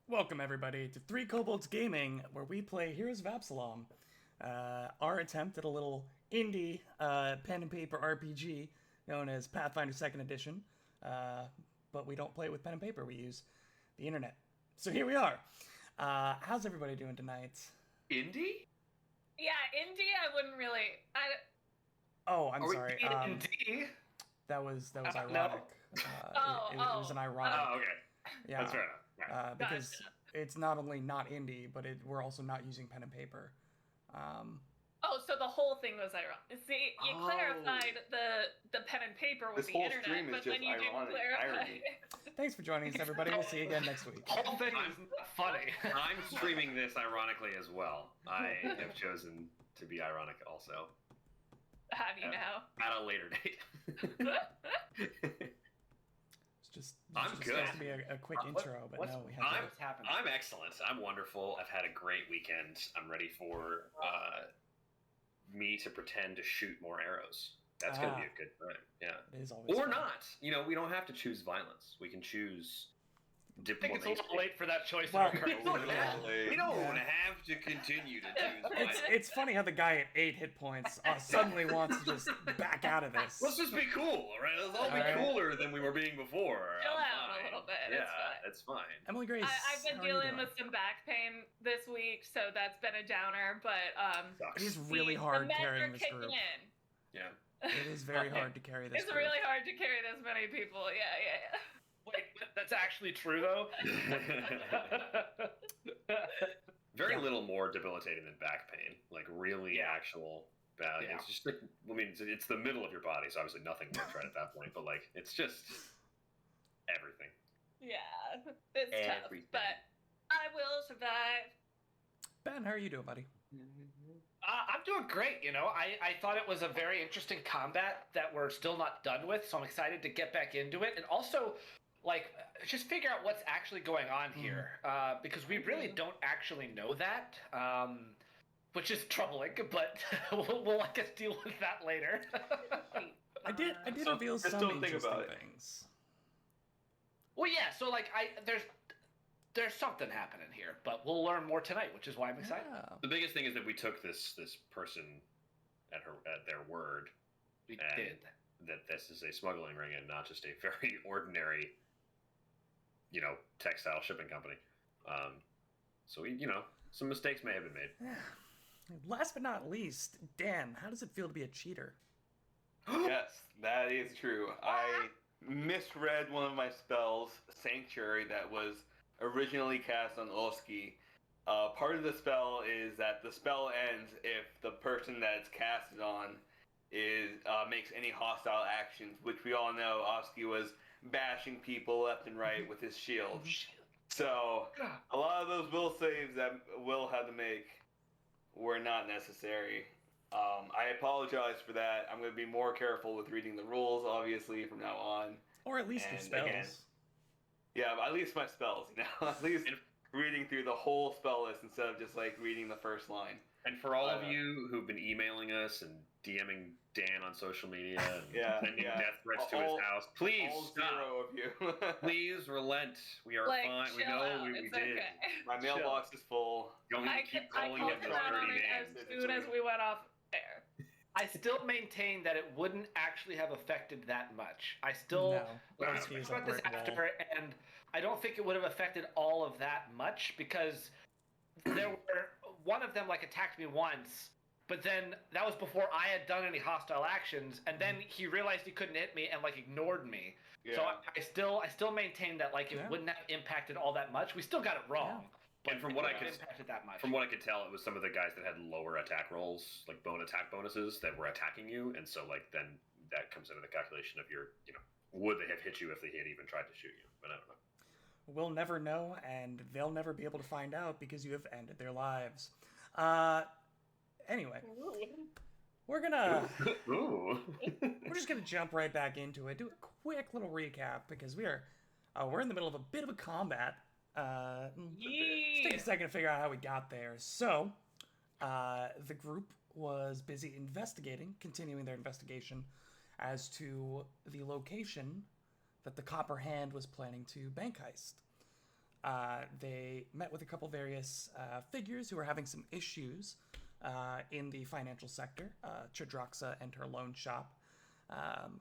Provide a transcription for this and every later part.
Welcome, everybody, to Three Kobolds Gaming, where we play Heroes of Absalom. Our attempt at a little indie pen and paper RPG known as Pathfinder 2nd Edition. But we don't play it with pen and paper, we use the internet. So here we are. How's everybody doing tonight? Indie? Yeah, indie. I wouldn't really. Oh, I'm Are sorry. we indie? That was No. ironic. It was an ironic. Oh, okay. Yeah. That's fair enough. Right. Because Gotcha. it's not only not indie, but we're also not using pen and paper. Oh, so the whole thing was ironic. See, you clarified the pen and paper with This the whole internet, stream is but just then you didn't ironic clarify. irony. Thanks for joining us, everybody. We'll see you again next week. Whole thing is not funny. I'm streaming this ironically as well. I have chosen to be ironic also. Have you now? At a later date. It's just I'm good. supposed to be a quick intro, but no, we have What's happened? I'm excellent. I'm wonderful. I've had a great weekend. I'm ready for me to pretend to shoot more arrows. That's going to be a good time. Yeah. It is always Or fun. not. You know, we don't have to choose violence. We can choose I think it's diplomacy. a little late for that choice Well, to We occur. don't have- we don't Yeah. have to continue to choose violence. It's funny how the guy at 8 hit points suddenly wants to just back out of this. Let's just be cool, all right? Let's all be All right. cooler than we were being before. Chill I'm out a fine. little bit, it's Yeah, fine. it's fine. Emily Grace, I've been how are you dealing doing? with some back pain this week, so that's been a downer. But It is the- really the hard meds carrying are this kicking group. in. Yeah. It is very hard to carry this It's group. really hard to carry this many people. Yeah. Wait, that's actually true though. Very little more debilitating than back pain. Like really Yeah. actual bad. Yeah. It's just like, I mean, it's the middle of your body, so obviously nothing works right at that point. But like, it's just everything. Yeah, it's Everything. tough, but I will survive. Ben, how are you doing, buddy? I'm doing great. You know, I thought it was a very interesting combat that we're still not done with, so I'm excited to get back into it, and also like just figure out what's actually going on here, because we really don't actually know that. Which is troubling, but we'll I guess deal with that later. I did So, reveal just some don't think interesting about it. things. Well, yeah. So like, there's something happening here, but we'll learn more tonight, which is why I'm excited. Yeah. The biggest thing is that we took this person at their word. We And did. that this is a smuggling ring and not just a very ordinary, textile shipping company. So some mistakes may have been made. Last but not least, Dan, how does it feel to be a cheater? Yes, that is true. I misread one of my spells, Sanctuary, that was originally cast on Olski. Part of the spell is that the spell ends if the person that it's casted on makes any hostile actions, which we all know Olski was bashing people left and right with his shield. So a lot of those will saves that Will had to make were not necessary. I apologize for that. I'm going to be more careful with reading the rules, obviously, from now on. Or at least your And spells. again, Yeah, but at least my spells, at least reading through the whole spell list instead of just, reading the first line. And for all of you who've been emailing us and DMing Dan on social media and sending death threats to his house, please All stop. 0 of you. Please relent. We are Like, fine. We chill know out. we It's did. okay. My mailbox is full. Don't I keep called calling him him out on dirty it as names. soon as we went off air. I still maintain that it wouldn't actually have affected that much. I still No. I Olski is was a about this brick wall. after, and I don't think it would have affected all of that much because there were one of them attacked me once, but then that was before I had done any hostile actions, and then he realized he couldn't hit me and ignored me. Yeah. So I still maintain that it Yeah. wouldn't have impacted all that much. We still got it wrong. But And from what it I wouldn't could- have impacted that much. From what I could tell, it was some of the guys that had lower attack rolls, like attack bonuses, that were attacking you, and so then that comes into the calculation of your, would they have hit you if they had even tried to shoot you? But I don't know. We'll never know, and they'll never be able to find out because you have ended their lives. Anyway, we're just gonna jump right back into it. Do a quick little recap because we're in the middle of a bit of a combat. Let's take a second to figure out how we got there. So, the group was busy continuing their investigation as to the location that the Copper Hand was planning to bank heist. they met with a couple various figures who were having some issues in the financial sector. Chidroxa and her loan shop,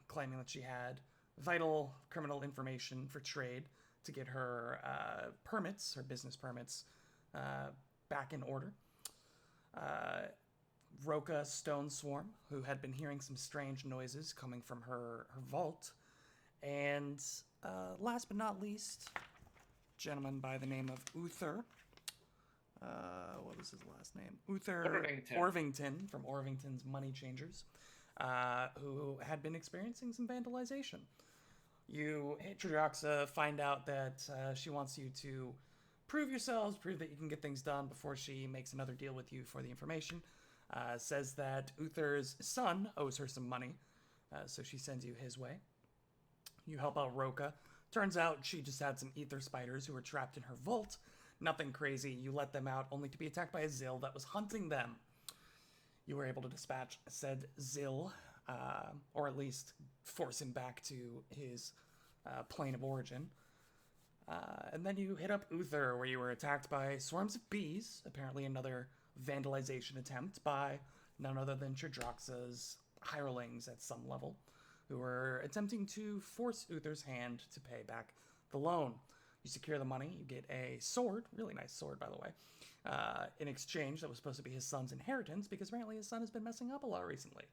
claiming that she had vital criminal information for trade to get her permits, her business permits, back in order. Roka Stone Swarm, who had been hearing some strange noises coming from her vault. And last but not least, a gentleman by the name of Uther. What was his last name? Uther Orvington from Orvington's Money Changers, who had been experiencing some vandalization. You hit Chidroxa, find out that she wants you to prove yourselves, prove that you can get things done before she makes another deal with you for the information. Says that Uther's son owes her some money, so she sends you his way. You help out Roka. Turns out she just had some ether spiders who were trapped in her vault. Nothing crazy. You let them out only to be attacked by a Zill that was hunting them. You were able to dispatch said Zill, or at least force him back to his plane of origin. And then you hit up Uther, where you were attacked by swarms of bees, apparently another vandalization attempt by none other than Chidroxa's hirelings at some level, who were attempting to force Uther's hand to pay back the loan. You secure the money, you get a sword, really nice sword by the way, in exchange that was supposed to be his son's inheritance, because apparently his son has been messing up a lot recently.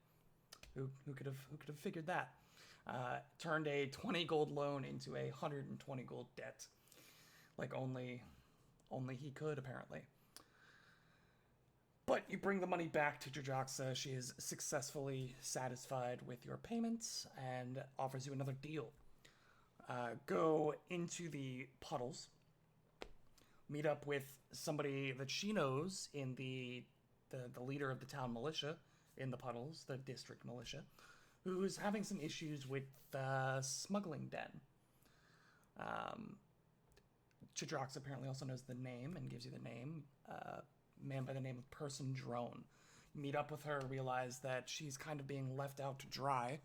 Who could have figured that? Turned a 20 gold loan into a 120 gold debt. Like only he could, apparently. But you bring the money back to Chidroxa. She is successfully satisfied with your payments and offers you another deal. Go into the puddles. Meet up with somebody that she knows in the leader of the town militia in the puddles, the district militia, who's having some issues with the smuggling den. Chidroxa apparently also knows the name and gives you the name. Man by the name of Person Drone. Meet up with her, realize that she's kind of being left out to dry.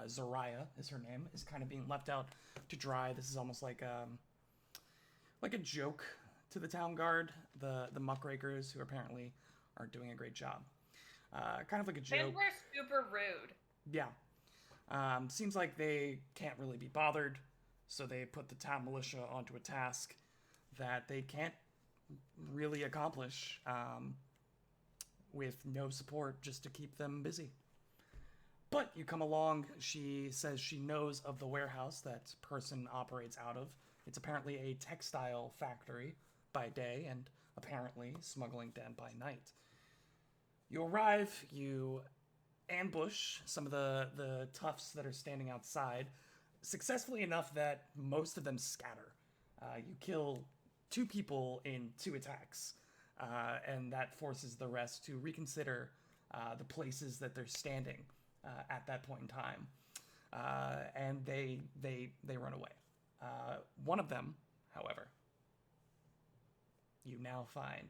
Zariah is her name, is kind of being left out to dry. This is almost like a joke to the town guard, the muckrakers, who apparently aren't doing a great job. Kind of like a joke. And we're super rude. Yeah. Seems like they can't really be bothered, so they put the town militia onto a task that they can't really accomplish with no support, just to keep them busy. But you come along, she says she knows of the warehouse that Person operates out of. It's apparently a textile factory by day and apparently smuggling den by night. You arrive, you ambush some of the toughs that are standing outside, successfully enough that most of them scatter. You kill 2 people in 2 attacks, and that forces the rest to reconsider the places that they're standing at that point in time, and they run away. One of them, however, you now find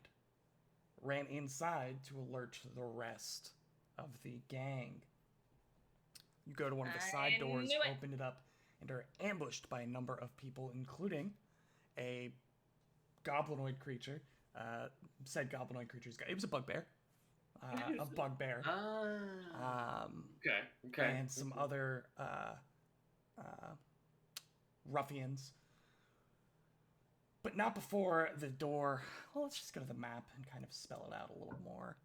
ran inside to alert the rest of the gang. You go to one of the side doors, open it up, and are ambushed by a number of people, including a goblinoid creature. Said goblinoid creature's it was a bugbear. A bugbear. Okay. And some other ruffians. But not before the door. Well, let's just go to the map and kind of spell it out a little more.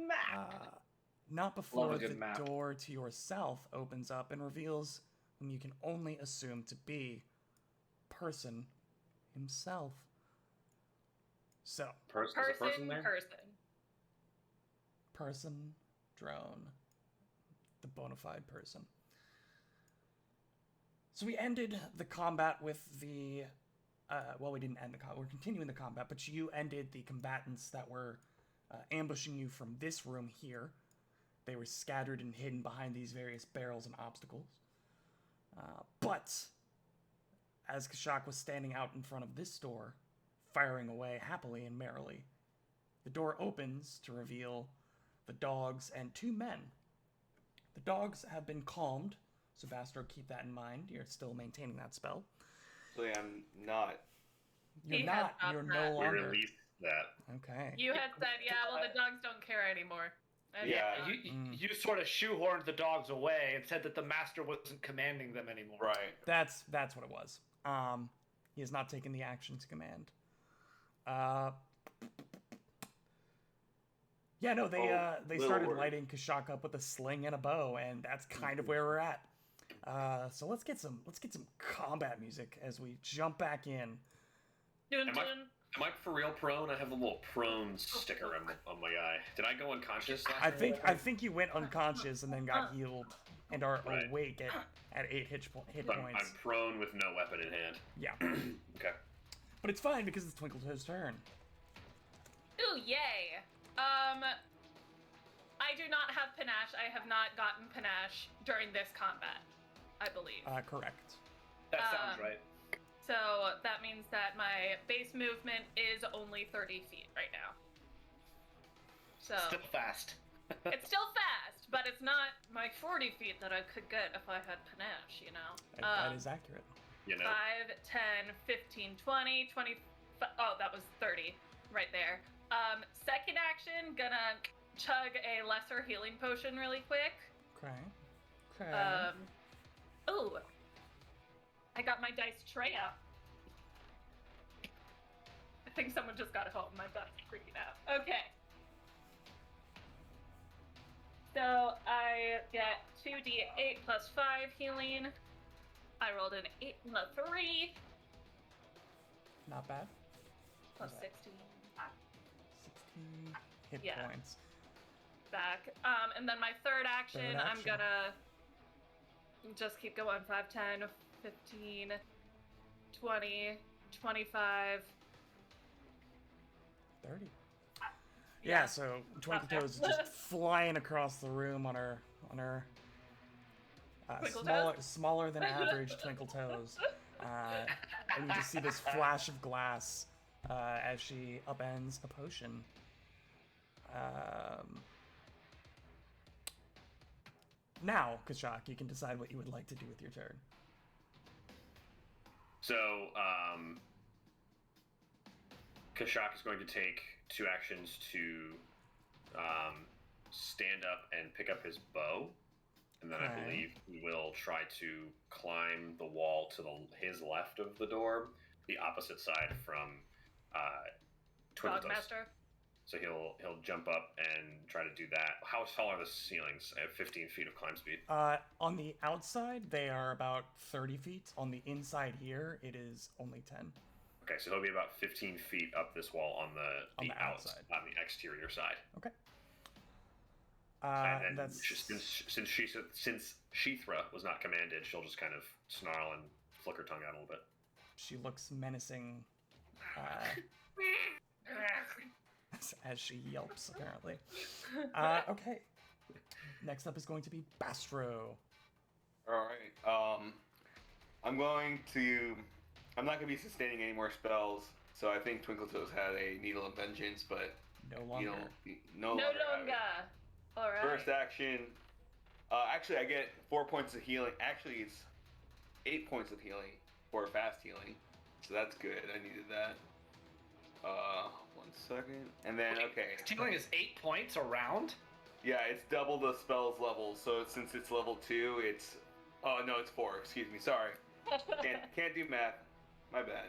Map. Not before Love a the good map. door to your south opens up and reveals whom you can only assume to be Person himself. So, Is a person there? Person, Drone, the bona fide person. So we ended the combat with the... well, we didn't end the combat. We're continuing the combat, but you ended the combatants that were ambushing you from this room here. They were scattered and hidden behind these various barrels and obstacles. But as Kashak was standing out in front of this door, firing away happily and merrily, the door opens to reveal the dogs and 2 men. The dogs have been calmed, so Vastro, keep that in mind. You're still maintaining that spell. So yeah, I'm not You're He has not. stopped You're that. no We longer. released that. Okay. You had said, yeah, well, the dogs don't care anymore. And Yeah, Mm. you sort of shoehorned the dogs away and said that the master wasn't commanding them anymore. Right. That's what it was. He has not taken the action to command. Yeah, no, they little started word. lighting Kashak up with a sling and a bow, and that's kind of where we're at. So let's get some combat music as we jump back in. Dun, Am I- dun. Am I for real prone? I have a little prone sticker on my eye. Did I go unconscious? last I time? think you went unconscious and then got healed and are Right. awake at 8 hit I'm points. prone with no weapon in hand. Yeah, Okay. but it's fine because it's Twinkletoes' turn. Ooh, yay. I do not have panache. I have not gotten panache during this combat, I believe. Correct. That sounds right. So that means that my base movement is only 30 feet right now. So Still fast. it's still fast, but it's not my 40 feet that I could get if I had panache, you know? That is accurate. You know. 5, 10, 15, 20, 20. Oh, that was 30 right there. Second action, gonna chug a lesser healing potion really quick. Okay. Ooh. I got my dice tray out. I think someone just got home. My butt's freaking out. Okay. So I get 2d8 plus 5 healing. I rolled an 8 and a 3. Not bad. Plus Okay. 16. 16 hit Yeah. points. Back. And then my third action, Third I'm action. gonna just keep going. 5, 10, 15, 20, 25. 30. Yeah, so Twinkletoes is just flying across the room on her Twinkle smaller than average Twinkletoes. And you just see this flash of glass as she upends a potion. Now, Kashak, you can decide what you would like to do with your turn. So, Kashak is going to take 2 actions to stand up and pick up his bow, and then I Okay. believe he will try to climb the wall to his left of the door, the opposite side from Twinkletoes. Dogmaster. So he'll jump up and try to do that. How tall are the ceilings? I have 15 feet of climb speed. On the outside, they are about 30 feet. On the inside here, it is only 10. Okay, so he'll be about 15 feet up this wall on the outside. on the exterior side. Okay. And then That's since Sheethra was not commanded, she'll just kind of snarl and flick her tongue out a little bit. she looks menacing as she yelps. Apparently. Okay. Next up is going to be Bastro. All right. I'm not going to be sustaining any more spells, so I think Twinkletoes had a Needle of Vengeance, but No you longer. know, No longer have it. longer. Alright. First action. Actually, I get 4 points of healing. Actually, it's 8 points of healing for fast healing, so that's good. I needed that. 1 second, and then okay. Healing is 8 points a round? Yeah, it's double the spell's level. So since it's level 2, it's no, it's 4. Excuse me. Sorry. Can't do math. My bad.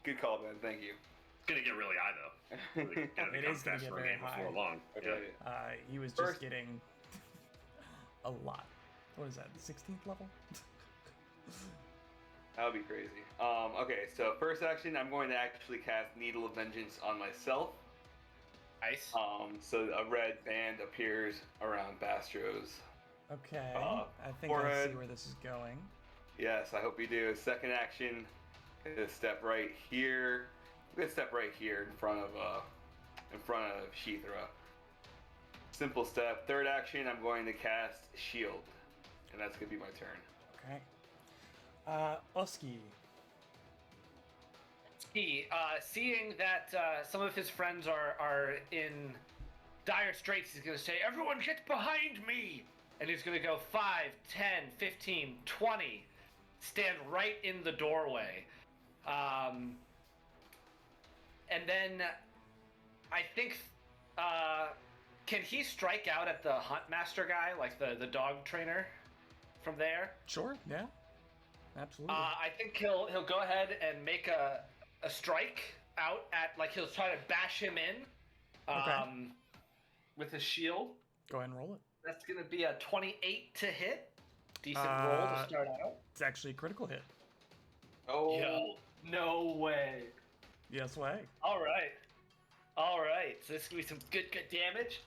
Good call, Ben. Thank you. It's gonna get really high though. Really gonna It become is gonna fast get for a very game high. before long. Okay. Yeah. He was just First- getting a lot. What is that? 16th level? That would be crazy. Okay, so first action, I'm going to actually cast Needle of Vengeance on myself. Nice. So a red band appears around Bastro's. Okay. Uh, I think I see forehead. where this is going. Yes, I hope you do. Second action, gonna step right here. I'm gonna step right here in front of Sheethra. Simple step. Third action, I'm going to cast Shield, and that's gonna be my turn. Okay. Oski. Seeing that some of his friends are in dire straits, he's going to say, "Everyone get behind me!" And he's going to go 5, 10, 15, 20, stand right in the doorway. And then I think can he strike out at the hunt master guy, like the dog trainer from there? Sure. Yeah. Absolutely. I think he'll go ahead and make a strike out at, like, he'll try to bash him in with his shield. Go ahead and roll it. That's going to be a 28 to hit. Decent roll to start out. It's actually a critical hit. Oh. Yo, no way. Yes way. All right. So this is going to be some good damage.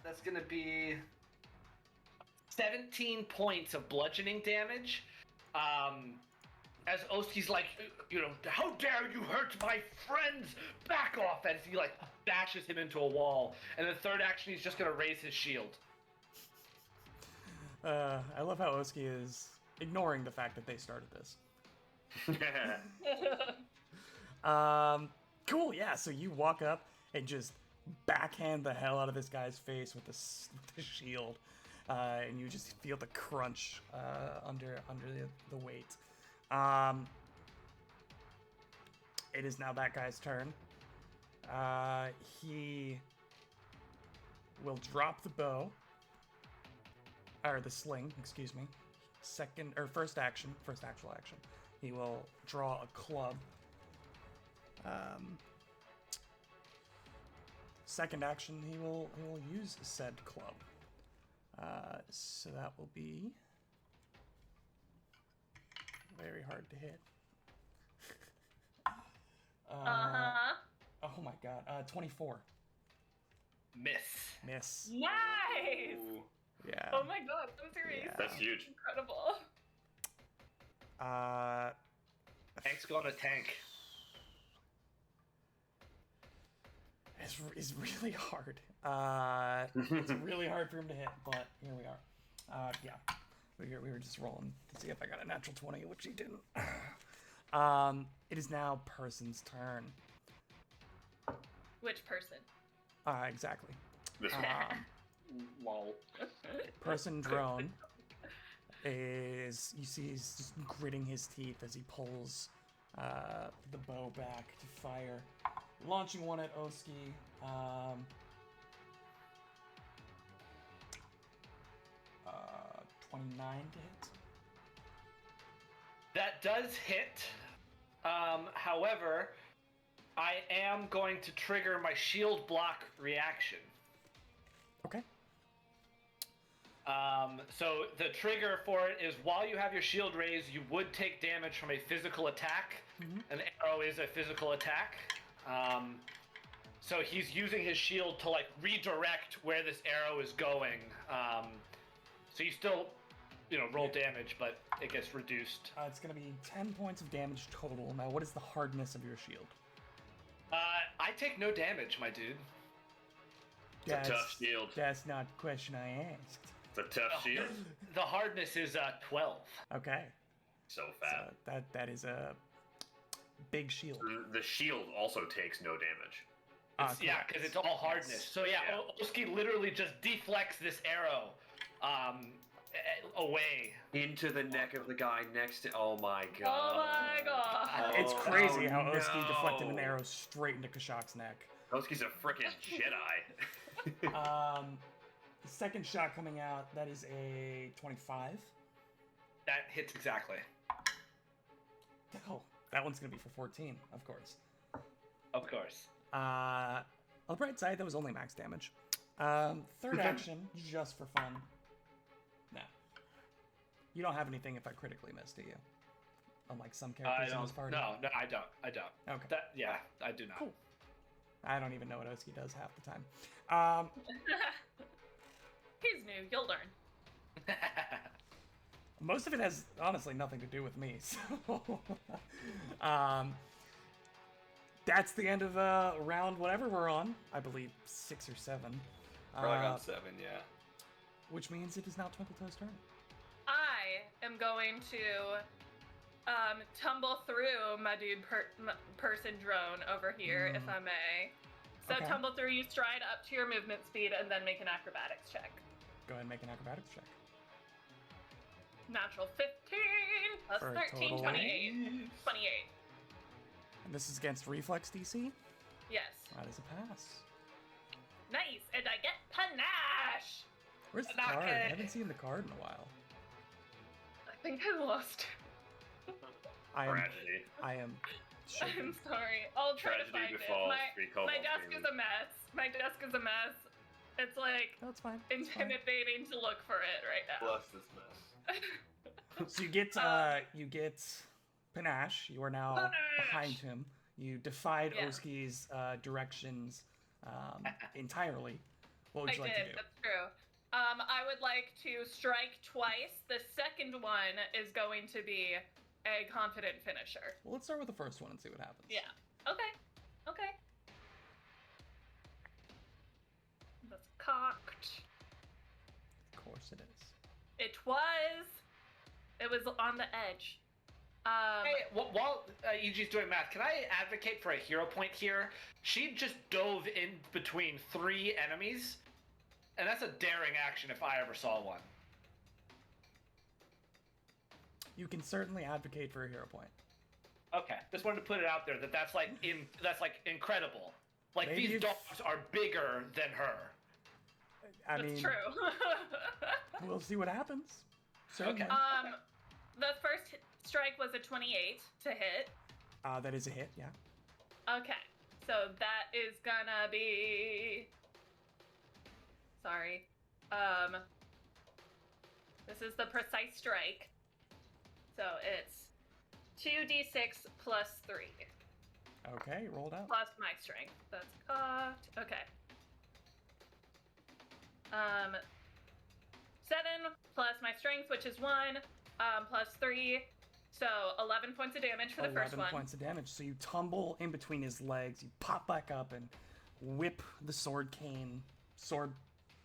That's going to be 17 points of bludgeoning damage. As Oski's like, how dare you hurt my friends? Back off! As he, like, bashes him into a wall. And the third action, he's just going to raise his shield. I love how Oski is ignoring the fact that they started this. Cool, yeah, so you walk up and just backhand the hell out of this guy's face with the shield. And you just feel the crunch under the weight. It is now that guy's turn. He will drop the bow. Or the sling, excuse me. First actual action. He will draw a club. Second action, he will use said club. So that will be very hard to hit. Oh my god. 24. Miss. Nice. Ooh. Yeah. Oh my god, those are amazing. That's huge. Incredible. Tank's gonna tank. It's really hard. It's really hard for him to hit, but here we are. Yeah. We were just rolling to see if I got a natural 20, which he didn't. It is now person's turn. Which person? Exactly. This one. Lol. Person drone is, you see he's just gritting his teeth as he pulls the bow back to fire, launching one at Oski. 29 to hit. That does hit. However, I am going to trigger my shield block reaction. Okay. So the trigger for it is while you have your shield raised, you would take damage from a physical attack. An arrow is a physical attack. So he's using his shield to, like, redirect where this arrow is going. So you still, roll damage, but it gets reduced. It's going to be 10 points of damage total. Now, what is the hardness of your shield? I take no damage, my dude. It's a tough shield. That's not the question I asked. It's a tough shield. The hardness is 12. Okay. So fat. So that is a big shield. The shield also takes no damage. Yeah, because it's all hardness. So yeah, Oski literally just deflects this arrow away. Into the neck of the guy next to... Oh my god. Oh my god. It's crazy how Oski no. deflected an arrow straight into Kashak's neck. Oski's a freaking Jedi. The second shot coming out, that is a 25. That hits exactly. Oh, that one's going to be for 14, of course. Of course. On the bright side, that was only max damage. Third action, just for fun. No. You don't have anything if I critically miss, do you? Unlike some characters in this party. No, I don't. Okay. I do not. Cool. I don't even know what Oski does half the time. He's new. You'll learn. Most of it has honestly nothing to do with me. So, that's the end of round whatever we're on. I believe 6 or 7. Probably around 7, yeah. Which means it is now Twinkletoe's turn. I am going to tumble through my dude person drone over here, if I may. So Okay. tumble through, you stride up to your movement speed, and then make an acrobatics check. Go ahead and make an acrobatics check. Natural 15 plus For a 13, total- 28. 28. This is against reflex DC. Yes. That is a pass. Nice, and I get panache. Where's the Not card? good. I haven't seen the card in a while. I think I lost. Tragedy. I am. I'm sorry. I'll try to Tragedy find it. befalls three My kobolds desk is daily. a mess. My desk is a mess. It's like That's fine. It's fine. intimidating to look for it right now. Bless this mess. So you get panache. You are now Panache! behind him. You defied Yeah. Oski's directions entirely. What would I you like did. to do? That's true. I would like to strike twice. The second one is going to be a confident finisher. Well, let's start with the first one and see what happens. Yeah. Okay. Okay. That's cocked. Of course it is. It was. It was on the edge. Hey, while EG's doing math, can I advocate for a hero point here? She just dove in between 3 enemies, and that's a daring action if I ever saw one. You can certainly advocate for a hero point. Okay, just wanted to put it out there that's like incredible. Like Maybe these if- dogs are bigger than her. I That's mean, true. we'll see what happens. Certainly. Okay. The first strike was a 28 to hit. That is a hit, yeah. Okay, so that is gonna be. Sorry. This is the precise strike. So it's 2d6 plus 3 Okay, roll it out. plus my strength. That's cocked. Okay. 7 plus my strength, which is 1, plus 3. So 11 points of damage for the first 11 one. points of damage. So you tumble in between his legs, you pop back up and whip the sword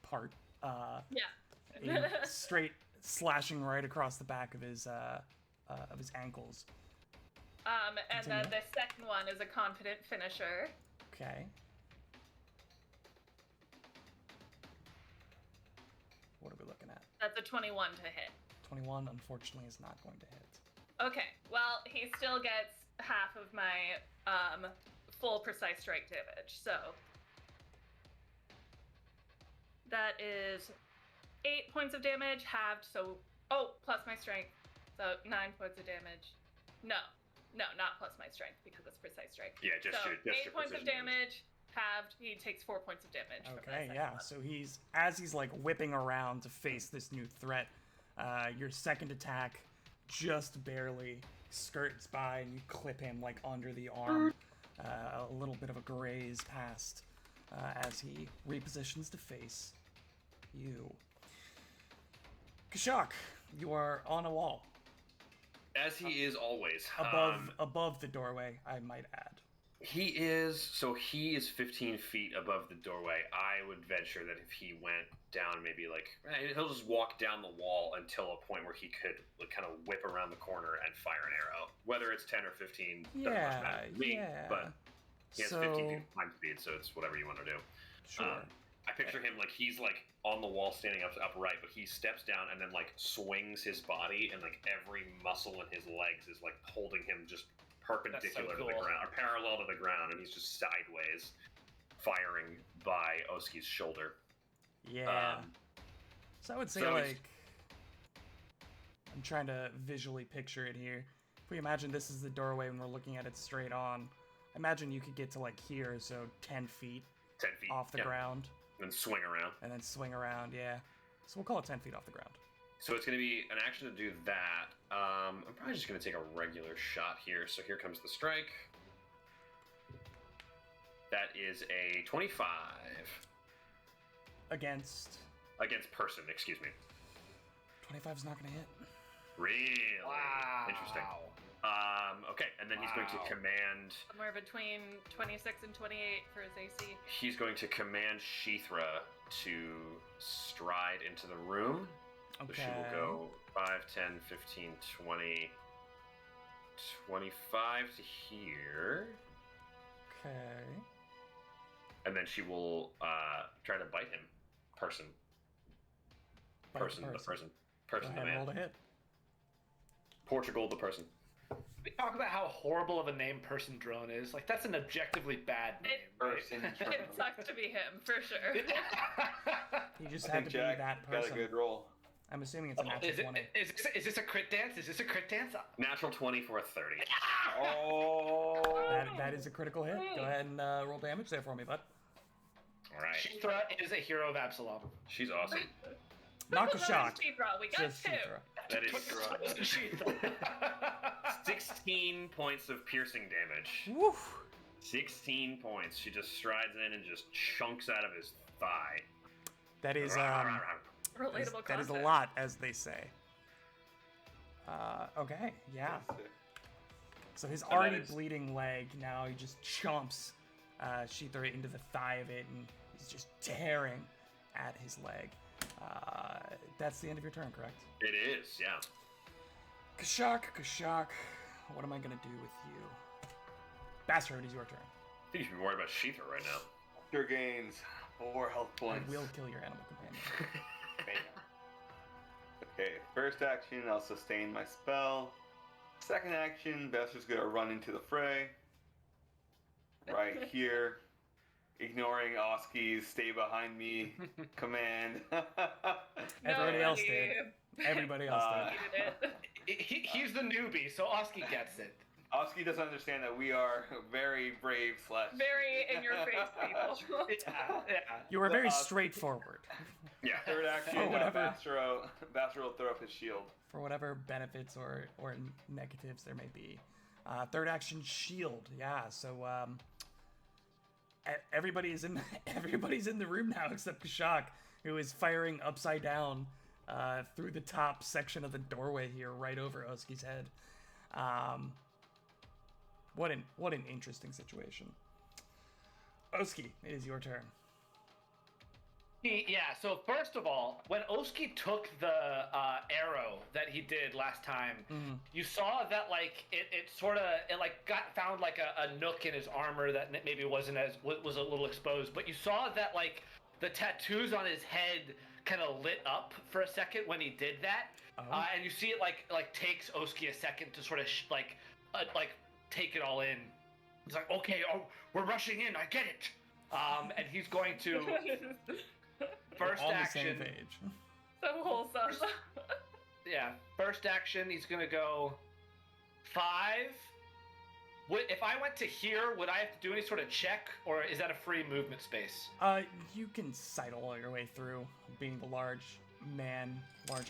part, Yeah. in straight slashing right across the back of his ankles. And then Continue. the second one is a confident finisher. Okay. What are we looking at? That's a 21 to hit. 21, unfortunately, is not going to hit. Okay, well, he still gets half of my full precise strike damage, so that is 8 points of damage halved, so plus my strength, so 9 points of damage. No, not plus my strength because it's precise strike. Yeah, just so your, just 8 your points of precision damage halved. He takes 4 points of damage. from Okay, the yeah. second So as he's like whipping around to face this new threat, your second attack just barely skirts by and you clip him like under the arm. A little bit of a graze past as he repositions to face you. Kashak, you are on a wall As he is always. above the doorway, I might add. He is 15 feet above the doorway. I would venture that if he went down, maybe he'll just walk down the wall until a point where he could kind of whip around the corner and fire an arrow. Whether it's 10 or 15 doesn't much matter to me, yeah. but he has 15 feet of climb speed, so it's whatever you want to do. Sure. I picture him like he's like on the wall standing upright, but he steps down and then like swings his body, and like every muscle in his legs is like holding him just perpendicular to the cool. ground, or parallel to the ground, and he's just sideways firing by Oski's shoulder. Yeah. So I would say so it's- I'm trying to visually picture it here. If we imagine this is the doorway and we're looking at it straight on, imagine you could get to like here, so 10 feet 10 feet off the yeah, ground, and swing around. and then swing around, yeah. So we'll call it 10 feet off the ground. So it's going to be an action to do that. I'm probably just going to take a regular shot here. So here comes the strike. That is a 25 Against against person. Excuse me. 25's not gonna hit. Really Wow. interesting. Okay, and then he's going to Wow. command. Somewhere between 26 and 28 for his AC. He's going to command Sheethra to stride into the room. So Okay. she will go 5, 10, 15, 20, 25 to here. Okay. And then she will try to bite him. Person. Bite the The person. Go Person, ahead the and roll man. to hit. Portugal, the person. We talk about how horrible of a name Person Drone is. Like, that's an objectively bad name. right? Person It Drone. sucks to be him for sure. He just I had think to be Jack that got a person. good roll. I'm assuming it's a Oh, natural is, it, 20. is this a crit dance? Is this a crit dance? Natural 20 for a 30. Oh. That is a critical hit. Go ahead and roll damage there for me, bud. All right. Shithra is a hero of Absalom. She's awesome. Knock a shot. Sheethra. We got Just two. Sheethra. That is Shithra. 16 points of piercing damage. Woo! 16 points. She just strides in and just chunks out of his thigh. That is Relatable that is a content. lot, as they say. Okay, yeah. So his that already is- bleeding leg, now he just chomps Sheethra into the thigh of it, and he's just tearing at his leg. That's the end of your turn, correct? It is, yeah. Kashak, what am I gonna do with you? Bastard, it is your turn. I think you should be worried about Sheether right now. Your gains 4 health I points. will kill your animal companion. Okay, first action, I'll sustain my spell. Second action, Bastard's gonna run into the fray. Right here. Ignoring Oski's stay behind me command. Everybody else Nobody did. Everybody else did. needed it. He's the newbie, so Oski gets it. Oski doesn't understand that we are very brave / Very in your face people. Yeah. You were The very Oski- straightforward Yeah. Third action, Oh, whatever. Bastard will throw up his shield. for whatever benefits or negatives there may be. Third action, shield. Yeah, so everybody's in everybody's in the room now except Kashak, who is firing upside down through the top section of the doorway here, right over Oski's head. What an interesting situation. Oski, it is your turn. Yeah, so first of all, when Oski took the arrow that he did last time, you saw that like it sort of found like a nook in his armor that maybe wasn't as was a little exposed, but you saw that like the tattoos on his head kind of lit up for a second when he did that, and you see it like takes Oski a second to sort of take it all in. He's like, okay, we're rushing in, I get it, and he's going to. First On the action. same page. So wholesome. Yeah. First action, he's gonna go 5. If I went to here, would I have to do any sort of check, or is that a free movement space? You can sidle your way through, being the large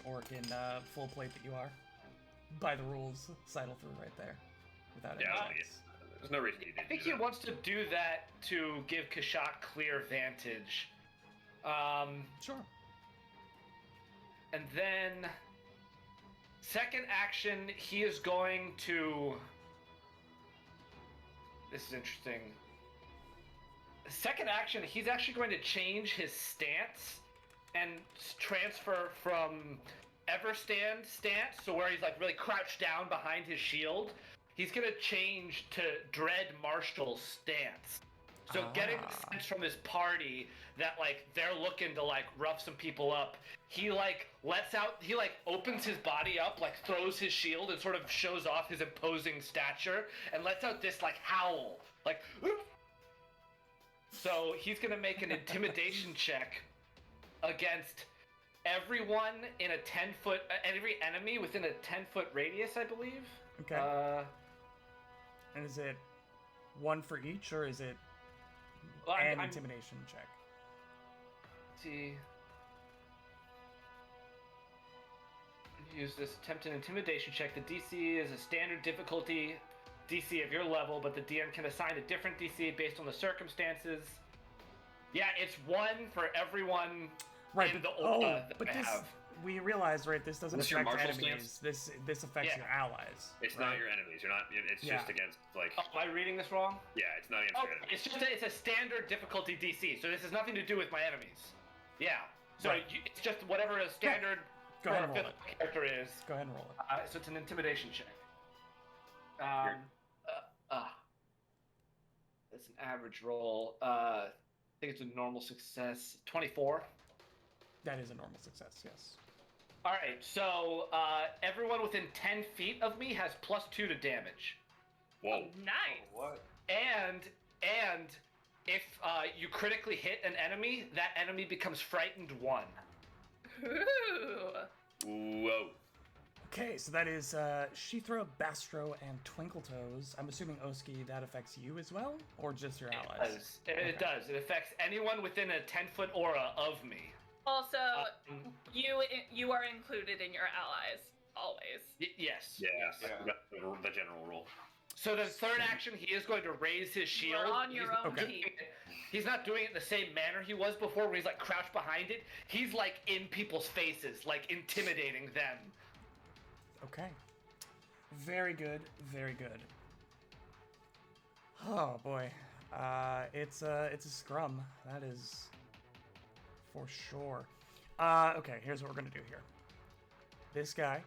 orc in full plate that you are. By the rules, sidle through right there, without any Yeah, checks. there's no reason you I didn't think do he that. wants to do that to give Kashak clear vantage. Sure. And then, second action, he is going to. This is interesting. Second action, he's actually going to change his stance and transfer from Everstand stance, so where he's like really crouched down behind his shield, he's gonna change to Dread Marshal stance. So getting the sense from his party that like they're looking to like rough some people up, he like opens his body up, like throws his shield and sort of shows off his imposing stature and lets out this like howl, like. So he's gonna make an intimidation check against everyone in a 10-foot, every enemy within a 10-foot radius, I believe. Okay. And is it one for each, or is it Well, an I'm- intimidation check? see. Use this attempt an intimidation check. The DC is a standard difficulty DC of your level, but the DM can assign a different DC based on the circumstances. Yeah, it's 1 for everyone. Right, in but, the that but I this have. we realize, right? This doesn't This your affect martial enemies. This affects Yeah. your allies. It's right? not your enemies. You're not. It's Yeah. just against like. Oh, am I reading this wrong? Yeah, it's not against Oh, your enemies. it's just it's a standard difficulty DC, so this has nothing to do with my enemies. Yeah. So Right. it's just whatever a standard Go for ahead a and roll fifth character is. Go ahead and roll it. So it's an intimidation check. It's an average roll. I think it's a normal success. 24. That is a normal success. Yes. All right, so everyone within 10 feet of me has +2 to damage. Whoa. Nice. What? And if you critically hit an enemy, that enemy becomes frightened 1. Ooh. Whoa. Okay, so that is Shithra, Bastro, and Twinkletoes. I'm assuming, Oski, that affects you as well? Or just your allies? It does. It affects anyone within a 10-foot aura of me. Also, Um, you are included in your allies always. Yes. Yeah, Yes. Yeah. the general rule. So the third action, he is going to raise his shield. You're on your own okay. team. He's not doing it in the same manner he was before, where he's like crouched behind it. He's like in people's faces, like intimidating them. Okay. Very good, very good. Oh boy. It's a scrum. That is for sure. Okay, here's what we're gonna do here. This guy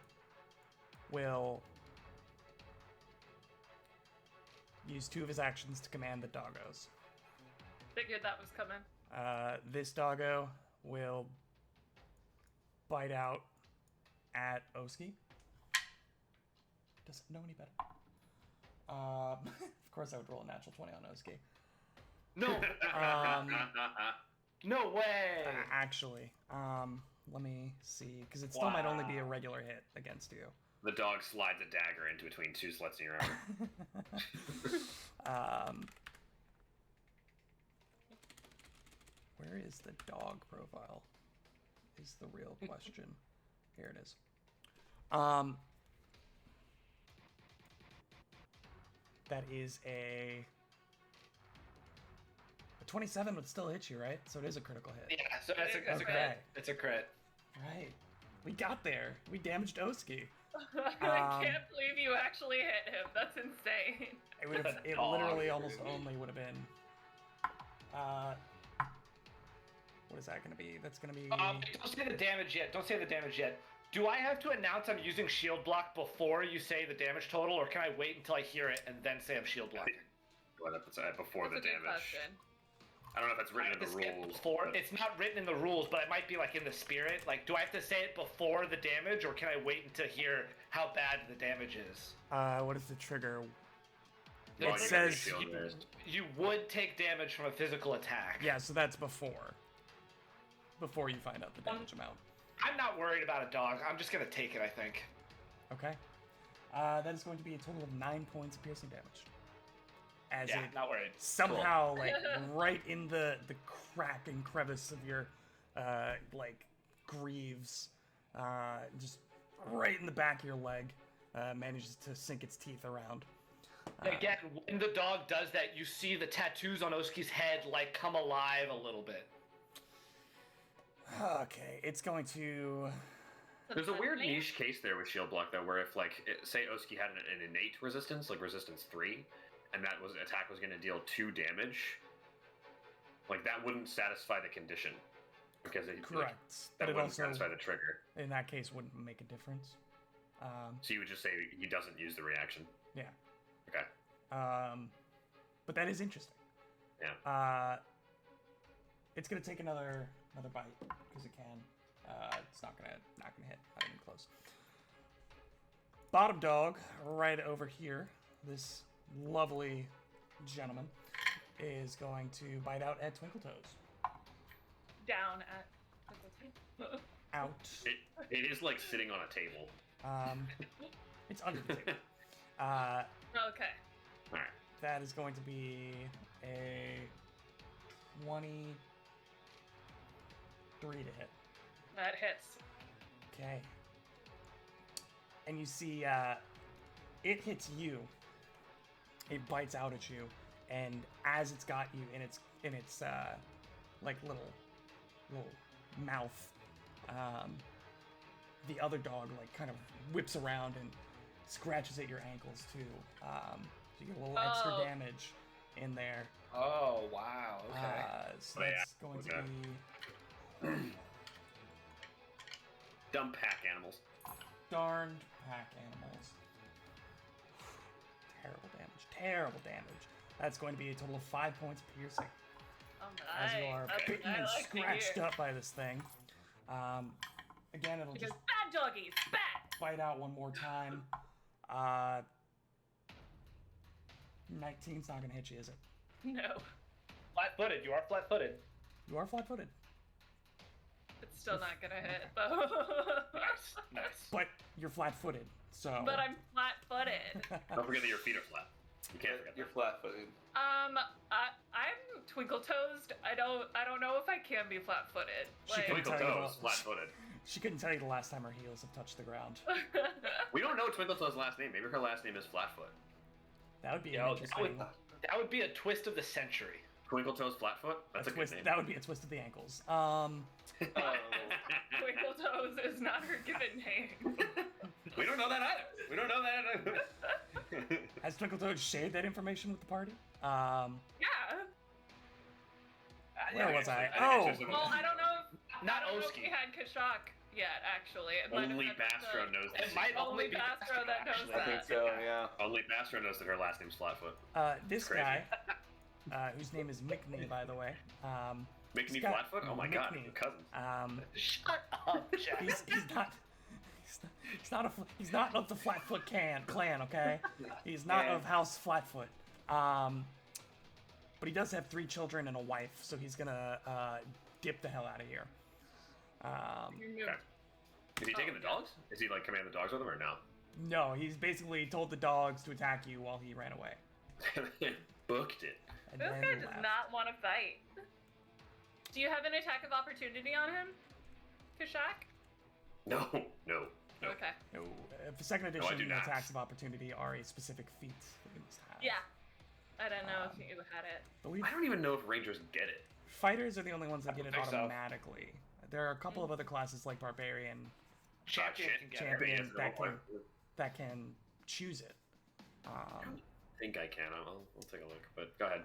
will use 2 of his actions to command the doggos. Figured that was coming. This doggo will bite out at Oski. Doesn't know any better. Of course, I would roll a natural 20 on Oski. No, no way. Actually, let me see, because it still might only be a regular hit against you. The dog slides a dagger into between 2 sluts in your armor. Where is the dog profile? Is the real question. Here it is. That is a 27 would still hit you, right? So it is a critical hit. Yeah, so that's a Okay. crit. It's a crit. Right. We got there. We damaged Oski. I can't believe you actually hit him. That's insane. It would have. It Dog, literally almost really. only would have been. What is that going to be? That's going to be. Don't say the damage yet. Don't say the damage yet. Do I have to announce I'm using shield block before you say the damage total, or can I wait until I hear it and then say I'm shield blocking? Before That's the a good damage. question. I don't know if that's written in This the gets rules. before. but- It's not written in the rules, but it might be like in the spirit. Like, do I have to say it before the damage, or can I wait until hear how bad the damage is? What is the trigger? Well, It you says- get the shield raised. You would take damage from a physical attack. Yeah, so that's before. Before you find out the damage amount. I'm not worried about a dog. I'm just gonna take it, I think. Okay. That is going to be a total of 9 points of piercing damage. As Yeah, it not worried. somehow, like, right in the crack and crevice of your, like, greaves, just right in the back of your leg, manages to sink its teeth around. Again, when the dog does that, you see the tattoos on Oski's head, like, come alive a little bit. Okay, it's going to... There's a weird niche case there with shield block though, where if like say Oski had an innate resistance, like resistance 3, and that was attack was going to deal 2 damage, like that wouldn't satisfy the condition because it, Correct. Like, But that it wouldn't also, satisfy the trigger. in that case, wouldn't make a difference. So you would just say he doesn't use the reaction. Yeah. Okay. But that is interesting. Yeah. It's gonna take another bite because it can. It's not gonna hit. Not even close. Bottom dog, right over here. This lovely gentleman is going to bite out at Twinkletoes. Down at. Out. It is like sitting on a table. It's under the table. Okay. All right. That is going to be a 23 to hit. That hits. Okay. And you see, it hits you. It bites out at you, and as it's got you in its like little mouth, the other dog like kind of whips around and scratches at your ankles too. So you get a little extra Oh. damage in there. Oh, wow. Okay. So Oh, yeah. that's going to Okay. be Dumb pack animals. darned pack animals. Terrible damage. Terrible damage. That's going to be a total of 5 points piercing. Oh, As nice. you are That's what bitten I and like to scratched hear. up by this thing. Again, it'll Because just bad doggies, bad. bite out one more time. 19's not gonna hit you, is it? No, Flat-footed. You are flat-footed. You are flat-footed, it's still not gonna hit though. Nice. but you're flat-footed, so. But I'm flat-footed. Don't forget that your feet are flat. You can't forget You're that. flat-footed. I'm twinkle-toesed. I don't know if I can be flat-footed. She Like, couldn't Twinkle tell you Toes, the- flat-footed. She couldn't tell you the last time her heels have touched the ground. We don't know Twinkle Toes' last name. Maybe her last name is Flatfoot. That would be Yo, an interesting. that would be a twist of the century. Twinkle Toes Flatfoot? That's a good twist. name. That would be a twist of the ankles. Oh. Twinkle Toes is not her given name. We don't know that either. We don't know that either. Has Twinkletoes shared that information with the party? Yeah. Where was I? think Oh! it's just- Well, I don't know. Not I don't know if Oski. we had Kashak yet. Actually, it might have Only been Bastro the- knows It this. might Only only be Bastro that knows actually. I think that. so, yeah. Only Bastro knows that her last name's Flatfoot. This Crazy. guy, whose name is Mickney, by the way. Mickney He's got- Flatfoot? Oh my god, Mickney. we're cousins. Shut up, Jack. He's not of the Flatfoot clan, okay? He's not Yeah. of House Flatfoot. But he does have 3 children and a wife, so he's gonna dip the hell out of here. Okay. Is he taking the dogs? Is he like commanding the dogs with him or no? No, he's basically told the dogs to attack you while he ran away. Booked it. And This then guy does left. not want to fight. Do you have an attack of opportunity on him, Kashak? No, no. No. Okay. No, for second I edition, do not. attacks of opportunity are a specific feat that you must have. Yeah. I don't know if you had it. Believe I don't even know if Rangers get it. fighters are the only ones that get it think so. automatically. There are a couple of other classes like barbarian Champion shit. can get Champion. it. Yes, the whole point. that can choose it. I think I can. I'll take a look. But go ahead.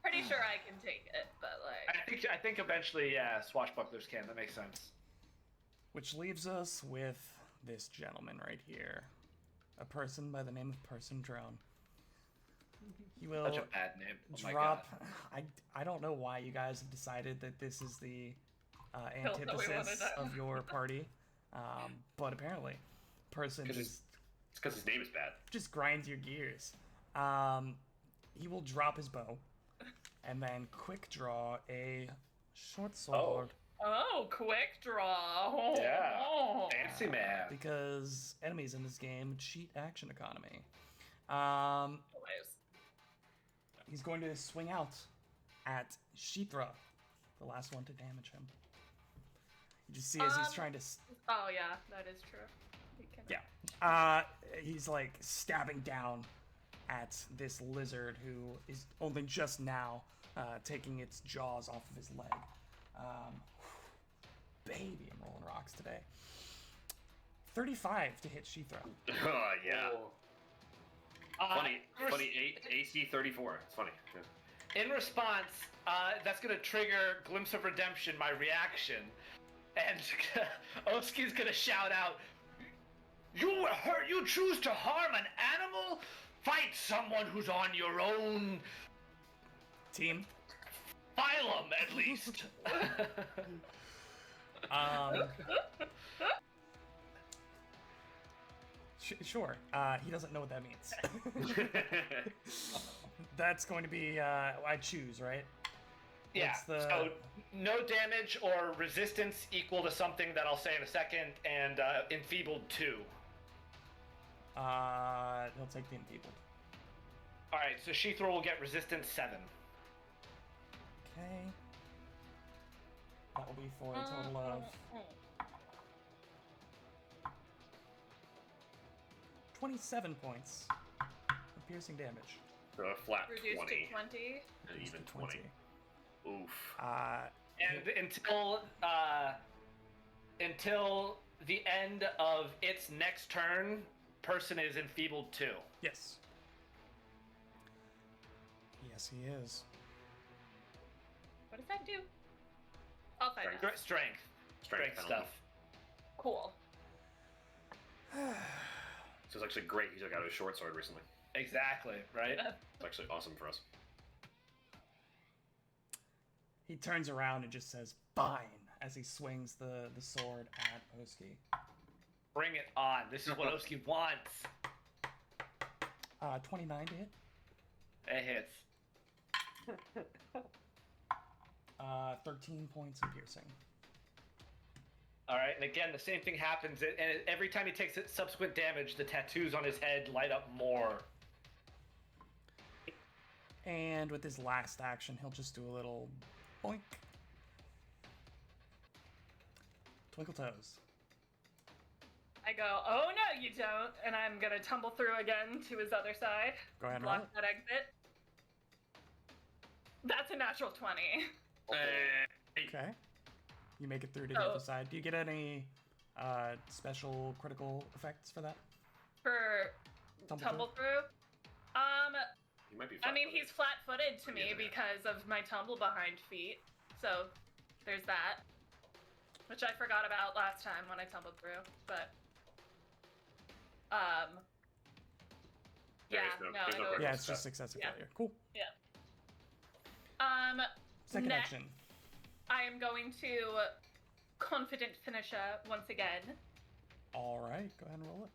Pretty sure I can take it, but like. I think eventually, yeah, swashbucklers can. That makes sense. Which leaves us with this gentleman right here. A person by the name of Person Drone. He will Such a bad name. Oh my drop. god. I don't know why you guys have decided that this is the Hill that we wanted antithesis to- of your party. But apparently, Person Because just, it's because his name is bad. just grinds your gears. He will drop his bow and then quick draw a short sword. Oh, quick draw. Oh, Yeah. oh. Fancy man. Because enemies in this game cheat action economy. Always. He's going to swing out at Shithra, the last one to damage him. You just see as he's trying to. Oh yeah, that is true. We can- Yeah. He's like stabbing down at this lizard who is only just now taking its jaws off of his leg. Baby, I'm rolling rocks today. 35 to hit Shithra. Oh yeah. Funny. in Funny. AC 34. It's funny. Yeah. In response, that's gonna trigger Glimpse of Redemption, my reaction, and Oski's gonna shout out, "You hurt! You choose to harm an animal? Fight someone who's on your own Team. phylum, at least." Sure. He doesn't know what that means. That's going to be I choose, right? Yeah. What's the- So no damage or resistance equal to something that I'll say in a second, and enfeebled 2. He'll take the enfeebled. All right. So Shithra will get resistance 7. Okay. That will be for a total of 27 points of piercing damage. So a flat Reduced 20. to 20. And Reduced even to 20. Oof. And until the end of its next turn, person is enfeebled 2. Yes. Yes, he is. What does that do? I'll find out. Strength. Strength penalty. stuff. Cool. So it's actually great. He took out his short sword recently. Exactly, right? It's actually awesome for us. He turns around and just says, "Fine," as he swings the sword at Oski. Bring it on. This is what Oski wants. 29 to hit. It hits. 13 points of piercing. All right, and again, the same thing happens. And every time he takes subsequent damage, the tattoos on his head light up more. And with his last action, he'll just do a little boink. Twinkle Toes. I go, oh no, you don't, and I'm gonna tumble through again to his other side. Go ahead and roll Block it. that exit. That's a natural 20. Okay. You make it through to Oh. the other side. Do you get any special critical effects for that? For Tumble tumble through? He might be. I mean, flat-footed. he's flat-footed to me Yeah. because of my tumble behind feet. So there's that, which I forgot about last time when I tumbled through. But There yeah, is no- no, there's I no know. critical Yeah, it's stuff. just successive Yeah. failure. Cool. Second Next, action. I am going to confident finisher once again. All right, go ahead and roll it.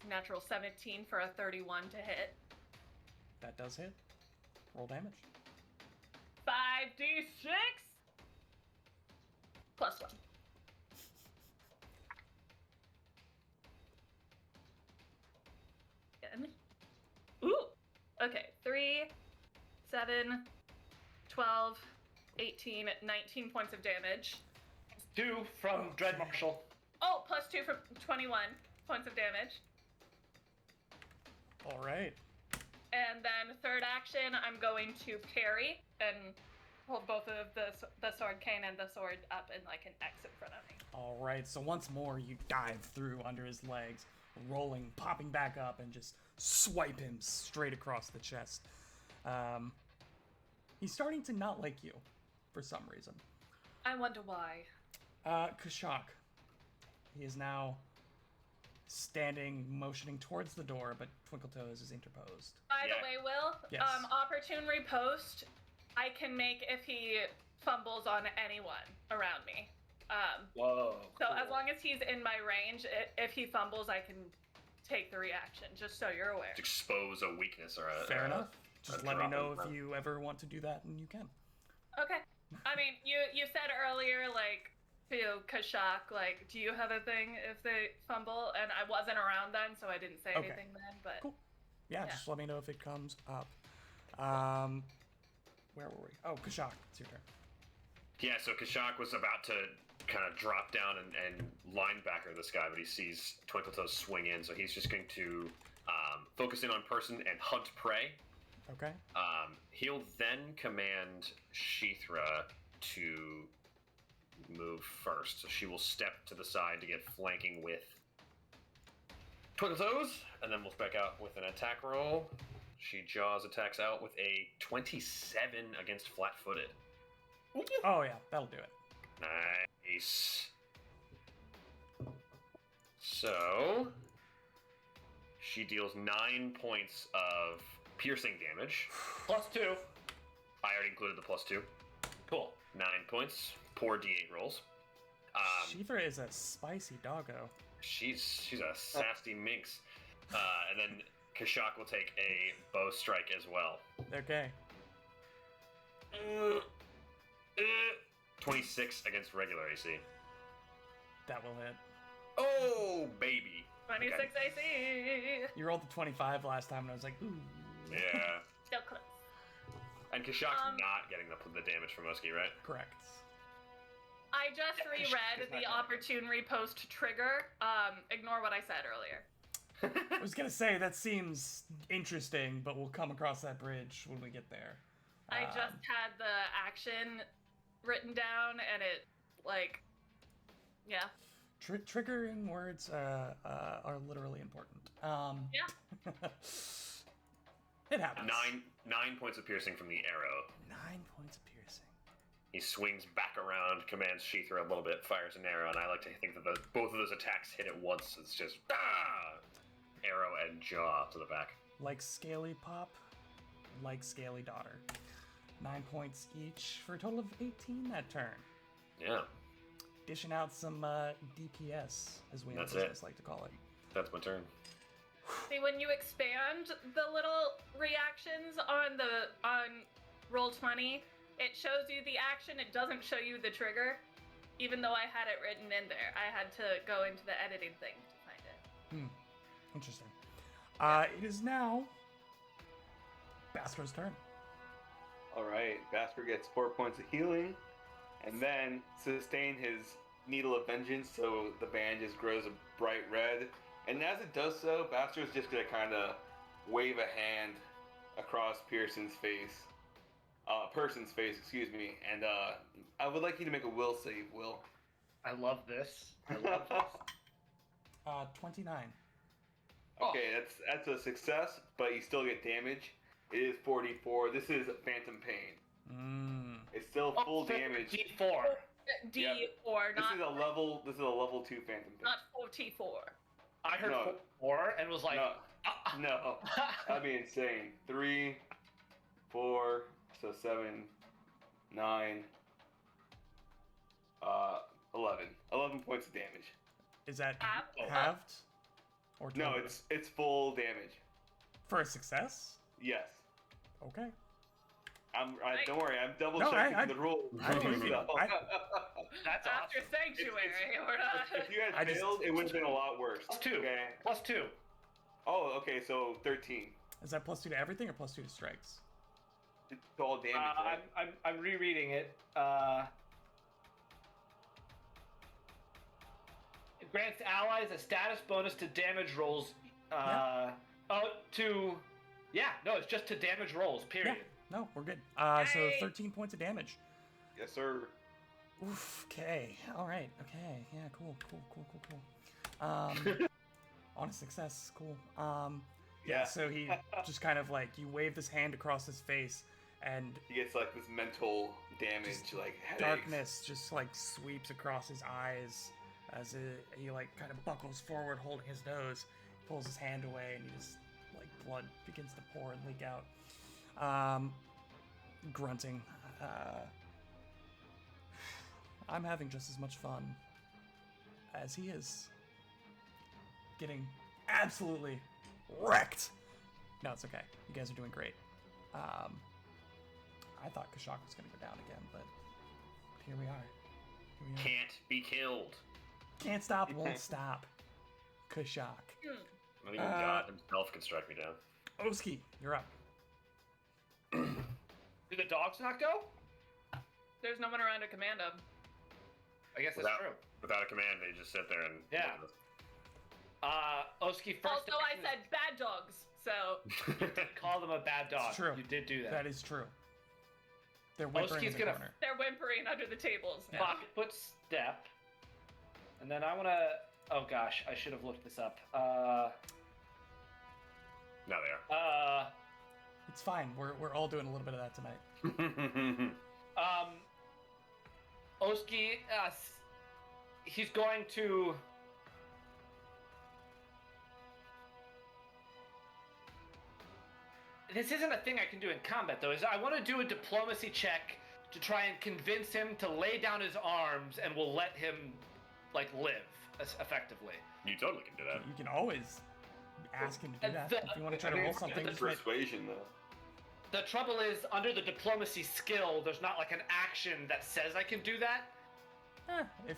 Natural 17 for a 31 to hit. That does hit. Roll damage. 5d6 plus 1. Again. Ooh! Okay, 3, 7, 12, 18, 19 points of damage. 2 from Dread Marshal. Oh, plus 2 from 21 points of damage. All right. And then third action, I'm going to parry and hold both of the sword cane and the sword up in like an X in front of me. All right. So once more, you dive through under his legs, rolling, popping back up, and just swipe him straight across the chest. He's starting to not like you, for some reason. I wonder why. Kashak. He is now standing, motioning towards the door, but Twinkle Toes is interposed. By Yeah. the way, Will, Yes. opportune repost, I can make if he fumbles on anyone around me. Whoa. So cool. as long as he's in my range, if he fumbles, I can take the reaction, just so you're aware. Expose a weakness or a. Fair enough. Just a let me drop know in- if you ever want to do that, and you can. Okay. I mean, you said earlier, like, to Kashak, like, do you have a thing if they fumble? And I wasn't around then, so I didn't say Okay. anything then, but... Cool. Yeah, Yeah. just let me know if it comes up. Where were we? Oh, Kashak, it's your turn. Yeah, so Kashak was about to kind of drop down and linebacker this guy, but he sees Twinkle Toes swing in, so he's just going to focus in on person and hunt prey. Okay. He'll then command Sheethra to move first, so she will step to the side to get flanking with Twinkle Toes, and then we'll spec out with an attack roll. She jaws attacks out with a 27 against flat-footed. Oh yeah, that'll do it. Nice. So she deals 9 points of piercing damage. +2. I already included the +2. Cool. 9 points. Poor D8 rolls. Sheethra is a spicy doggo. She's a sassy minx. And then Kashak will take a bow strike as well. Okay. 26 against regular AC. That will hit. Oh, baby. 26 AC! You rolled the 25 last time, and I was like, ooh. Yeah. Still close. And Kashak's Um, not getting the damage from Oski, right? Correct. I just Yeah, reread it's not the good. opportune repost trigger. Ignore what I said earlier. I was gonna say that seems interesting, but we'll come across that bridge when we get there. I just Um, had the action written down, and it, like, yeah. Triggering words are literally important. Yeah. It happens. 9 points of piercing from the arrow. 9 points of piercing. He swings back around, commands Sheethra a little bit, fires an arrow, and I like to think that both of those attacks hit at once. It's just arrow and jaw to the back. Like Scaly Pop, like Scaly Daughter. 9 points each for a total of 18 that turn. Yeah, Dishing out some DPS, as we in the That's it. business like to call it. that's my turn. See, when you expand the little reactions on Roll20, it shows you the action. It doesn't show you the trigger, even though I had it written in there. I had to go into the editing thing to find it. Interesting. It is now Basker's turn. All right, Basker gets 4 points of healing, and then sustain his Needle of Vengeance, so the band just grows a bright red. And as it does so, Basker's just gonna kind of wave a hand across Person's face, excuse me. And I would like you to make a will save, Will. I love this. I love this. 29. Okay, that's a success, but you still get damage. It is 44. This is Phantom Pain. It's still full damage. D4. D4, This not is a level 2 Phantom Pain. not 44. I heard No. 4 and was like, No, that'd be insane. 3, 4, so 7, 9, 11. 11 points of damage. Is that Half? halved? Or No, total? it's full damage. For a success? Yes. Okay. Don't worry, I'm double No, checking I- the rules. I believe you. So- that's After awesome. Sanctuary, we're not. if you had I just- failed, it would have been a lot worse. +2. Okay. +2. Oh, okay, so 13. Is that +2 to everything or +2 to strikes? It's all damage, right? I'm rereading it. It grants allies a status bonus to damage rolls. It's just to damage rolls. Period. No, we're good. So Yay. 13 points of damage. Yes, sir. Oof, okay. Alright, okay. Yeah, cool. On a success, cool. Yeah. So he just kind of like, you wave this hand across his face, and He gets like this mental damage, Just like headaches. darkness just like sweeps across his eyes as he like kind of buckles forward holding his nose, pulls his hand away, and he just like blood begins to pour and leak out. Grunting. I'm having just as much fun as he is. Getting absolutely wrecked. No, it's okay. You guys are doing great. I thought Kashak was going to go down again, but here we are. Can't be killed. Can't stop, won't stop. Kashak. Not even God himself can strike me down. Oski, you're up. Do the dogs not go? There's no one around to command them. I guess that's Without, true. without a command, they just sit there and Yeah. Oski first. Also, I said bad dogs, so call them a bad dog. It's true. You did do that. That is true. They're whimpering Oski's in the gonna corner. they're whimpering under the tables. Yeah. Pocket foot step, and then I wanna. Oh gosh, I should have looked this up. now they are. It's fine. We're all doing a little bit of that tonight. Oski, he's going to. This isn't a thing I can do in combat, though. Is I want to do a diplomacy check to try and convince him to lay down his arms, and we'll let him, like, live effectively. You totally can do that. You can always ask him to do that. The- If you want to try I to mean, roll it's something, good just make, persuasion, though. The trouble is, under the diplomacy skill, there's not like an action that says I can do that. if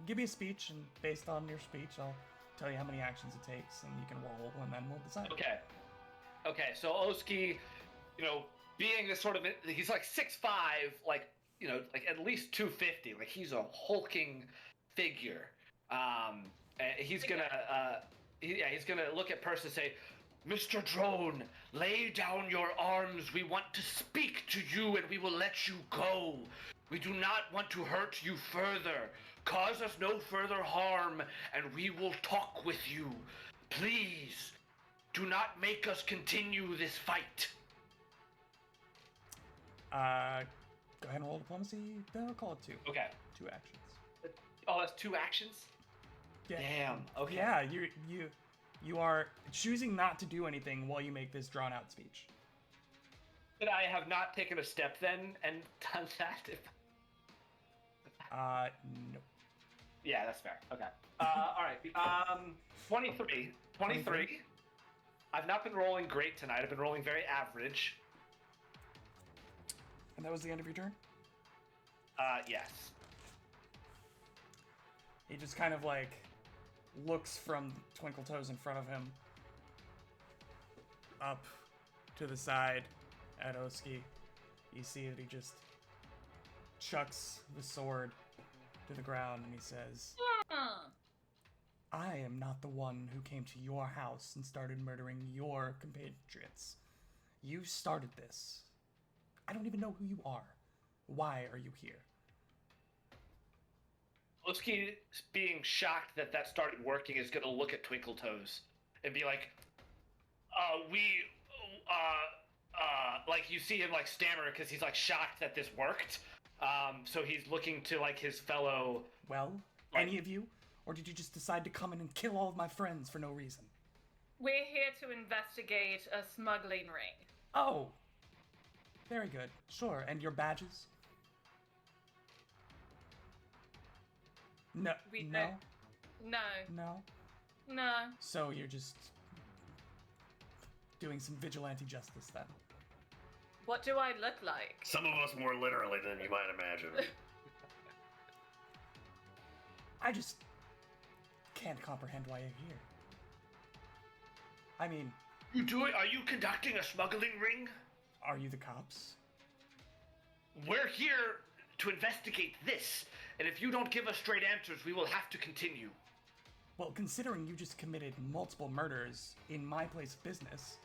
give me a speech, and based on your speech, I'll tell you how many actions it takes, and you can roll, and then we'll decide. Okay, so Oski, being this sort of, he's like 6'5", like, like at least 250, like he's a hulking figure. And he's gonna, he's gonna look at Percy and say, Mr. Drone, lay down your arms. We want to speak to you and we will let you go. We do not want to hurt you further. Cause us no further harm and we will talk with you. Please, do not make us continue this fight. Go ahead and roll diplomacy. No, call it 2. Okay. 2 actions. Oh, that's 2 actions? Yeah. Damn. Okay. Yeah, you are choosing not to do anything while you make this drawn out speech. That I have not taken a step then and done that. No. Yeah, that's fair. Okay. All right. 23. 23. I've not been rolling great tonight. I've been rolling very average. And that was the end of your turn? Yes. He just kind of like looks from Twinkle Toes in front of him up to the side at Oski. You see that he just chucks the sword to the ground and he says, I am not the one who came to your house and started murdering your compatriots. You started this. I don't even know who you are. Why are you here? Oski, being shocked that that started working, is going to look at Twinkle Toes and be like, like you see him like stammer because he's like shocked that this worked. So he's looking to like his fellow. Well, any of you? Or did you just decide to come in and kill all of my friends for no reason? We're here to investigate a smuggling ring. Oh! Very good. Sure, and your badges? No. We no? don't- No. No? No. So you're just doing some vigilante justice then? What do I look like? Some of us more literally than you might imagine. I just can't comprehend why you're here. I mean, Are you conducting a smuggling ring? are you the cops? We're here to investigate this, and if you don't give us straight answers, we will have to continue. Well, considering you just committed multiple murders in my place of business,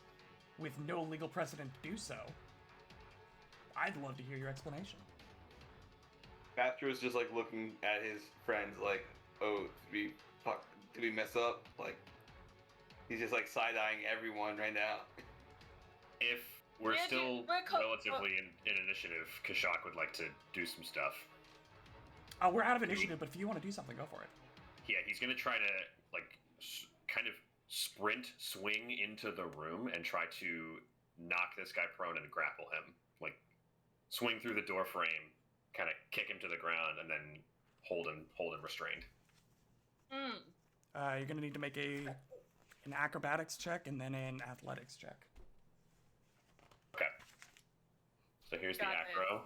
with no legal precedent to do so, I'd love to hear your explanation. Baxter was just like looking at his friends like, oh, did we mess up? Like, he's just like side-eyeing everyone right now. If we're Yeah, still dude, we're relatively in initiative, Kashak would like to do some stuff. We're out of initiative, but if you want to do something, go for it. Yeah, he's gonna try to like kind of swing into the room and try to knock this guy prone and grapple him. Like swing through the door frame, kind of kick him to the ground, and then hold him restrained. Mm. You're gonna need to make an acrobatics check and then an athletics check. Okay. So here's the Got it. acro.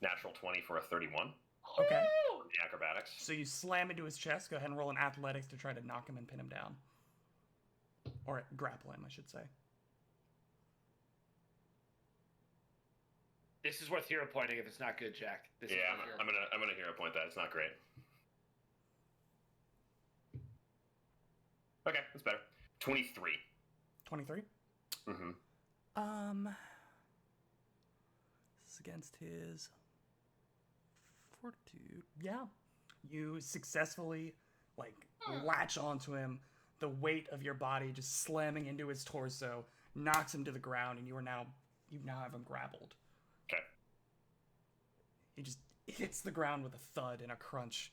Natural 20 for a 31. Okay. Woo! The acrobatics. So you slam into his chest. Go ahead and roll an athletics to try to knock him and pin him down. Or grapple him, I should say. This is worth hero pointing if it's not good, Jack. This Yeah, is worth hero I'm gonna hero point that. It's not great. Okay, that's better. 23. 23? Mm-hmm. This is against his fortitude. Yeah. You successfully, latch onto him. The weight of your body just slamming into his torso knocks him to the ground, and you now have him grappled. Okay. He just hits the ground with a thud and a crunch.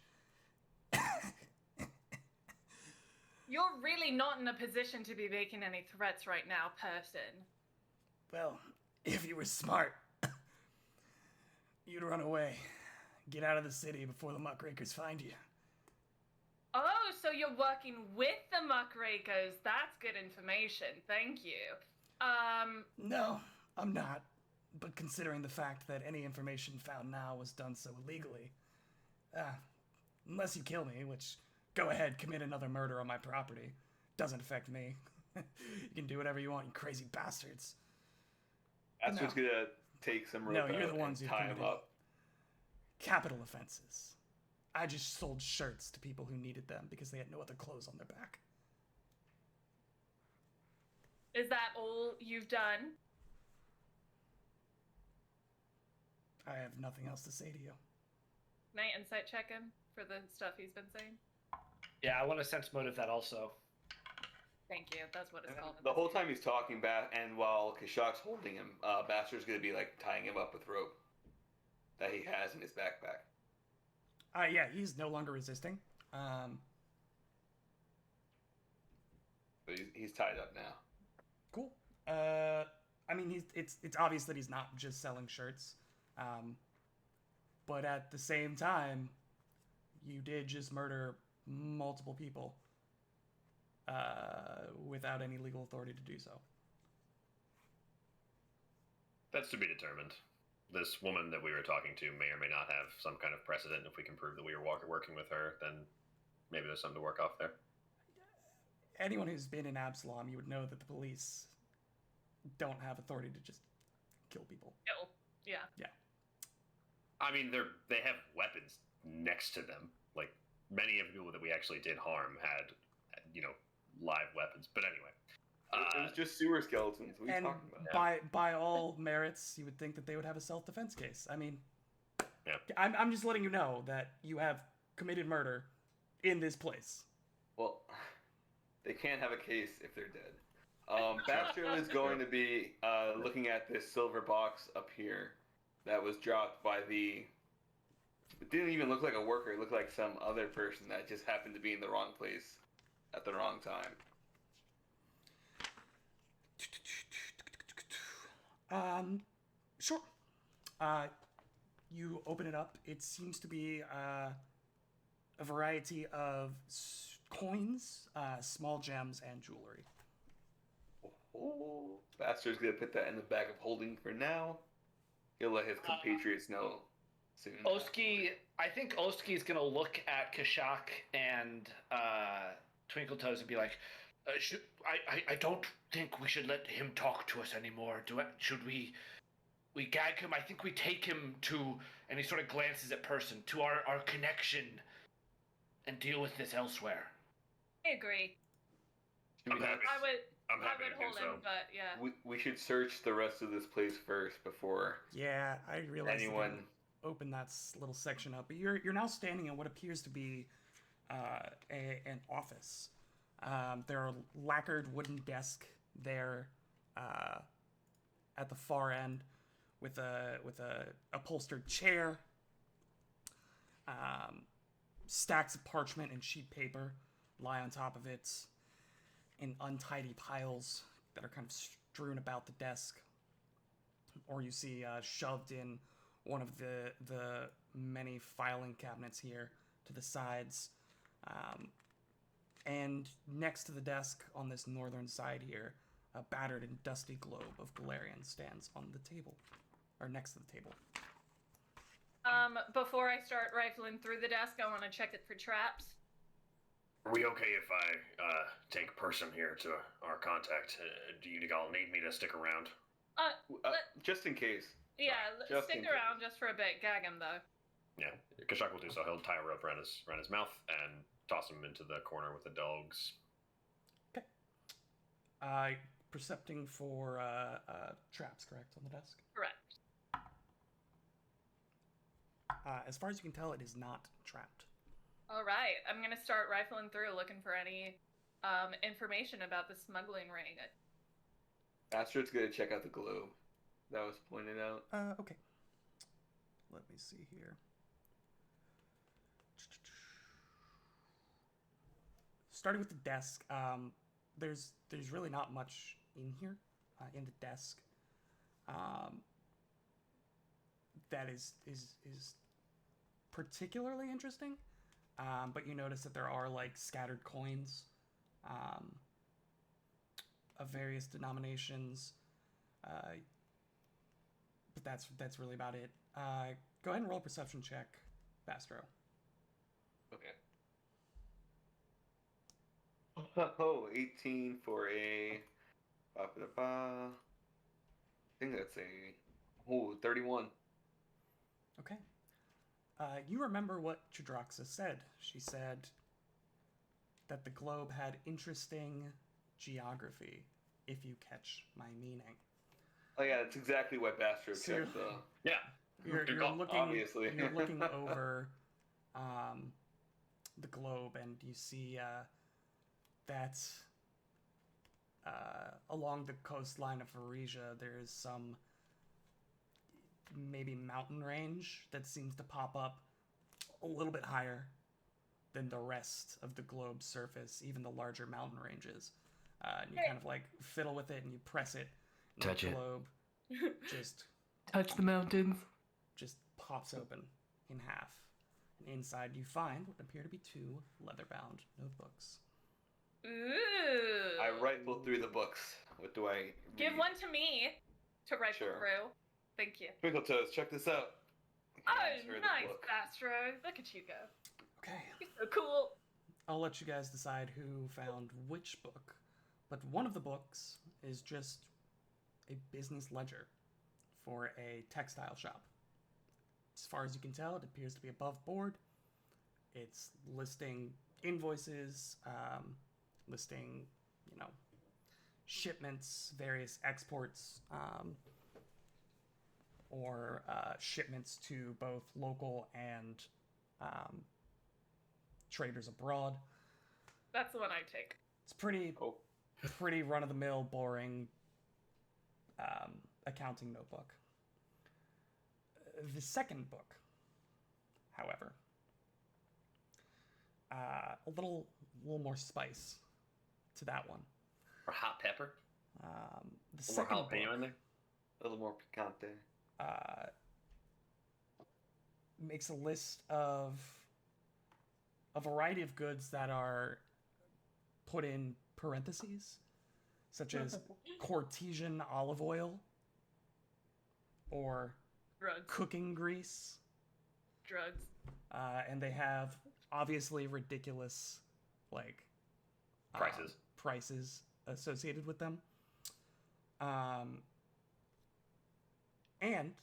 You're really not in a position to be making any threats right now, person. Well, if you were smart, you'd run away. Get out of the city before the muckrakers find you. Oh, so you're working with the muckrakers. That's good information. Thank you. No, I'm not. But considering the fact that any information found now was done so illegally, unless you kill me, which, go ahead, commit another murder on my property. Doesn't affect me. You can do whatever you want, you crazy bastards. That's No. what's gonna take some rope No, you're out the ones and who tie him committed up. capital offenses. I just sold shirts to people who needed them because they had no other clothes on their back. Is that all you've done? I have nothing else to say to you. Can I insight check him for the stuff he's been saying? Yeah, I want to sense motive that also. Thank you. That's what it's called. in The this whole game. time he's talking, and while Kashak's holding him, Bastard's gonna be like tying him up with rope that he has in his backpack. Yeah, he's no longer resisting. So he's tied up now. Cool. I mean, it's obvious that he's not just selling shirts, but at the same time, you did just murder multiple people without any legal authority to do so. That's to be determined. This woman that we were talking to may or may not have some kind of precedent. If we can prove that we were working with her, then maybe there's something to work off there. Anyone who's been in Absalom, you would know that the police don't have authority to just kill people. Kill. Yeah. Yeah. I mean, they have weapons next to them. Like, many of the people that we actually did harm had, live weapons. But anyway. It was just sewer skeletons. What are you And talking about? by all merits, you would think that they would have a self-defense case. I mean, Yeah. I'm just letting you know that you have committed murder in this place. Well, they can't have a case if they're dead. Bastard is going to be looking at this silver box up here that was dropped by the... It didn't even look like a worker. It looked like some other person that just happened to be in the wrong place at the wrong time. Sure. You open it up. It seems to be a variety of coins, small gems, and jewelry. Oh, Bastard's gonna put that in the bag of holding for now. He'll let his compatriots know soon. Oski, I think Oski's gonna look at Kashak and Twinkle Toes and be like, I don't think we should let him talk to us anymore. Should we gag him? I think we take him to, and he sort of glances at Person, to our connection and deal with this elsewhere. I agree. I'm happy. I'm I happy would to do hold him, so. but yeah. We should search the rest of this place first before Yeah, I realized anyone. open that little section up. But you're now standing in what appears to be an office. There are lacquered wooden desk there at the far end with a upholstered chair. Stacks of parchment and sheet paper lie on top of it in untidy piles that are kind of strewn about the desk. Or you see shoved in one of the many filing cabinets here to the sides. And next to the desk on this northern side here, a battered and dusty globe of Galarian stands on the table, or next to the table. Before I start rifling through the desk, I want to check it for traps. Are we okay if I take Person here to our contact? Do you all need me to stick around? Just in case. Yeah, Just stick in around just for a bit. Gag him though. Yeah, Kashak will do so. He'll tie a rope around his mouth and toss him into the corner with the dogs. Okay. Percepting for traps, correct, on the desk? Correct. As far as you can tell, it is not trapped. All right, I'm gonna start rifling through, looking for any information about the smuggling ring. Bastard's gonna check out the globe that was pointed out. Okay. Let me see here. Starting with the desk, there's really not much in here, in the desk. That is particularly interesting. But you notice that there are like scattered coins of various denominations. But that's really about it. Go ahead and roll a perception check, Bastro. Okay. Oh, 18 for a... I think that's a... 31. Okay. You remember what Chudroxa said. She said that the globe had interesting geography, if you catch my meaning. Oh yeah, that's exactly what Bastro So you're- checked though. Yeah. You're Good call. looking, Obviously. you're looking over the globe, and you see that along the coastline of Varisia, there is some maybe mountain range that seems to pop up a little bit higher than the rest of the globe's surface, even the larger mountain ranges. And you kind of like fiddle with it and you press it, Touch the it. globe just Touch the mountains. pops open in half. And inside you find what appear to be 2 leather-bound notebooks. Ooh. I rifle through the books. What do I Give read? one to me to rifle Sure. through. Thank you. Twinkle Toes, check this out. Hands her Oh, the nice, book. Astro. Look at you go. Okay, You're so cool. I'll let you guys decide who found which book, but one of the books is just a business ledger for a textile shop. As far as you can tell, it appears to be above board. It's listing invoices, listing, shipments, various exports, or shipments to both local and traders abroad. That's the one I take. It's pretty Oh, pretty run-of-the-mill, boring accounting notebook. The second book, however, a little more spice to that one. Or hot pepper. The A little more second jalapeno in book there. a little more picante. Makes a list of a variety of goods that are put in parentheses, such as Cortesian olive oil or Drugs. cooking grease. Drugs. And they have obviously ridiculous prices associated with them. And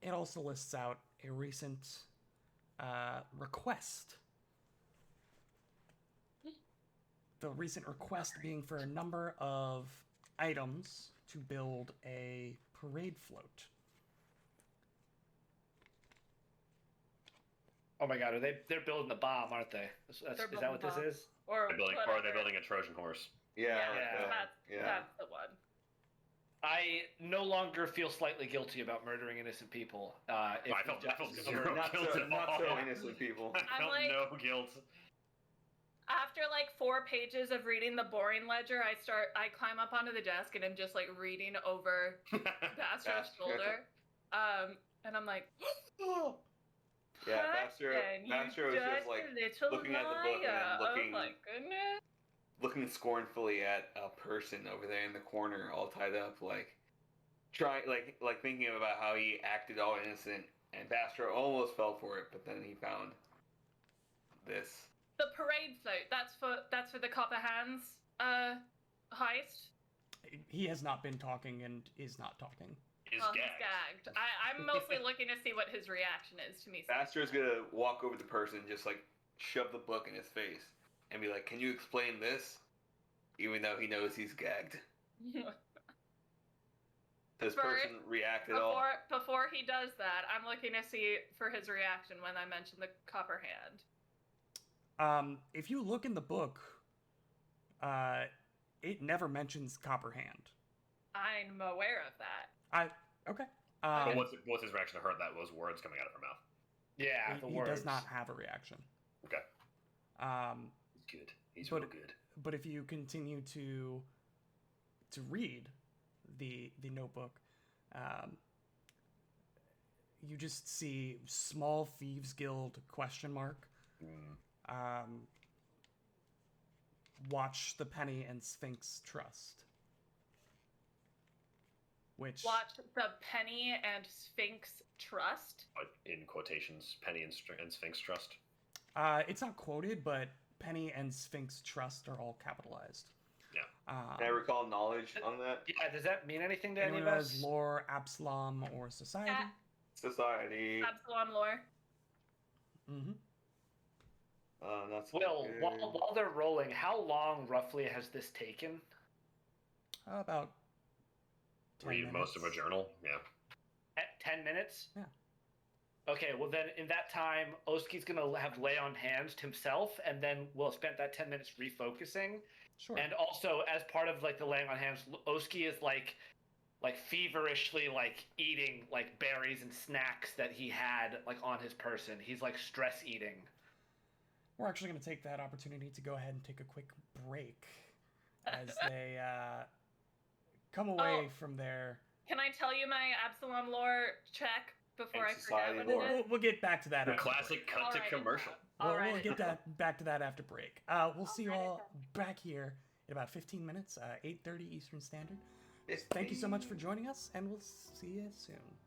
it also lists out a recent request. The recent request being for a number of items to build a parade float. Oh my god, they're building the bomb, aren't they? Is that building what the this bomb. is? Or They're whatever. building a Trojan horse. Yeah, Yeah. That's the one. I no longer feel slightly guilty about murdering innocent people. If I felt justice is zero over- Not guilt so, at not all. so innocent people. I I'm felt like- no guilt. After 4 pages of reading the boring ledger, I climb up onto the desk and I'm just reading over Bastra's shoulder. And I'm like, Yeah, Bastro is just little looking at the book and then liar. looking- Oh my goodness. looking scornfully at a person over there in the corner, all tied up, trying, thinking about how he acted all innocent, and Bastro almost fell for it, but then he found this. The parade float. That's for the Copper Hands heist. He has not been talking and is not talking. Is Oh, he's gagged. gagged. I'm mostly looking to see what his reaction is to me. Bastro's gonna walk over to the person, just shove the book in his face, and be like, "Can you explain this?" Even though he knows he's gagged. Does First, person react at all? Before he does that, I'm looking to see for his reaction when I mention the Copper Hand. If you look in the book, it never mentions Copper Hand. I'm aware of that. Okay. But what's his reaction to her? Those words coming out of her mouth. Yeah, the he words. does not have a reaction. Okay. He's He's good. He's But- real good. But if you continue to read the notebook, you just see Small Thieves Guild ? Watch the Penny and Sphinx Trust. Which Watch the Penny and Sphinx Trust. But in quotations, Penny and Sphinx Trust. it's not quoted, but Penny and Sphinx Trust are all capitalized. Yeah. Can I recall knowledge on that? Yeah, does that mean anything to any Anyone of who us? has lore, Absalom, or society? Society. Absalom lore. Mm-hmm. That's Will, good. while they're rolling, how long roughly has this taken? About 10 Read most of a minutes. journal. Yeah. At 10 minutes? Yeah. Okay, well then in that time, Oski's gonna have lay on hands himself, and then we'll spend that 10 minutes refocusing. Sure. And also, as part of the laying on hands, Oski is feverishly eating berries and snacks that he had on his person. He's stress eating. We're actually going to take that opportunity to go ahead and take a quick break as they come away Oh. from there. Can I tell you my Absalom lore check before And I forget society what lore. it is? We'll get back to that. The after classic break. cut I'll to write it commercial. down. I'll We'll write get it back to that after break. We'll see you write it all down. back here in about 15 minutes, 8:30 Eastern Standard. Thank you so much for joining us, and we'll see you soon.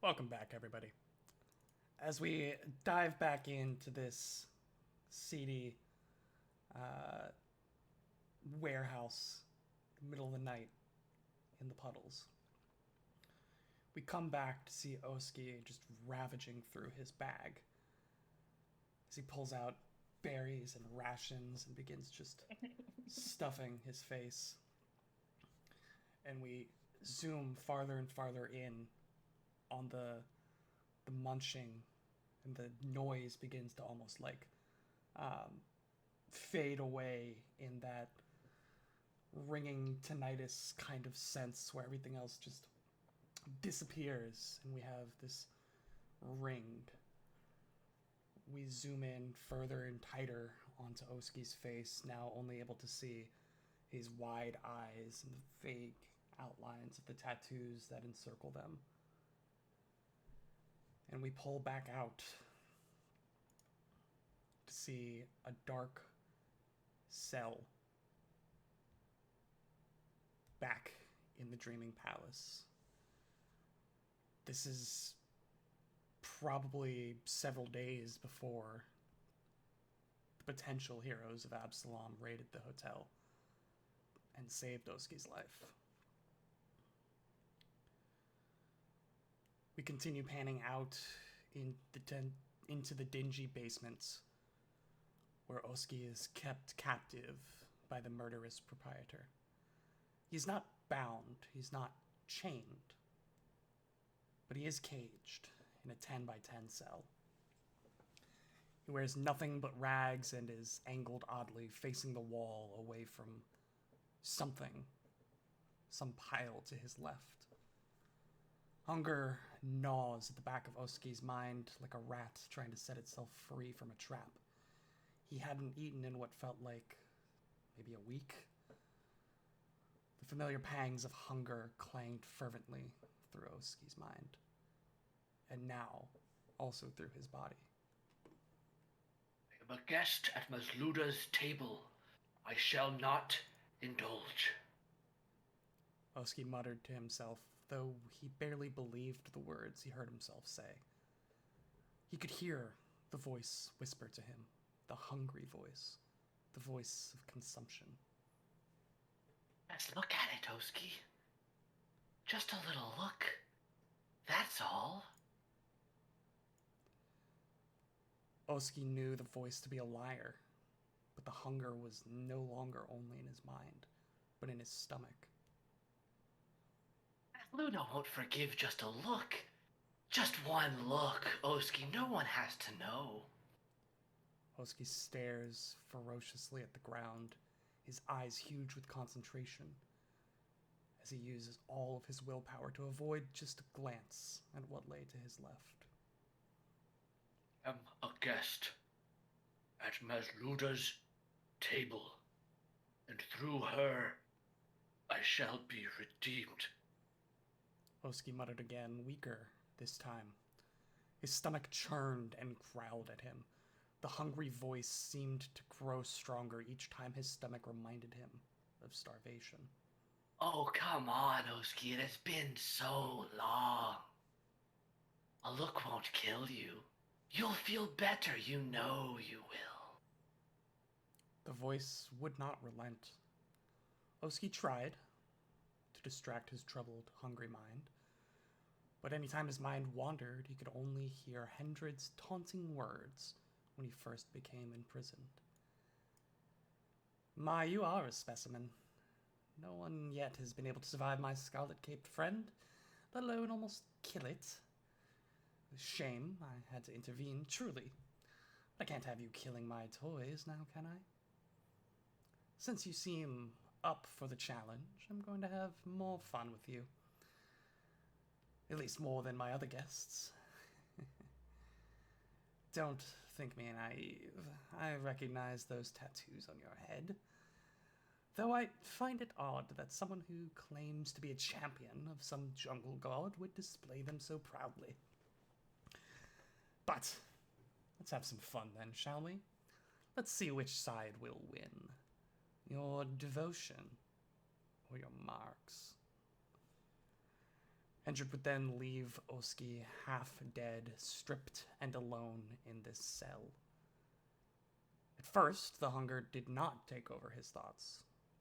Welcome back, everybody. As we dive back into this seedy warehouse, middle of the night, in the puddles, we come back to see Oski just ravaging through his bag as he pulls out berries and rations and begins just stuffing his face. And we zoom farther and farther in on the munching, and the noise begins to almost like fade away in that ringing tinnitus kind of sense where everything else just disappears, and we have this ring. We zoom in further and tighter onto Oski's face, now only able to see his wide eyes and the vague outlines of the tattoos that encircle them. And we pull back out to see a dark cell back in the Dreaming Palace. This is probably several days before the potential heroes of Absalom raided the hotel and saved Oski's life. We continue panning out into the dingy basements where Oski is kept captive by the murderous proprietor. He's not bound, he's not chained, but he is caged in a 10 by 10 cell. He wears nothing but rags and is angled oddly, facing the wall away from something, some pile to his left. Hunger gnaws at the back of Oski's mind like a rat trying to set itself free from a trap. He hadn't eaten in what felt like maybe a week. The familiar pangs of hunger clanged fervently through Oski's mind, and now also through his body. I am a guest at Masluda's table. I shall not indulge. Oski muttered to himself, though he barely believed the words he heard himself say. He could hear the voice whisper to him, the hungry voice, the voice of consumption. Let's look at it, Oski. Just a little look. That's all. Oski knew the voice to be a liar, but the hunger was no longer only in his mind, but in his stomach. Luna won't forgive just a look. Just one look, Oski. No one has to know. Oski stares ferociously at the ground, his eyes huge with concentration, as he uses all of his willpower to avoid just a glance at what lay to his left. I am a guest at Masluda's table, and through her I shall be redeemed. Oski muttered again, weaker this time. His stomach churned and growled at him. The hungry voice seemed to grow stronger each time his stomach reminded him of starvation. Oh, come on, Oski. It has been so long. A look won't kill you. You'll feel better, you know you will. The voice would not relent. Oski tried to distract his troubled, hungry mind, but anytime his mind wandered, he could only hear Hendred's taunting words when he first became imprisoned. My, you are a specimen. No one yet has been able to survive my scarlet-caped friend, let alone almost kill it. With shame, I had to intervene, truly. But I can't have you killing my toys now, can I? Since you seem up for the challenge, I'm going to have more fun with you. At least more than my other guests. Don't think me naive. I recognize those tattoos on your head. Though I find it odd that someone who claims to be a champion of some jungle god would display them so proudly. But let's have some fun then, shall we? Let's see which side will win. Your devotion or your marks. Hendrik would then leave Oski half dead, stripped and alone in this cell. At first, the hunger did not take over his thoughts.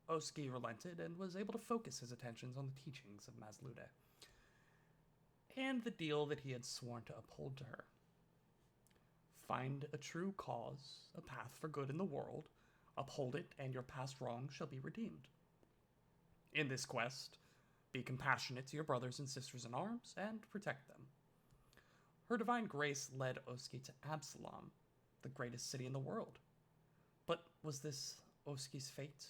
Oski relented and was able to focus his attentions on the teachings of Masluda and the deal that he had sworn to uphold to her. Find a true cause, a path for good in the world, uphold it, and your past wrongs shall be redeemed. In this quest, be compassionate to your brothers and sisters in arms, and protect them. Her divine grace led Oski to Absalom, the greatest city in the world. But was this Oski's fate?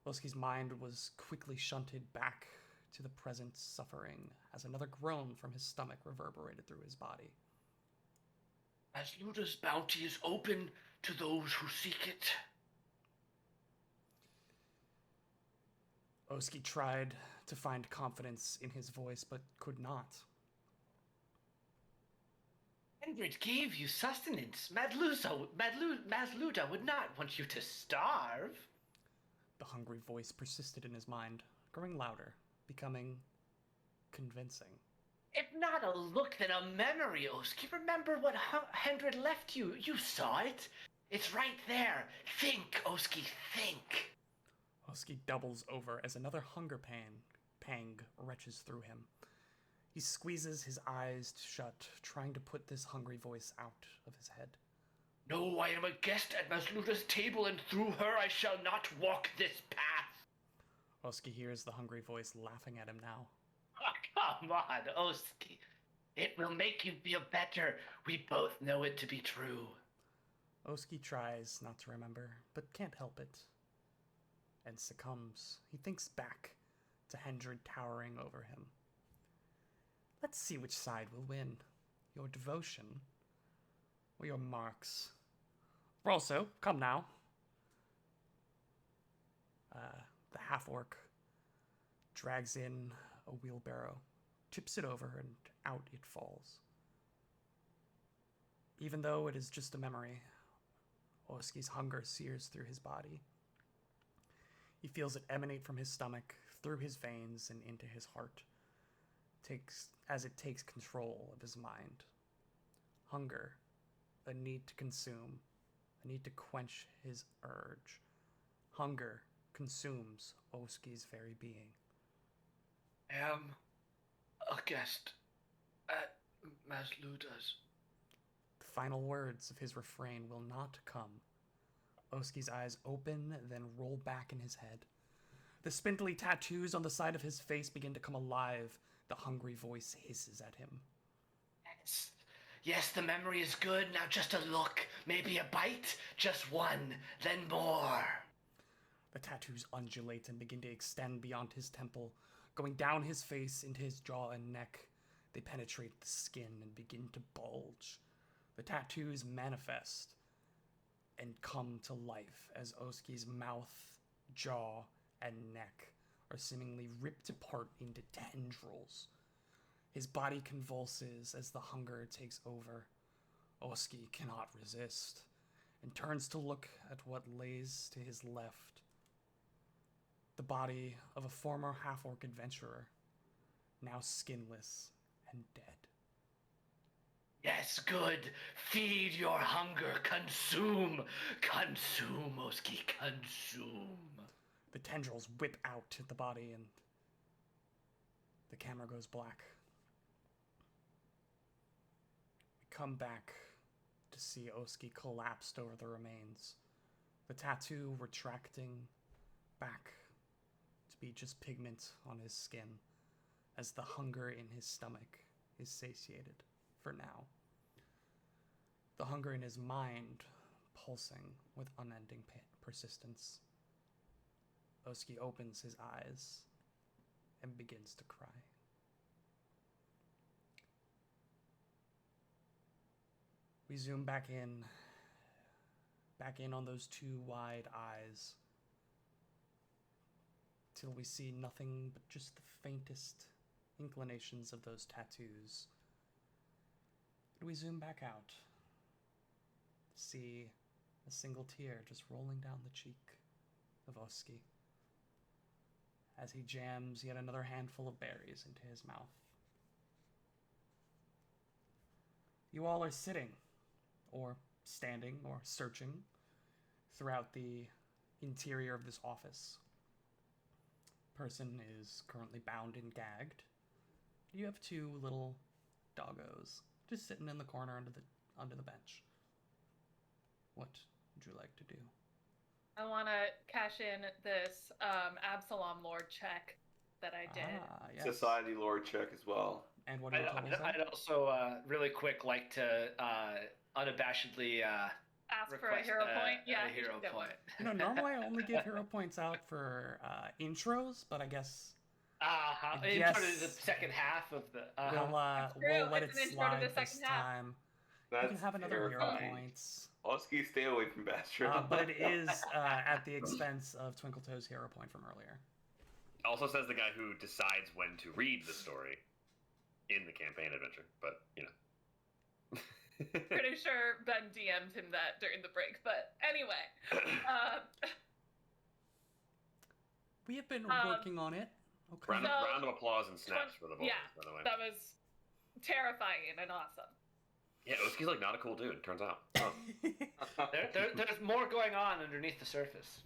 Oski's mind was quickly shunted back to the present suffering as another groan from his stomach reverberated through his body. Masluda's bounty is open to those who seek it. Oski tried to find confidence in his voice, but could not. Hendrik gave you sustenance. Masluda would not want you to starve. The hungry voice persisted in his mind, growing louder, becoming convincing. If not a look, then a memory, Oski. Remember what Hendrik left you. You saw it. It's right there. Think, Oski, think. Oski doubles over as another hunger pang retches through him. He squeezes his eyes shut, trying to put this hungry voice out of his head. No, I am a guest at Masluda's table, and through her I shall not walk this path. Oski hears the hungry voice laughing at him now. Oh, come on, Oski. It will make you feel better. We both know it to be true. Oski tries not to remember, but can't help it, and succumbs. He thinks back to Hendrik towering over him. Let's see which side will win, your devotion or your marks. Also, come now. The half-orc drags in a wheelbarrow, tips it over, and out it falls. Even though it is just a memory, Oski's hunger sears through his body. He feels it emanate from his stomach, through his veins, and into his heart, as it takes control of his mind. Hunger, a need to consume, a need to quench his urge. Hunger consumes Oski's very being. I am a guest at Masluda's. The final words of his refrain will not come. Oski's eyes open, then roll back in his head. The spindly tattoos on the side of his face begin to come alive. The hungry voice hisses at him. Yes, the memory is good. Now just a look, maybe a bite, just one, then more. The tattoos undulate and begin to extend beyond his temple, going down his face into his jaw and neck. They penetrate the skin and begin to bulge. The tattoos manifest and come to life as Oski's mouth, jaw, and neck are seemingly ripped apart into tendrils. His body convulses as the hunger takes over. Oski cannot resist and turns to look at what lays to his left. The body of a former half-orc adventurer, now skinless and dead. Yes, good. Feed your hunger. Consume. Consume, Oski. Consume. The tendrils whip out at the body and the camera goes black. We come back to see Oski collapsed over the remains, the tattoo retracting back to be just pigment on his skin as the hunger in his stomach is satiated for now. The hunger in his mind pulsing with unending persistence. Oski opens his eyes and begins to cry. We zoom back in on those two wide eyes, till we see nothing but just the faintest inclinations of those tattoos. And we zoom back out to see a single tear just rolling down the cheek of Oski as he jams yet another handful of berries into his mouth. You all are sitting, or standing, or searching throughout the interior of this office. Person is currently bound and gagged. You have two little doggos just sitting in the corner under the bench. What would you like to do? I want to cash in this Absalom Lord check that I did. Ah, yes. Society lore check as well. And what are your totals? I'd also really quick like to unabashedly Ask for a request hero point. Yeah, a you hero should get one. point. You know, normally I only give hero points out for intros, but I guess Intro to the second half of the. we'll let it It's an intro to slide the this second half. time. You can have another hero points. Oski, stay away from Bastard. But it is at the expense of Twinkletoe's hero point from earlier. Also says the guy who decides when to read the story in the campaign adventure, but you know. Pretty sure Ben DM'd him that during the break, but anyway. We have been working on it. Okay. Round So, of applause and snaps for the voice, yeah, by the way. That was terrifying and awesome. Yeah, Oski's like not a cool dude, turns out. Oh. There's more going on underneath the surface.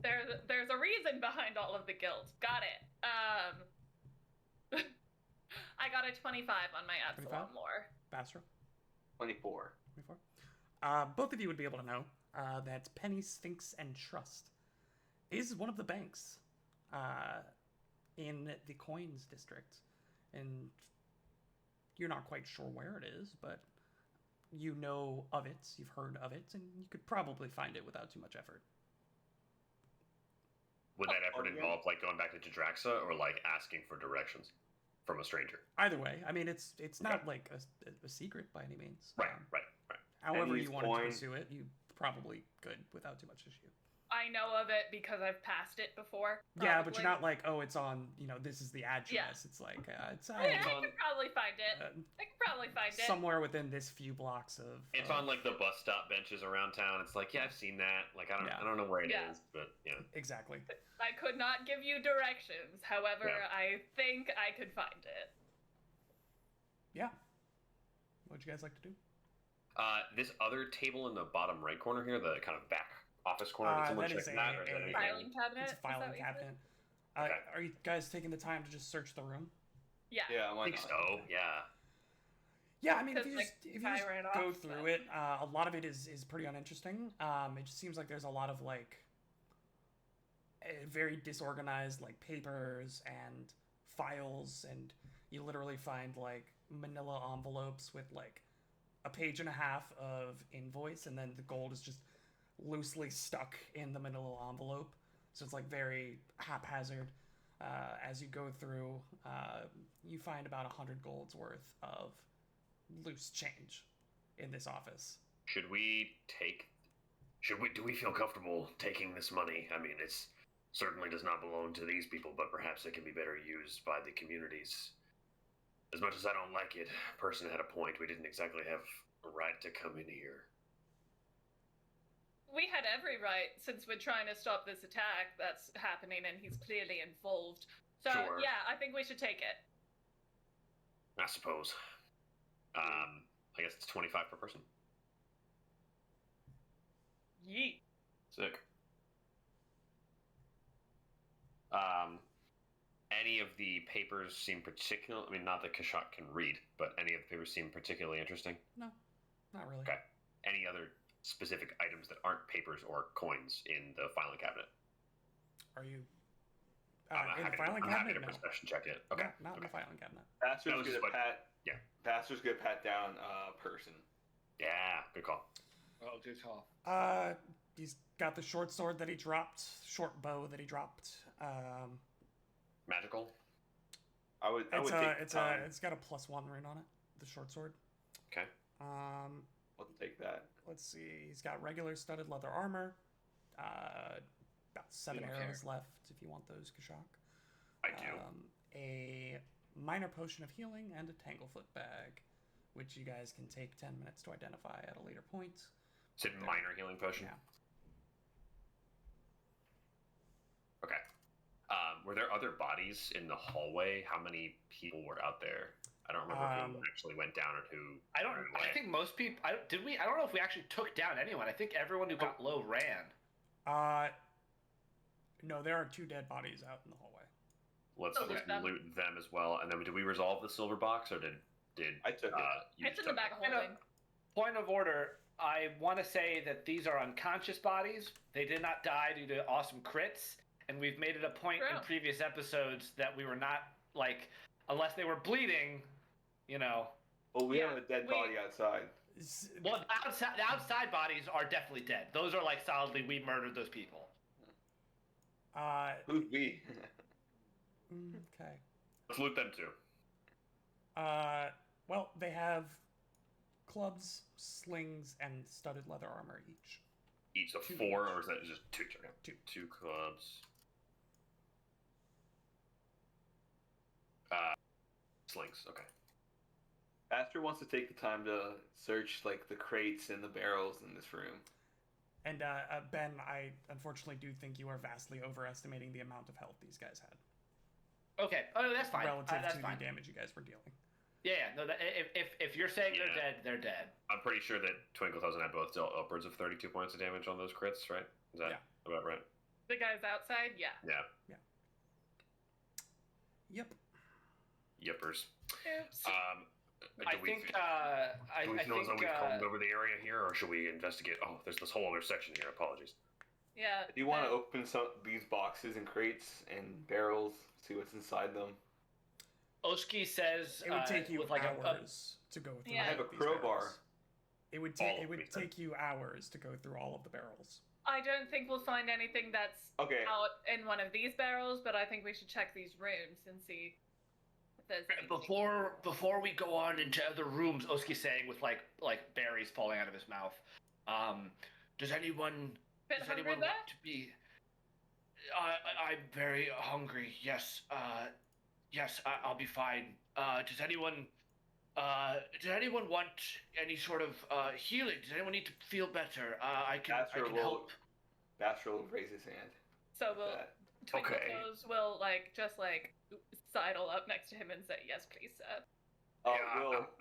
There's a reason behind all of the guilt. Got it. I got a 25 on my Absalom 25? lore. Bastro? 24. 24. Both of you would be able to know that Penny, Sphinx, and Trust is one of the banks in the Coins District. And you're not quite sure where it is, but you know of it, you've heard of it, and you could probably find it without too much effort. Would that effort involve like going back to Jadraxa or like asking for directions from a stranger? Either way, I mean, it's not like a secret by any means. Right. However Penny's you wanted coin. to pursue it, you probably could without too much issue. I know of it because I've passed it before. Yeah, but you're probably. not like, oh, it's on, this is the address. Yeah. It's like, it's I could probably find it. I could probably find it. somewhere within this few blocks of. It's on like the bus stop benches around town. It's like, yeah, I've seen that. Like I don't know where it is, but yeah. Exactly. I could not give you directions. However, Yeah. I think I could find it. Yeah. What'd you guys like to do? This other table in the bottom right corner here, the kind of back office corner. Did someone that check is that, or is that anything? Filing cabinet. It's a Is that filing what you said? cabinet. Okay. Are you guys taking the time to just search the room? Yeah. Yeah, I why think not? so. Yeah. Yeah, I mean, if Because, you like, just, if you if I just ran go off, through then- it, a lot of it is pretty uninteresting. It just seems like there's a lot of like very disorganized like papers and files, and you literally find like manila envelopes with like a page and a half of invoice, and then the gold is just loosely stuck in the manila envelope. So it's like very haphazard. As you go through, you find about 100 gold's worth of loose change in this office. Do we feel comfortable taking this money? I mean, it's certainly does not belong to these people, but perhaps it can be better used by the communities. As much as I don't like it, person had a point. We didn't exactly have a right to come in here. We had every right, since we're trying to stop this attack that's happening and he's clearly involved. So, Sure. yeah, I think we should take it. I suppose. I guess it's 25 per person. Yeet. Sick. Any of the papers seem particular? I mean, not that Kashak can read, but any of the papers seem particularly interesting. No, not really. Okay. Any other specific items that aren't papers or coins in the filing cabinet? Are you I'm in the happy filing I'm happy cabinet? to No. perception check it. Okay. No, not in the filing cabinet. Bastard's That was good just at pat. yeah. Bastard's good at pat down person. Yeah, good call. Oh, good call. He's got the short sword that he dropped, short bow that he dropped. Magical? I would take time. It's got a +1 ring on it. The short sword. Okay. I'll take that. Let's see. He's got regular studded leather armor. About 7 don't arrows left if you want those, Kashak. I do. A minor potion of healing and a Tanglefoot bag, which you guys can take 10 minutes to identify at a later point. Is it minor healing potion? Yeah. Okay. were there other bodies in the hallway? How many people were out there? I don't remember who actually went down or who. I don't. ran away. I think most people. I don't know if we actually took down anyone. I think everyone who got low ran. No, there are 2 dead bodies out in the hallway. Let's Oh, there's them. loot them as well. And then did we resolve the silver box or did I took it. you It's in just the took back it? holding. Point of order. I want to say that these are unconscious bodies. They did not die due to awesome crits, and we've made it a point in True. previous episodes that we were not like, unless they were bleeding, you know. Well, we Yeah, have a dead we- body outside. Well, the outside bodies are definitely dead. Those are like solidly we murdered those people. Who's we? Okay. Let's loot them too. Well, they have clubs, slings, and studded leather armor each. Each of 2 4, each. or is that just 2? Okay. 2. 2 clubs. Slings. Okay. Aster wants to take the time to search like the crates and the barrels in this room. And Ben, I unfortunately do think you are vastly overestimating the amount of health these guys had Okay. Oh, that's fine. relative That's to fine. the damage you guys were dealing. Yeah. No. If you're saying they're Yeah. dead, they're dead. I'm pretty sure that Twinkle Toes and I both dealt upwards of 32 points of damage on those crits, right? Is that Yeah. about right? The guys outside, yeah. Yeah. Yep. Yippers. Oops. I Do we think. feel I as though think. we've combed over the area here, or should we investigate? Oh, there's this whole other section here. Apologies. Yeah. Do you want to open some these boxes and crates and barrels, see what's inside them? Oski says It would take you with like hours to go through. Yeah. I all have a of these crowbar. barrels. It would All take of it would these take you hours to go through all of the barrels. I don't think we'll find anything that's Okay. out in one of these barrels, but I think we should check these rooms and see if there's anything. Before we go on into other rooms, Oski's saying with like berries falling out of his mouth. Does anyone Bit does hungry anyone there? want to be? I'm very hungry. Yes. Yes. I'll be fine. Does anyone want any sort of healing? Does anyone need to feel better? I can help. Bastro will raise his hand. So we'll That. Twinkle Okay. Toes will just sidle up next to him and say, "Yes, please, sir."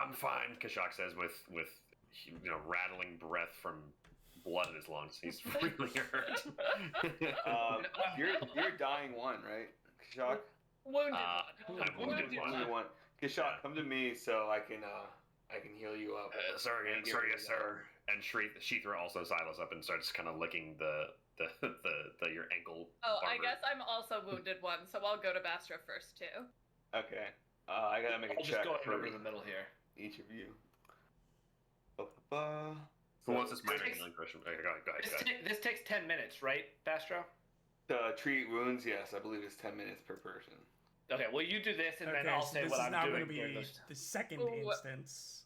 I'm fine. Kashak says with rattling breath from blood in his lungs. He's really hurt. You're dying one, right, Kashak? Wounded one. I'm wounded one. Only one. Kashak, come to me so I can heal you up. Sorry, And give sorry, you yes, the- sir. And Sheethra also sidles up and starts kind of licking the your ankle. Oh, I armor. guess I'm also wounded one, so I'll go to Bastra first too. Okay. I gotta make a I'll check just go for over the middle here. each of you. Ba-ba-ba. Who wants this minor takes- healing question? Okay, go ahead. This takes 10 minutes, right, Bastro? To treat wounds, yes, I believe it's 10 minutes per person. Okay. Well, you do this, and then Okay, I'll so say this what is I'm now doing. going to during be this- the second Ooh. instance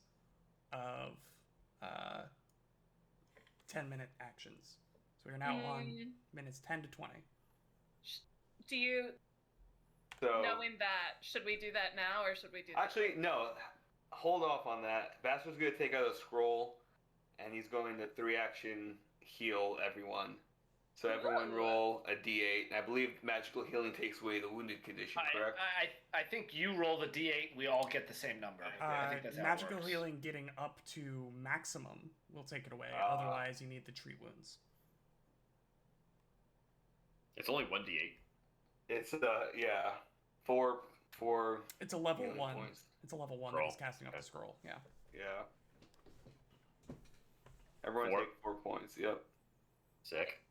of 10-minute actions. So we're now on Mm, minutes 10 to 20. Do you, So knowing that, should we do that now or should we do that? actually, no. Hold off on that. Bastar's gonna take out a scroll, and he's going to 3-action heal everyone. So everyone Ooh. roll a D8. And I believe magical healing takes away the wounded condition, correct? I think you roll the D8. We all get the same number. I think that's how it Magical works. healing getting up to maximum will take it away. Ah. Otherwise, you need the treat wounds. It's only 1d8. It's four It's a level healing 1. points. It's a level 1 Scroll. that is casting up Okay. the scroll. Yeah. Yeah. Everyone 4. take 4 points. Yep. Sick.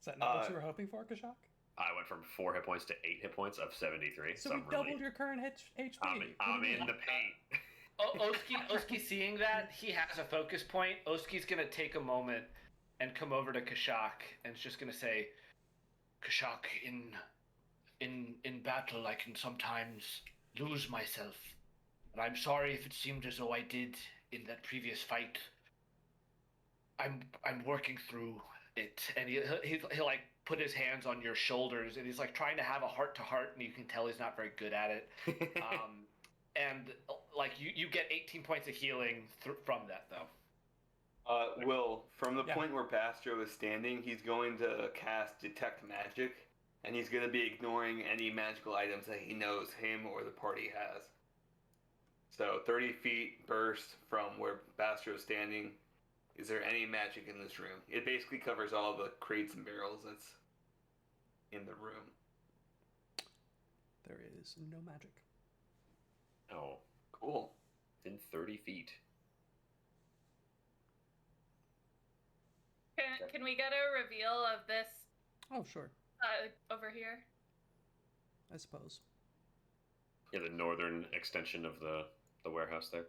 Is that not what you were hoping for, Kashak? I went from 4 hit points to 8 hit points of 73. So So we I'm doubled really, your current HP. I'm in the paint. Oski seeing that, he has a focus point. Oski's gonna take a moment and come over to Kashak and is just gonna say, Kashak, in battle I can sometimes lose myself. And I'm sorry if it seemed as though I did in that previous fight. I'm working through it. And he'll like put his hands on your shoulders and he's like trying to have a heart to heart, and you can tell he's not very good at it. And like you get 18 points of healing from that though. Will, from the Yeah. point where Bastro is standing, he's going to cast Detect Magic, and he's going to be ignoring any magical items that he knows him or the party has. So 30 feet burst from where Bastro is standing. Is there any magic in this room? It basically covers all the crates and barrels that's in the room. There is no magic. Oh, Cool. in 30 feet. Can we get a reveal of this Oh, sure. over here? I suppose. Yeah, the northern extension of the warehouse there.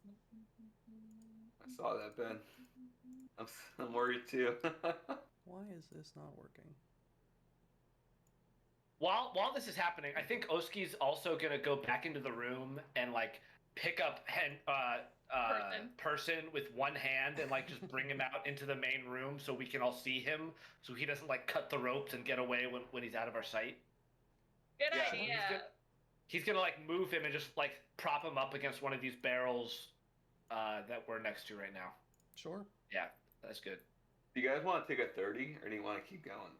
I saw that, Ben. I'm worried too. Why is this not working? While this is happening, I think Oski's also gonna go back into the room and like pick up person with one hand and like just bring him out into the main room so we can all see him, so he doesn't like cut the ropes and get away when he's out of our sight. Good Yeah. idea. He's gonna like move him and just like prop him up against one of these barrels that we're next to right now. Sure. Yeah, that's good. Do you guys want to take a 30, or do you want to keep going?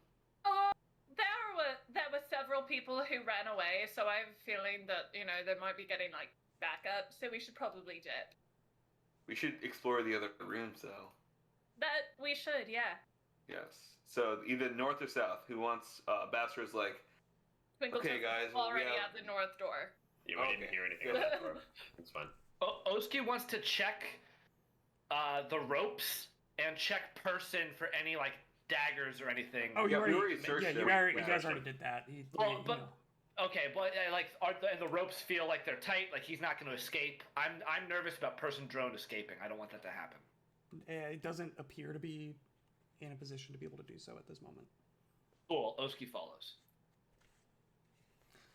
There were several people who ran away, so I have a feeling that they might be getting like backup. So we should probably dip. We should explore the other rooms, though. That we should, yeah. Yes. So either north or south. Who wants? Bastro's like, Twinkle Okay, Toes guys, is well, we already have- at the north door. Yeah, we didn't Okay. hear anything on that door. It's fine. Oski wants to check the ropes and check person for any like daggers or anything. Oh, you Yeah, we already, already searched yeah, it. you We guys searched already it. did that. Well, but- Okay, but like, and the ropes feel like they're tight, like he's not going to escape. I'm nervous about person drone escaping. I don't want that to happen. It doesn't appear to be in a position to be able to do so at this moment. Cool. Oski follows.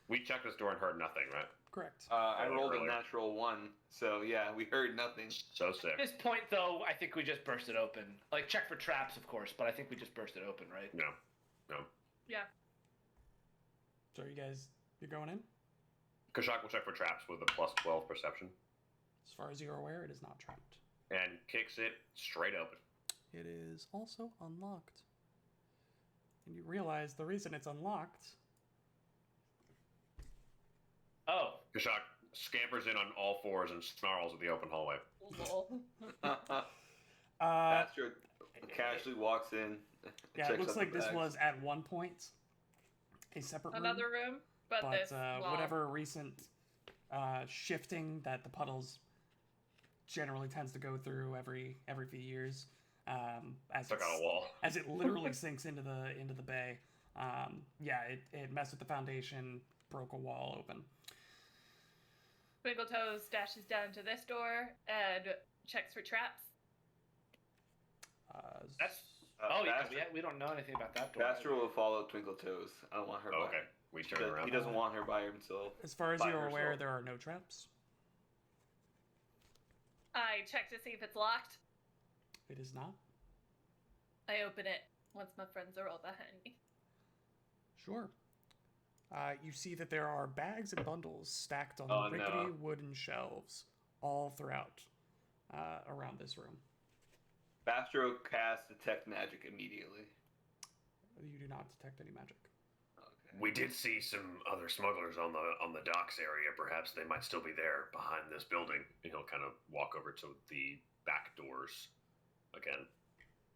We checked this door and heard nothing, right? Correct. I rolled a Earlier. natural 1, so yeah, we heard nothing. So sick. At this point, though, I think we just burst it open. Like, check for traps, of course, but I think we just burst it open, right? No. Yeah. So you're going in? Kashak will check for traps with a plus 12 perception As far as you're aware, it is not trapped. and kicks it straight open. It is also unlocked. And you realize the reason it's unlocked. Oh, Kashak scampers in on all fours and snarls at the open hallway. Lol. Bastro casually walks in. Yeah, it checks looks out like the this bags. was at one point a separate room. Another room, but this wall. whatever recent shifting that the puddles generally tends to go through every few years, as Stuck on a wall. as it literally sinks into the bay. It messed with the foundation, broke a wall open. Twinkle Toes dashes down to this door and checks for traps. that's. We don't know anything about that door. Bastro will follow Twinkle Toes. I don't want her Oh, by okay. We turn He around. doesn't want her by himself. As far as By you're aware, herself. there are no traps. I check to see if it's locked. It is not. I open it once my friends are all behind me. Sure. You see that there are bags and bundles stacked on Oh, rickety no. wooden shelves all throughout around this room. Bastro casts Detect Magic immediately. You do not detect any magic. Okay. We did see some other smugglers on the docks area. Perhaps they might still be there behind this building. And he'll kind of walk over to the back doors again.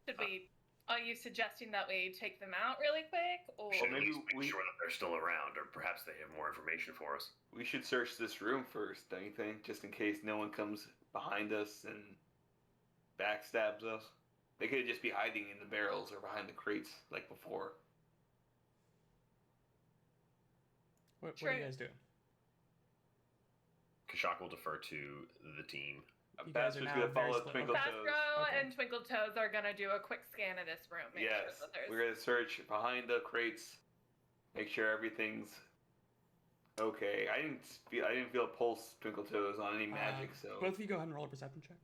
Should we? Are you suggesting that we take them out really quick, or Should maybe at least make we- sure that they're still around, or perhaps they have more information for us. We should search this room first, don't you think? Just in case no one comes behind us and backstabs us. They could just be hiding in the barrels or behind the crates like before. What are True. you guys doing? Kashak will defer to the team. You guys are Bastro's now gonna very follow split. Twinkle Toes. Bastro Okay. and Twinkle Toes are gonna do a quick scan of this room. Make Yes, sure that there's. we're gonna search behind the crates, make sure everything's okay. I didn't feel a pulse Twinkle Toes on any magic, so Both of you go ahead and roll a perception check.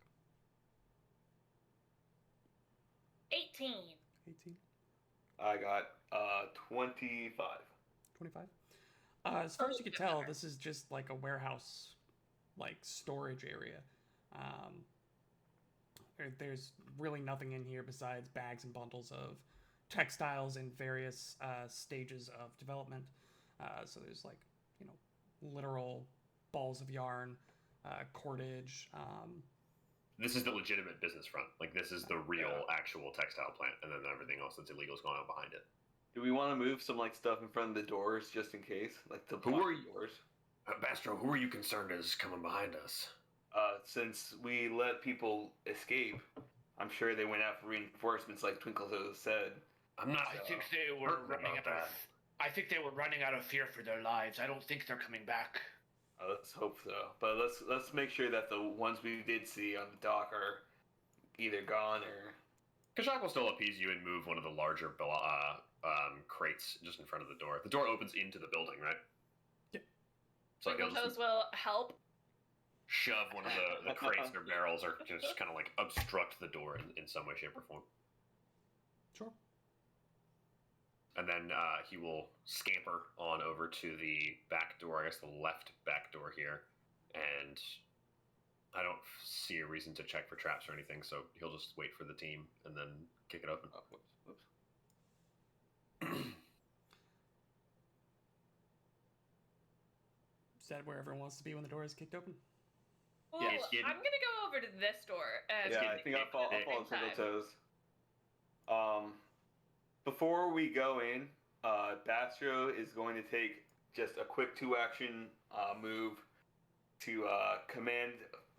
18. 18, I got 25. 25. As far as you can tell, this is just like a warehouse, like storage area. there's really nothing in here besides bags and bundles of textiles in various stages of development. So there's like, literal balls of yarn, cordage. This is the legitimate business front. Like, this is the real, actual textile plant, and then everything else that's illegal is going on behind it. Do we want to move some like stuff in front of the doors just in case, like the Who are you? doors? Bastro, who are you concerned is coming behind us? Since we let people escape, I'm sure they went out for reinforcements, like Twinkletoes said. I'm not. I think they were certain running about out of. I think they were running out of fear for their lives. I don't think they're coming back. Let's hope so. But let's make sure that the ones we did see on the dock are either gone or. Kashak will still appease you and move one of the larger crates just in front of the door. The door opens into the building, right? Yep. So he'll Twinkletoes just will help. shove one of the crates or barrels or just kind of like obstruct the door in some way, shape, or form. Sure. And then he will scamper on over to the back door, I guess the left back door here. And I don't see a reason to check for traps or anything, so he'll just wait for the team and then kick it open. Oh, whoops. Is that where everyone wants to be when the door is kicked open? Well, Yeah, it's getting- I'm gonna go over to this door and Yeah, I think I'll follow Same time. Twinkletoes. Before we go in, Bastro is going to take just a quick 2-action move to command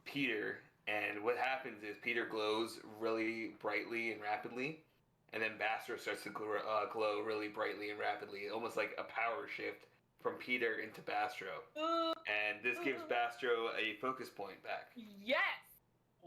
Peter. And what happens is Peter glows really brightly and rapidly, and then Bastro starts to glow really brightly and rapidly, almost like a power shift from Peter into Bastro. And this gives Bastro a focus point back. Yes,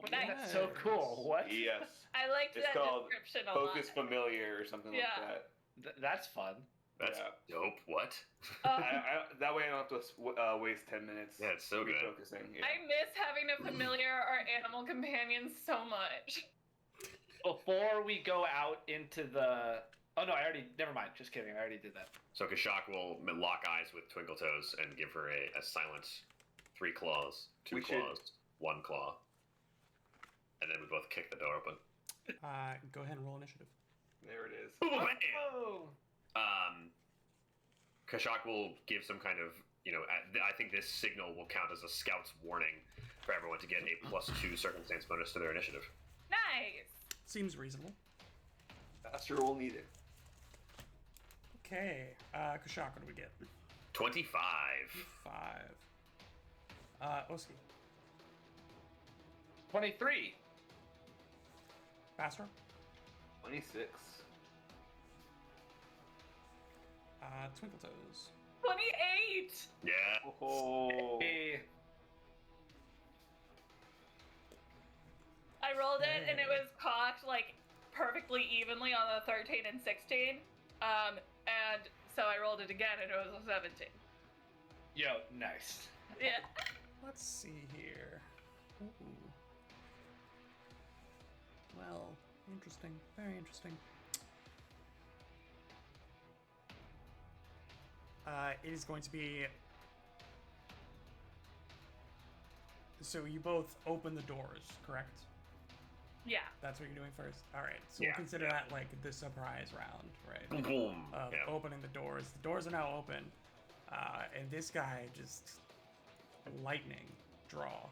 Nice. That's so cool. What? Yes. I liked It's that called description a Focus lot. Familiar or something Yeah. like that. That's fun. That's Yeah. dope. What? That way I don't have to waste 10 minutes. Yeah, it's so good. Refocusing. Yeah. I miss having a familiar or animal companion so much. Before we go out into the... Oh, no, Never mind. Just kidding. I already did that. So Kashak will lock eyes with Twinkletoes and give her a silent 3 claws, 2 We should- claws, 1 claw. And then we both kick the door open. Go ahead and roll initiative. There it is. Oh! Kashak will give some kind of, I think this signal will count as a scout's warning for everyone to get a +2 circumstance bonus to their initiative. Nice. Seems reasonable. Faster will need it. Okay, Kashak, what do we get? 25. 5. Oski. 23. Bastro. 26. Twinkletoes. 28. Yeah. Oh. Hey. I rolled it and it was cocked like perfectly evenly on the 13 and 16. And so I rolled it again and it was a 17. Yo, nice. Yeah. Let's see here. Ooh. Well, interesting. Very interesting. It is going to be... So you both open the doors, correct? Yeah. That's what you're doing first? Alright, so Yeah, we'll consider yeah. that like the surprise round, right? Boom. Of Yeah. opening the doors. The doors are now open. And this guy just lightning draw.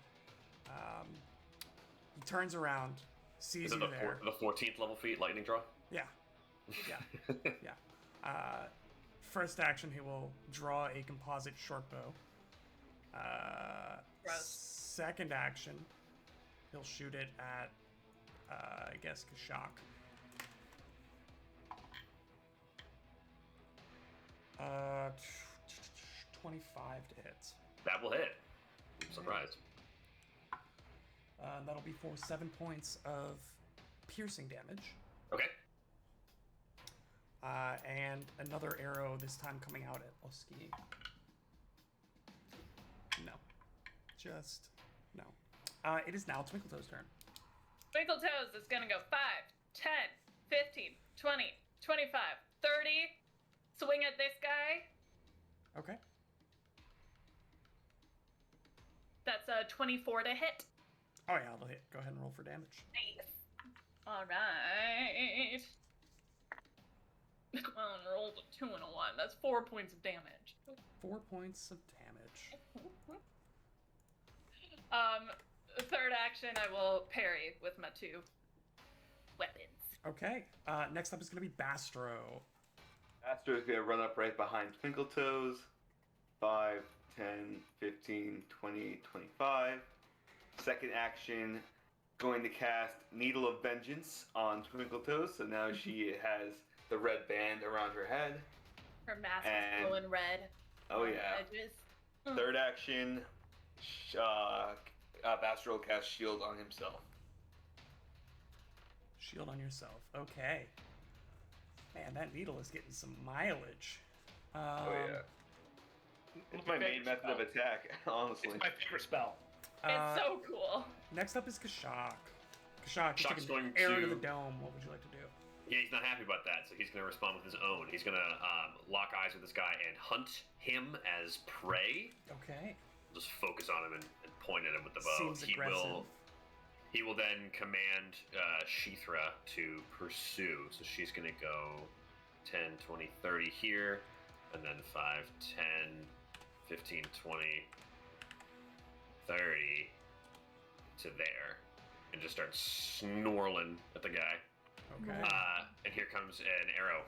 He turns around, sees Is it you the, there. the 14th level feat lightning draw? Yeah. Yeah. Yeah. First action, he will draw a composite short bow. Gross. Second action, he'll shoot it at, I guess, Kashak. 25 to hit. That will hit. I'm surprised. That'll be for 7 points of piercing damage. Okay. And another arrow, this time coming out at Oski. No. Just no. It is now Twinkletoes' turn. Twinkletoes is gonna go 5, 10, 15, 20, 25, 30. Swing at this guy. Okay. That's a 24 to hit. Oh yeah, it'll hit. Go ahead and roll for damage. Nice. All right. Come on, rolled a 2 and a 1. That's 4 points of damage. 4 points of damage. Third action, I will parry with my 2 weapons. Okay. Next up is going to be Bastro. Astro's gonna run up right behind Twinkle Toes. 5, 10, 15, 20, 25. Second action, going to cast Needle of Vengeance on Twinkle Toes. So now she has the red band around her head. Her mask And- is glowing red. Oh on the yeah. edges. Third action, Bastro will cast Shield on himself. Shield on yourself. Okay. Man, that needle is getting some mileage. Oh yeah. It's my main method of attack, honestly. It's my favorite spell. Uh, It's so cool. Next up is Kashak. Kashak, you Kashak's took an going arrow to to- the dome. What would you like to do? Yeah, he's not happy about that, so he's going to respond with his own. He's going to lock eyes with this guy and hunt him as prey. Okay. Just focus on him and point at him with the bow. Seems aggressive. He will then command Shithra to pursue. So she's going to go 10, 20, 30 here, and then 5, 10, 15, 20, 30 to there, and just start snorling at the guy. Okay. And here comes an arrow.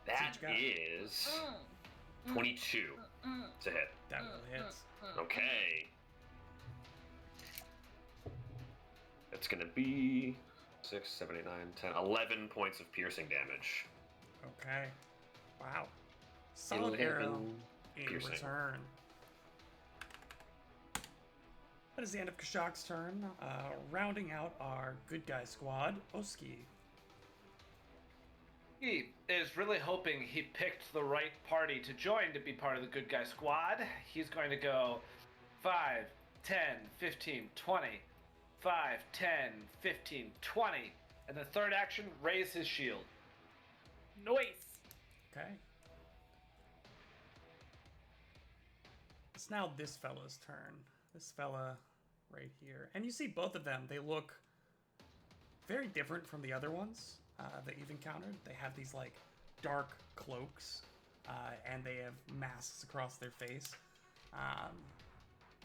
That what you got. is 22 to hit. That will hit. Okay. It's gonna be 6, 7, 8, 9, 10, 11 points of piercing damage. Okay. Wow. Solid 11 arrow in piercing. return. That is the end of Kashak's turn. Rounding out our good guy squad, Oski. He is really hoping he picked the right party to join to be part of the good guy squad. He's going to go 5, 10, 15, 20. 5, 10, 15, 20. And the third action, raise his shield. Nice. Okay. It's now this fella's turn. This fella right here. And you see both of them. They look very different from the other ones that you've encountered. They have these like dark cloaks and they have masks across their face.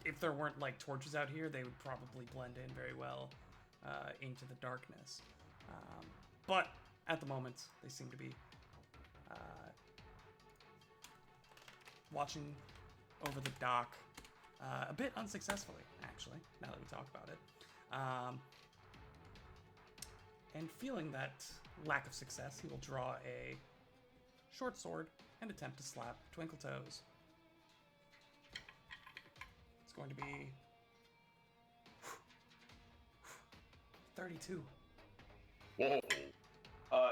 If there weren't like torches out here, they would probably blend in very well into the darkness. But at the moment, they seem to be watching over the dock a bit unsuccessfully, actually, now that we talk about it. And feeling that lack of success, he will draw a short sword and attempt to slap Twinkle Toes. It's going to be 32. Whoa.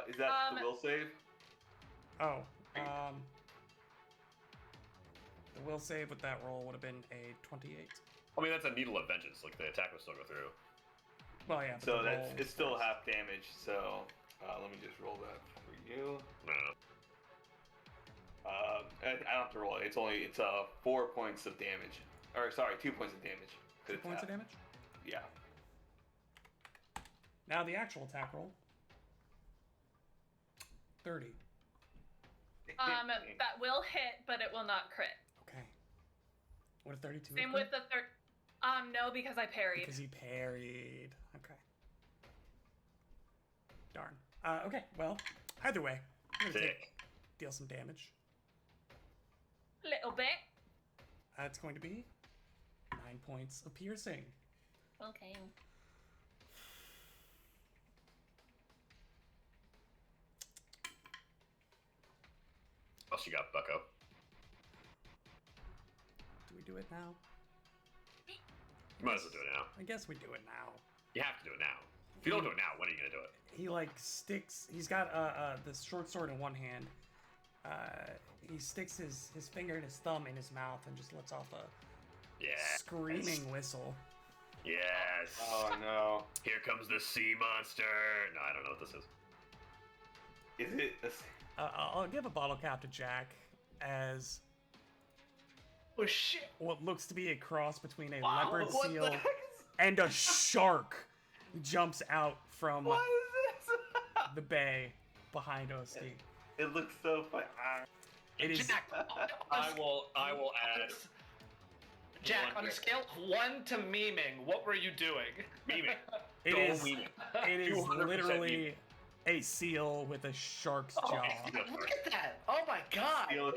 Is that the will save? Oh, the will save with that roll would have been a 28. I mean, that's a Needle of Vengeance. Like, the attack will still go through. Well, yeah. But So the that's roll it's still was- half damage. So let me just roll that for you. No. I don't have to roll it. It's 4 points of damage. Or sorry, 2 points of damage. 'cause 2 it's points of half. damage. Yeah. Now the actual attack roll. 30. That will hit, but it will not crit. Okay. What a 32. Same would with the third. No, because I parried. Because he parried. Okay. Darn. Okay, well, either way, I'm gonna Sick. deal some damage. Little bit. It's going to be 9 points of piercing. Okay. What else you got, Bucko? Do we do it now? You might as well do it now. I guess we do it now. You have to do it now. If you don't do it now, when are you gonna do it? He like sticks. He's got this short sword in one hand. He sticks his finger and his thumb in his mouth and just lets off a Yeah. screaming whistle. Yes. Oh no. Here comes the sea monster. No, I don't know what this is. Is it? I'll give a bottle cap to Jack as Oh shit! what looks to be a cross between a Wow, leopard what seal the heck is, and a shark jumps out from what is this? the bay behind Oski. It looks so fun. It is Jack, I will add Jack, one on a here. scale of 1 to memeing, what were you doing? Memeing. it Go is memeing. it is 200% literally a seal with a shark's Oh, jaw. look at that! Oh my god! Seal is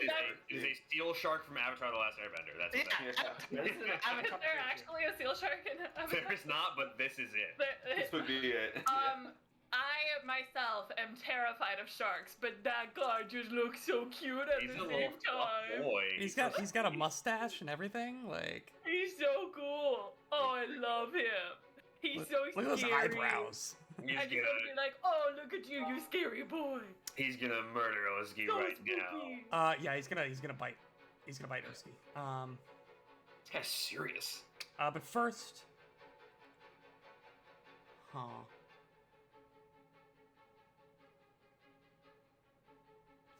Is a steel shark from Avatar: The Last Airbender. That's what that Yeah, this is an Is Avatar there figure. actually a seal shark in Avatar? There is not, but this is it. This would be it. I myself am terrified of sharks, but that guy just looks so cute at He's the a same little time. boy. He's got a mustache and everything. Like He's so cool. Oh, I love him. He's so look at those scary. eyebrows. He's I just want to gonna be like, oh, look at you, you scary boy. he's gonna murder Oski So right spooky. now. Yeah, he's gonna bite. He's gonna bite Oski. This guy's serious. But first,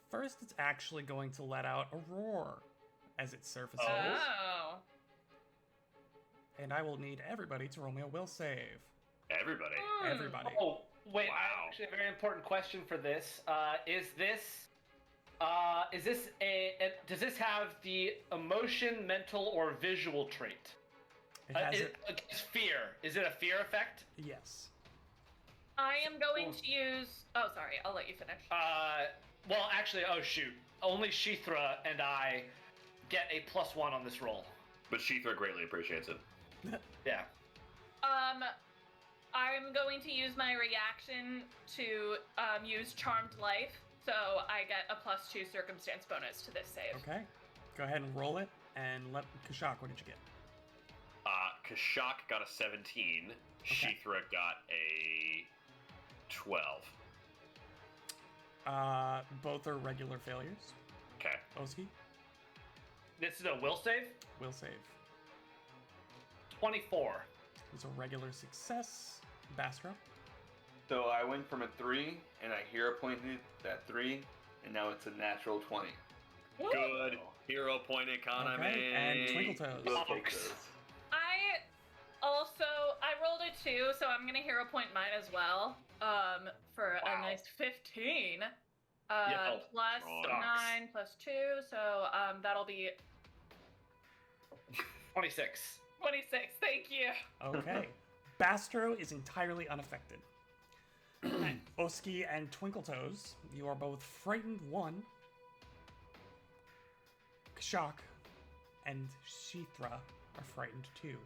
First, it's actually going to let out a roar as it surfaces, Oh. and I will need everybody to roll me a will save. Everybody. Everybody. Oh, wait, I Wow. have actually a very important question for this. Is this does this have the emotion, mental, or visual trait? It has Against fear. Is it a fear effect? yes. I am going to use. Oh, sorry. I'll let you finish. Well, actually, oh shoot. Only Shithra and I get a +1 on this roll. But Sheethra greatly appreciates it. Yeah. I'm going to use my reaction to use Charmed Life, so I get a +2 circumstance bonus to this save. Okay. Go ahead and roll it, and let Kashak. What did you get? Kashak got a 17. Sheethra got a 12. Both are regular failures. Okay. Oski, This is a will save. will save. 24. It's a regular success. Bastro. So I went from a 3, and I hero pointed that 3, and now it's a natural 20. Good. Hero point economy. Okay, and Twinkletoes. We'll take Fox. those. I rolled a 2, so I'm gonna hero point mine as well. For a Wow. nice 15. Yeah, Plus strong. 9 plus 2, so that'll be 26. 26. Thank you. Okay. Bastro is entirely unaffected. Oski and Twinkletoes, you are both frightened 1. Kashak and Sheethra are frightened 2.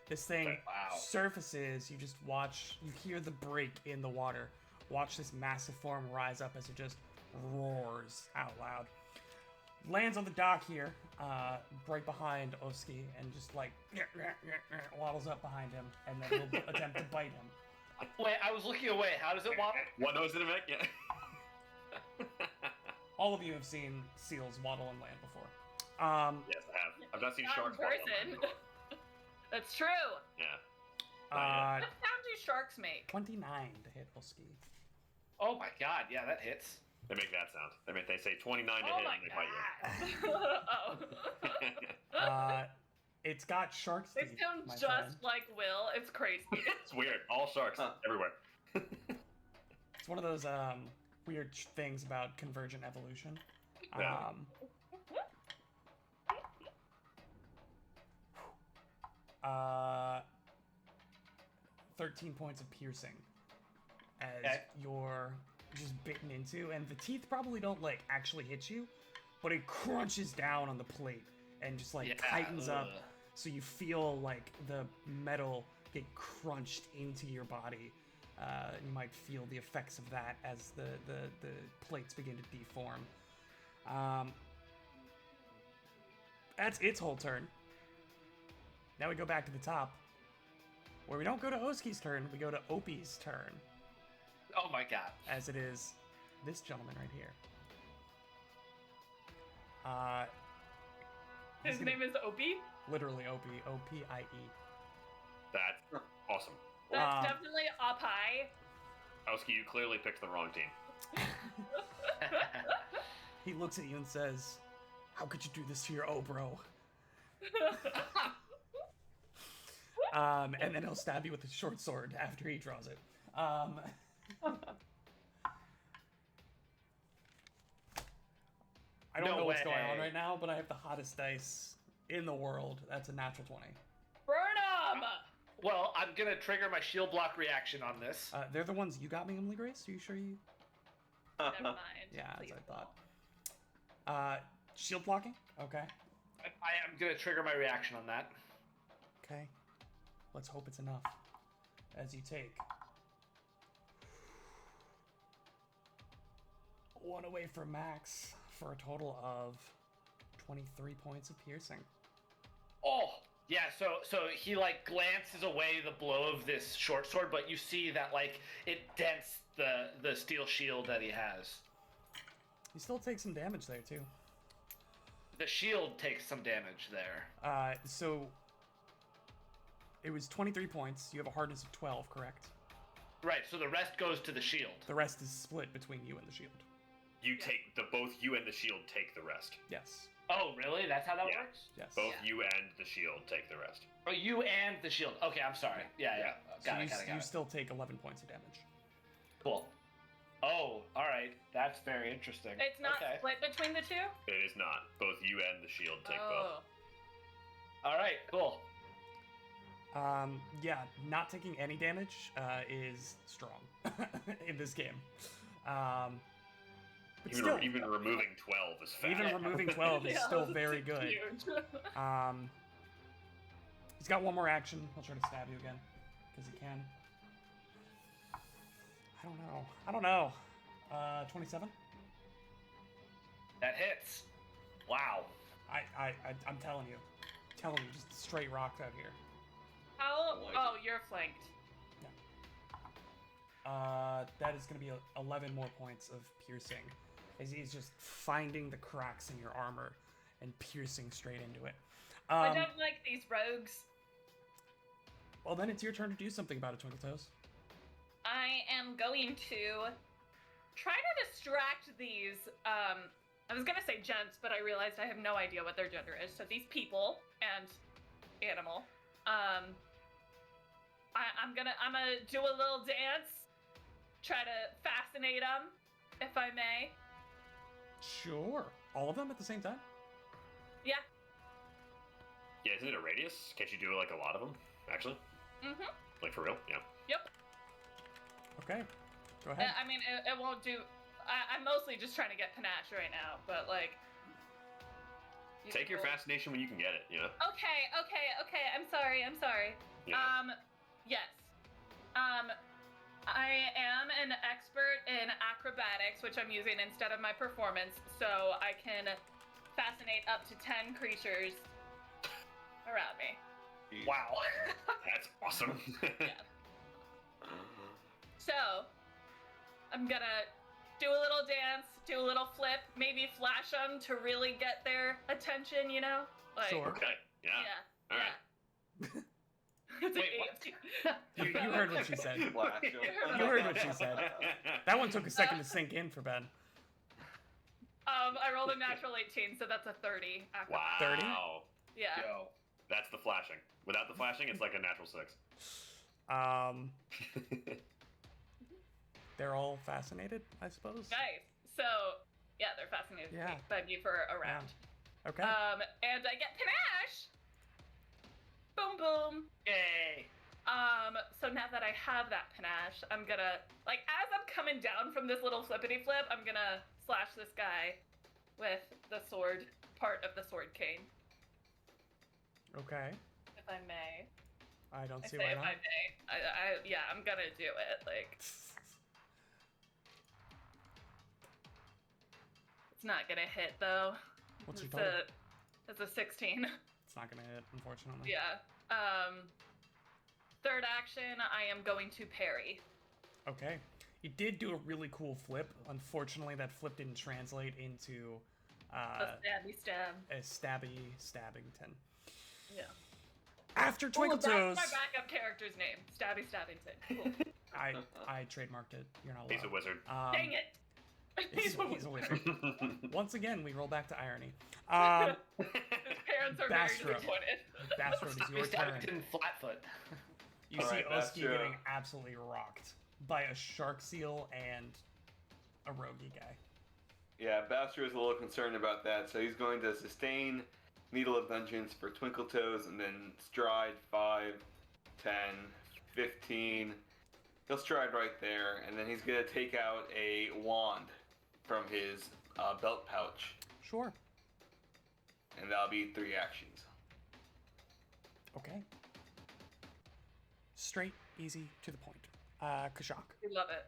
This thing Wow. surfaces, you just watch, you hear the break in the water. Watch this massive form rise up as it just roars out loud. Lands on the dock here, right behind Oski, and just like waddles up behind him, and then will attempt to bite him. Wait, I was looking away. How does it waddle? What nose did it make? Yeah. All of you have seen seals waddle and land before. Yes, I have. I've not seen Not in sharks waddle. person. That's true. Yeah. Uh, What sound do sharks make? 29 to hit Oski. Oh my god, yeah, that hits. They make that sound. They say 29 to Oh hit my and they bite you. oh. It's got shark's They teeth. sound my just friend. like Will. It's crazy. It's weird. All sharks everywhere. It's one of those weird things about convergent evolution. Yeah. 13 points of piercing as Okay. you're just bitten into, and the teeth probably don't like actually hit you, but it crunches down on the plate and just like Yeah, tightens up, ugh. so you feel like the metal get crunched into your body. You might feel the effects of that as the plates begin to deform. That's its whole turn. Now we go back to the top, where we don't go to Oski's turn, we go to Opie's turn, Oh my god. as it is this gentleman right here. His name is Opie. Literally Opie, O-P-I-E. That's awesome. That's definitely up high. Oski, you clearly picked the wrong team. He looks at you and says, "How could you do this to your Obro?" And then he'll stab you with his short sword after he draws it. I don't No know what's going on way. right now, but I have the hottest dice in the world. That's a natural 20. Burn 'em! Well, I'm gonna trigger my shield block reaction on this. They're the ones you got me, Emily Grace? Are you sure you... Never mind. Yeah, Please as I don't. thought. Shield blocking? Okay. I am gonna trigger my reaction on that. Okay. Let's hope it's enough. As you take... 1 away from max for a total of 23 points of piercing. Oh, yeah. So he like glances away the blow of this short sword, but you see that like it dents the steel shield that he has. You still take some damage there, too. The shield takes some damage there. So... It was 23 points. You have a hardness of 12, correct? Right. So the rest goes to the shield. The rest is split between you and the shield. You take both you and the shield take the rest. Yes. Oh, really? That's how that Yeah. works? Yes. Both Yeah. you and the shield take the rest. Oh, you and the shield. Okay, I'm sorry. Yeah. So Got you, it. Got you it. still take 11 points of damage. Cool. Oh, all right. That's very interesting. It's not okay. split between the two? It is not. Both you and the shield take both. All right. Cool. Yeah, not taking any damage is strong in this game. But Even, still, even removing 12 is fast. even removing 12 is Yeah, still it's very good. huge. He's got one more action. He'll try to stab you again, because he can. I don't know. 27? That hits. Wow. I'm telling you. Just straight rocks out here. How? Oh, you're flanked. That is going to be 11 more points of piercing, as he's just finding the cracks in your armor and piercing straight into it. I don't like these rogues. Well, then it's your turn to do something about it, Twinkle Toes. I am going to try to distract these. I was gonna say gents, but I realized I have no idea what their gender is. So these people and animal. I'm gonna do a little dance, try to fascinate them, if I may. Sure. All of them at the same time? Yeah. Yeah, isn't it a radius? Can't you do like a lot of them, actually? Mhm. Like for real? Yeah. Yep. Okay. Go ahead. I mean, it won't do. I'm mostly just trying to get panache right now, but like. Take your fascination when you can get it, you know? Okay. I'm sorry. Yeah. Yes. I am an expert in acrobatics, which I'm using instead of my performance, so I can fascinate up to 10 creatures around me. Wow. That's awesome. Yeah. So, I'm gonna do a little dance, do a little flip, maybe flash them to really get their attention, you know? Like, Sure. Okay. Yeah. Yeah. All right. Yeah. It's Wait, an You heard what she said. Flash him. You heard what she said. That one took a second to sink in for Ben. I rolled a natural 18, so that's a 30. Wow. 30? Yeah. Yo. That's the flashing. Without the flashing, it's like a natural 6. They're all fascinated, I suppose. Nice. So, yeah, they're fascinated Yeah. by me for a round. Okay. And I get panache. Boom, boom. Yay. So now that I have that panache, I'm gonna, like, as I'm coming down from this little flippity flip, I'm gonna slash this guy with the sword, part of the sword cane, Okay. if I may. I don't I see say why if not. I may. Yeah, I'm gonna do it. Like, it's not gonna hit though. What's your It's total? It's a 16. It's not gonna hit, unfortunately. Yeah. Third action, I am going to parry. Okay. You did do a really cool flip. Unfortunately, that flip didn't translate into A stabby stab. a Stabbington. Yeah. After Oh, Twinkle that's Toes, my backup character's name. Stabby Stabbington. Cool. I trademarked it. You're not allowed. He's a wizard. Dang it! He's a wizard. Once again, we roll back to irony. His parents are very Bastro. disappointed. Bastard, it's your turn. in Flatfoot. You All see right, Oski Bastro. getting absolutely rocked by a shark seal and a roguey guy. Yeah, Bastro is a little concerned about that, so he's going to sustain Needle of Vengeance for Twinkle Toes and then stride 5, 10, 15. He'll stride right there, and then he's going to take out a wand from his belt pouch, Sure. and that'll be 3 actions. Okay. Straight, easy, to the point. Kashak. We love it.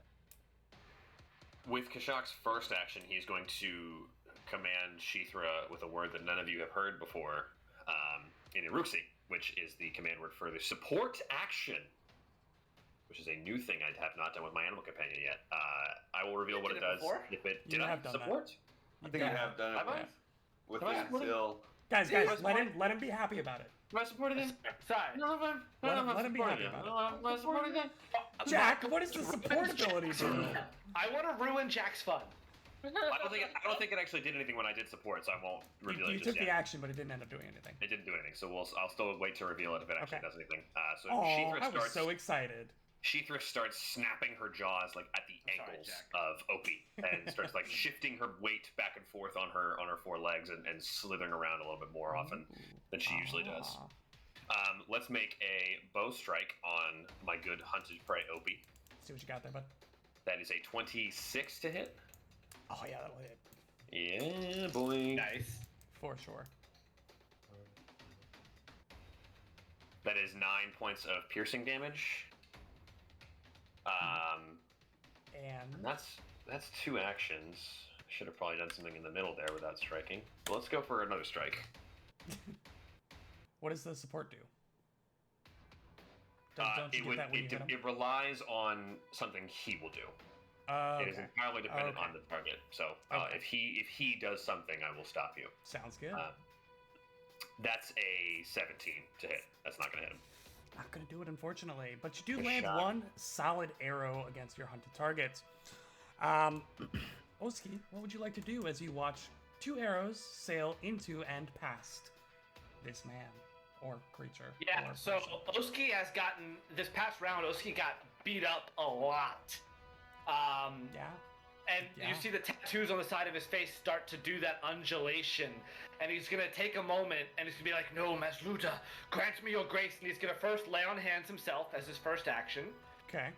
With Kashak's first action, he's going to command Shithra with a word that none of you have heard before in Iruxi, which is the command word for the support action, which is a new thing I have not done with my animal companion yet. I will reveal what did it it does before? if it You did I have done that. support. I think you have done it Have I? once. With Have I the supported? seal. Guys, Yeah, let him be happy about it. Have I supported him? Sorry. No, Let him be happy about it. Have I supported him? Jack, what does the support ability do? I want to ruin Jack's fun. I don't think it actually did anything when I did support, so I won't reveal You it took just the yet. action, but it didn't end up doing anything. It didn't do anything, so I'll still wait to reveal it if it actually Okay. does anything. So Oh, Shithra I was starts. so excited. Shithra starts snapping her jaws like at the I'm sorry, ankles Jack. of Opie, and starts like shifting her weight back and forth on her 4 legs and slithering around a little bit more often than she usually does. Ah. Let's make a bow strike on my good hunted prey Opie. See what you got there, bud. That is a 26 to hit. Oh yeah, that'll hit Yeah, boy. Nice. for sure. That is 9 points of piercing damage. And And that's 2 actions. Should have probably done something in the middle there without striking. But let's go for another strike. what does the support do? Don't you get that when you hit him? It relies on something he will do. It is Okay. entirely dependent Okay. on the target. So Okay. if he does something, I will stop you. Sounds good. That's a 17 to hit. That's not gonna hit him. Not gonna do it, unfortunately. But you do Good land shot. one solid arrow against your hunted target. Oski, what would you like to do as you watch 2 arrows sail into and past this man or creature? Yeah, or so person? Oski has gotten, this past round, Oski got beat up a lot. Yeah. And Yeah. you see the tattoos on the side of his face start to do that undulation. And he's going to take a moment and he's going to be like, no, Masluta, grant me your grace. And he's going to first lay on hands himself as his first action. Okay.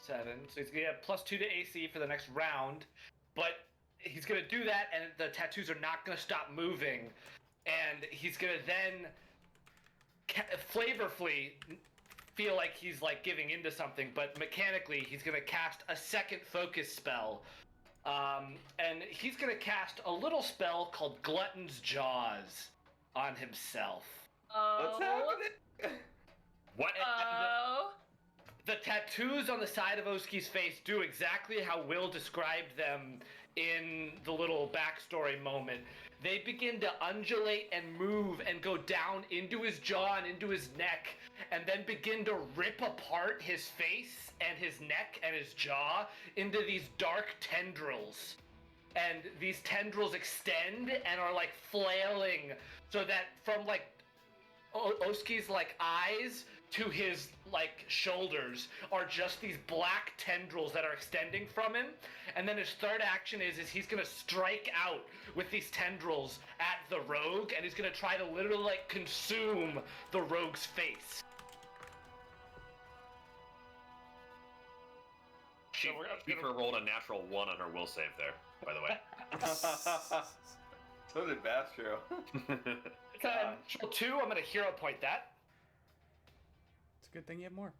7. So he's going to get +2 to AC for the next round. But he's going to do that and the tattoos are not going to stop moving. And he's going to then flavorfully feel like he's like giving into something, but mechanically he's gonna cast a second focus spell, and he's gonna cast a little spell called Glutton's Jaws on himself. What's Oh. happening? What? Oh. The tattoos on the side of Oski's face do exactly how Will described them in the little backstory moment. They begin to undulate and move and go down into his jaw and into his neck, and then begin to rip apart his face and his neck and his jaw into these dark tendrils. And these tendrils extend and are like flailing, so that from like Oski's like eyes to his like shoulders are just these black tendrils that are extending from him. And then his third action is he's gonna strike out with these tendrils at the rogue, and he's gonna try to literally like consume the rogue's face. Shithra rolled a natural 1 on her will save there, by the way. So did Bastro. Natural 2, I'm gonna hero point that. It's a good thing you have more.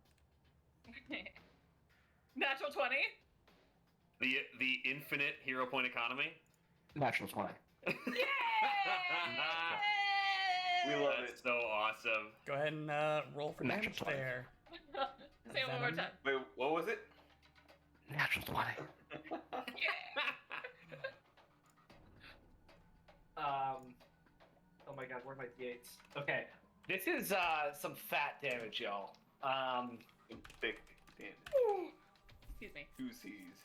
Natural 20. The infinite hero point economy. Natural 20. Yay! We love That's it. so awesome. Go ahead and roll for Natural damage 20. there. Say it one more Venom. time. Wait, what was it? Natural 20. Oh my god, where are my d8s? Okay, this is some fat damage, y'all. Thick damage. Excuse me. 2 C's.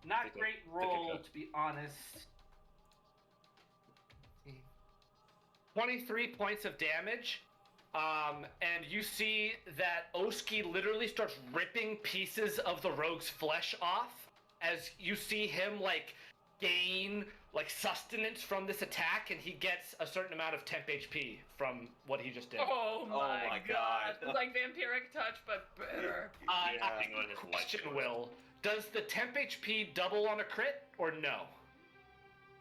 Not Take a- great take a roll, cut. to be honest. 23 points of damage. And you see that Oski literally starts ripping pieces of the rogue's flesh off as you see him like gain like sustenance from this attack, and he gets a certain amount of temp HP from what he just did. Oh my my God. It's like vampiric touch, but better. Yeah. Hang on his life Question, source. Will, does the temp HP double on a crit or no?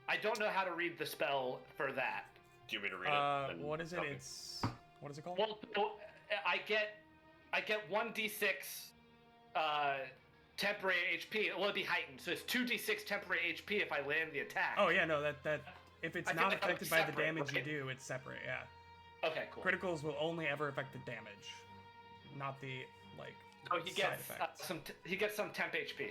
I don't know how to read the spell for that. Do you want me to read it? And What is it? copy? It's what is it called? Well, I get 1d6 temporary HP. Well, it'd be heightened, so it's 2d6 temporary HP if I land the attack. Oh yeah, no, that if it's I feel not like that affected was by the separate, damage right? you do, it's separate. Yeah, Okay, cool. criticals will only ever affect the damage, not the like So he side gets effects. he gets some temp HP.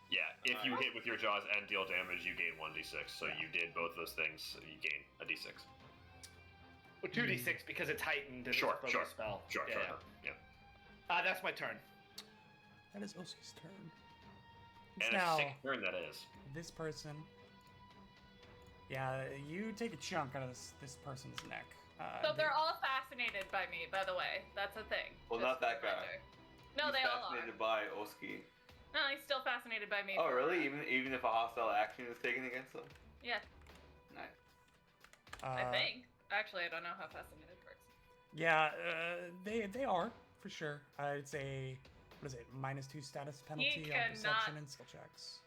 Yeah, if you hit with your jaws and deal damage, you gain 1d6. So Yeah. you did both those things, so you gain a d6. Well, 2d6 because it's heightened and Sure, it's a sure. spell. Sure, yeah, sure, yeah. yeah. That's my turn. That is Oski's turn. It's And now a sick turn that is. this person. Yeah, you take a chunk out of this person's neck. So they're all fascinated by me, by the way. That's a thing. Well, Just not that a guy. reminder. No, He's they all are. fascinated by Oski. No, he's still fascinated by me. Oh, for really? sure. Even if a hostile action is taken against them? Yeah, Nice. I think. Actually, I don't know how fascinated works. Yeah, they are for sure. It's a what is it? -2 status penalty on perception cannot- and skill checks.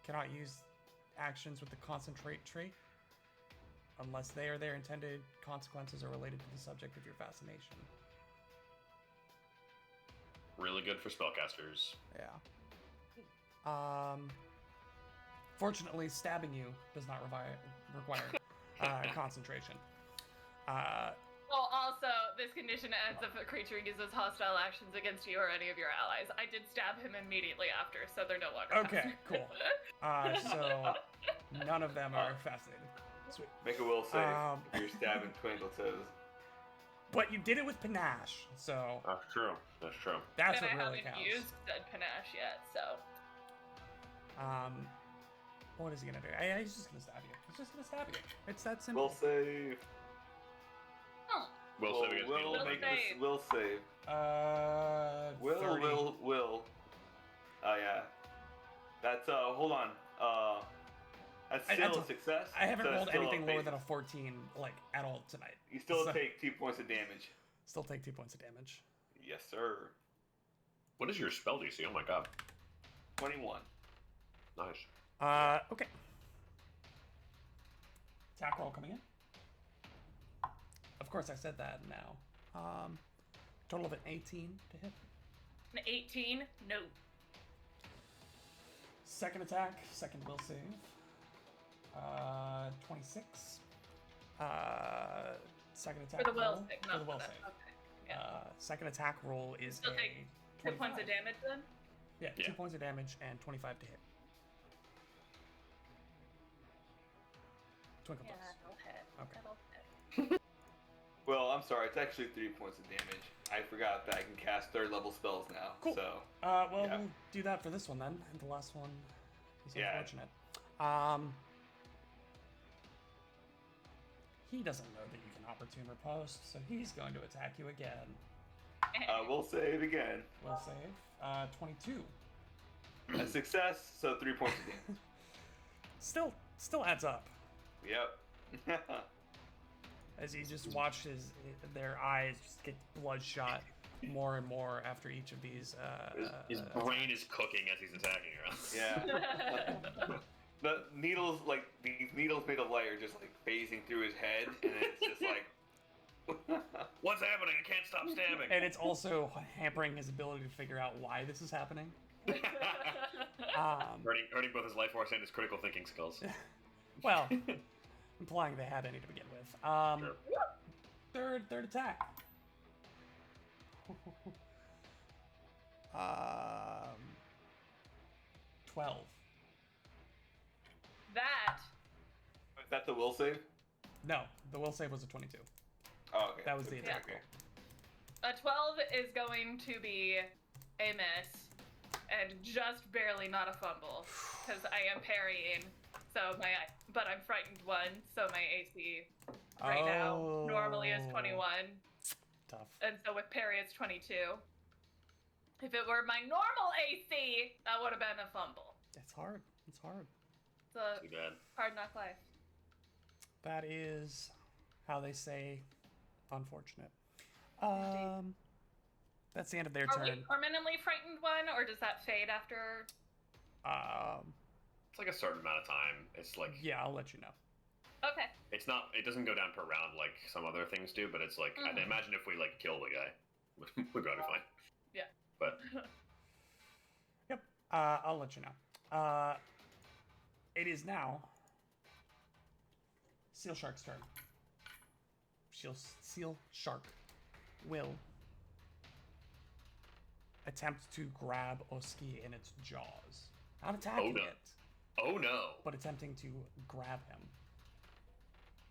Cannot use actions with the concentrate trait unless they or their intended consequences are related to the subject of your fascination. Really good for spellcasters. Yeah. Fortunately, stabbing you does not require concentration. Well, also, this condition ends if a creature uses hostile actions against you or any of your allies. I did stab him immediately after, so they're no longer Okay, fascinated. cool. So none of them are fascinated. Sweet. Make a will save Um, if you're stabbing Twinkle Toes. But you did it with panache, so That's true. That's true. that's and what I really haven't counts. used said panache yet, so. What is he gonna do? He's just gonna stab you. He's just gonna stab you. It's that simple. Will save. Oh, Will save against Will being Will make save. this will save. 30. Will. Oh yeah. That's hold on. That's I- still that's a success. I haven't so it's rolled still anything lower base. than a 14 like at all tonight. You still so- take 2 points of damage. Still take 2 points of damage. Yes, sir. What is your spell DC? Oh my god. 21. Nice. Okay. Attack roll coming in. Of course, I said that now. Total of an 18 to hit. an 18? No. Second attack, second will save. 26. Second attack For the will roll. save, For not the will the- save. Okay. Yeah. Second attack roll is Still a take 2 points of 25. damage then? Yeah, Yeah. 2 points of damage and 25 to hit. Twinkle Yeah, toes. that'll hit. Okay. That'll hit. Well, I'm sorry. It's actually 3 points of damage. I forgot that I can cast 3rd level spells now. Cool. So Well, Yeah. we'll do that for this one then. And the last one is Yeah. unfortunate. He doesn't know that you can opportune riposte, so he's going to attack you again. we'll save again. Will save. 22. A success. So 3 points of damage. Still adds up. Yep. As you just watch their eyes just get bloodshot more and more after each of these. His brain is cooking as he's attacking you. Yeah. The needles, like these needles made of light, are just like phasing through his head, and it's just like. What's happening? I can't stop stabbing. And it's also hampering his ability to figure out why this is happening. Hurting both his life force and his critical thinking skills. Well, implying they had any to begin with. Sure. Third attack. 12. That Is that the will save? No, the will save was a 22. Oh, okay. That was the attack Okay. roll. a 12 is going to be a miss, and just barely not a fumble because I am parrying. But I'm frightened 1, so my AC right now normally is 21, Tough. and so with parry it's 22. If it were my normal AC, that would have been a fumble. It's hard. It's hard. It's a Too bad. hard knock life. That is how they say unfortunate. That's the end of their Are we turn. permanently frightened 1, or does that fade after? It's like a certain amount of time. It's like Yeah, I'll let you know. Okay. it's not. It doesn't go down per round like some other things do. But it's like I imagine if we like kill the guy, we're gonna be fine. Yeah. But Yep. I'll let you know. It is now Seal Shark's turn. Seal Shark will attempt to grab Oski in its jaws. Not attacking no. it, oh no, but attempting to grab him.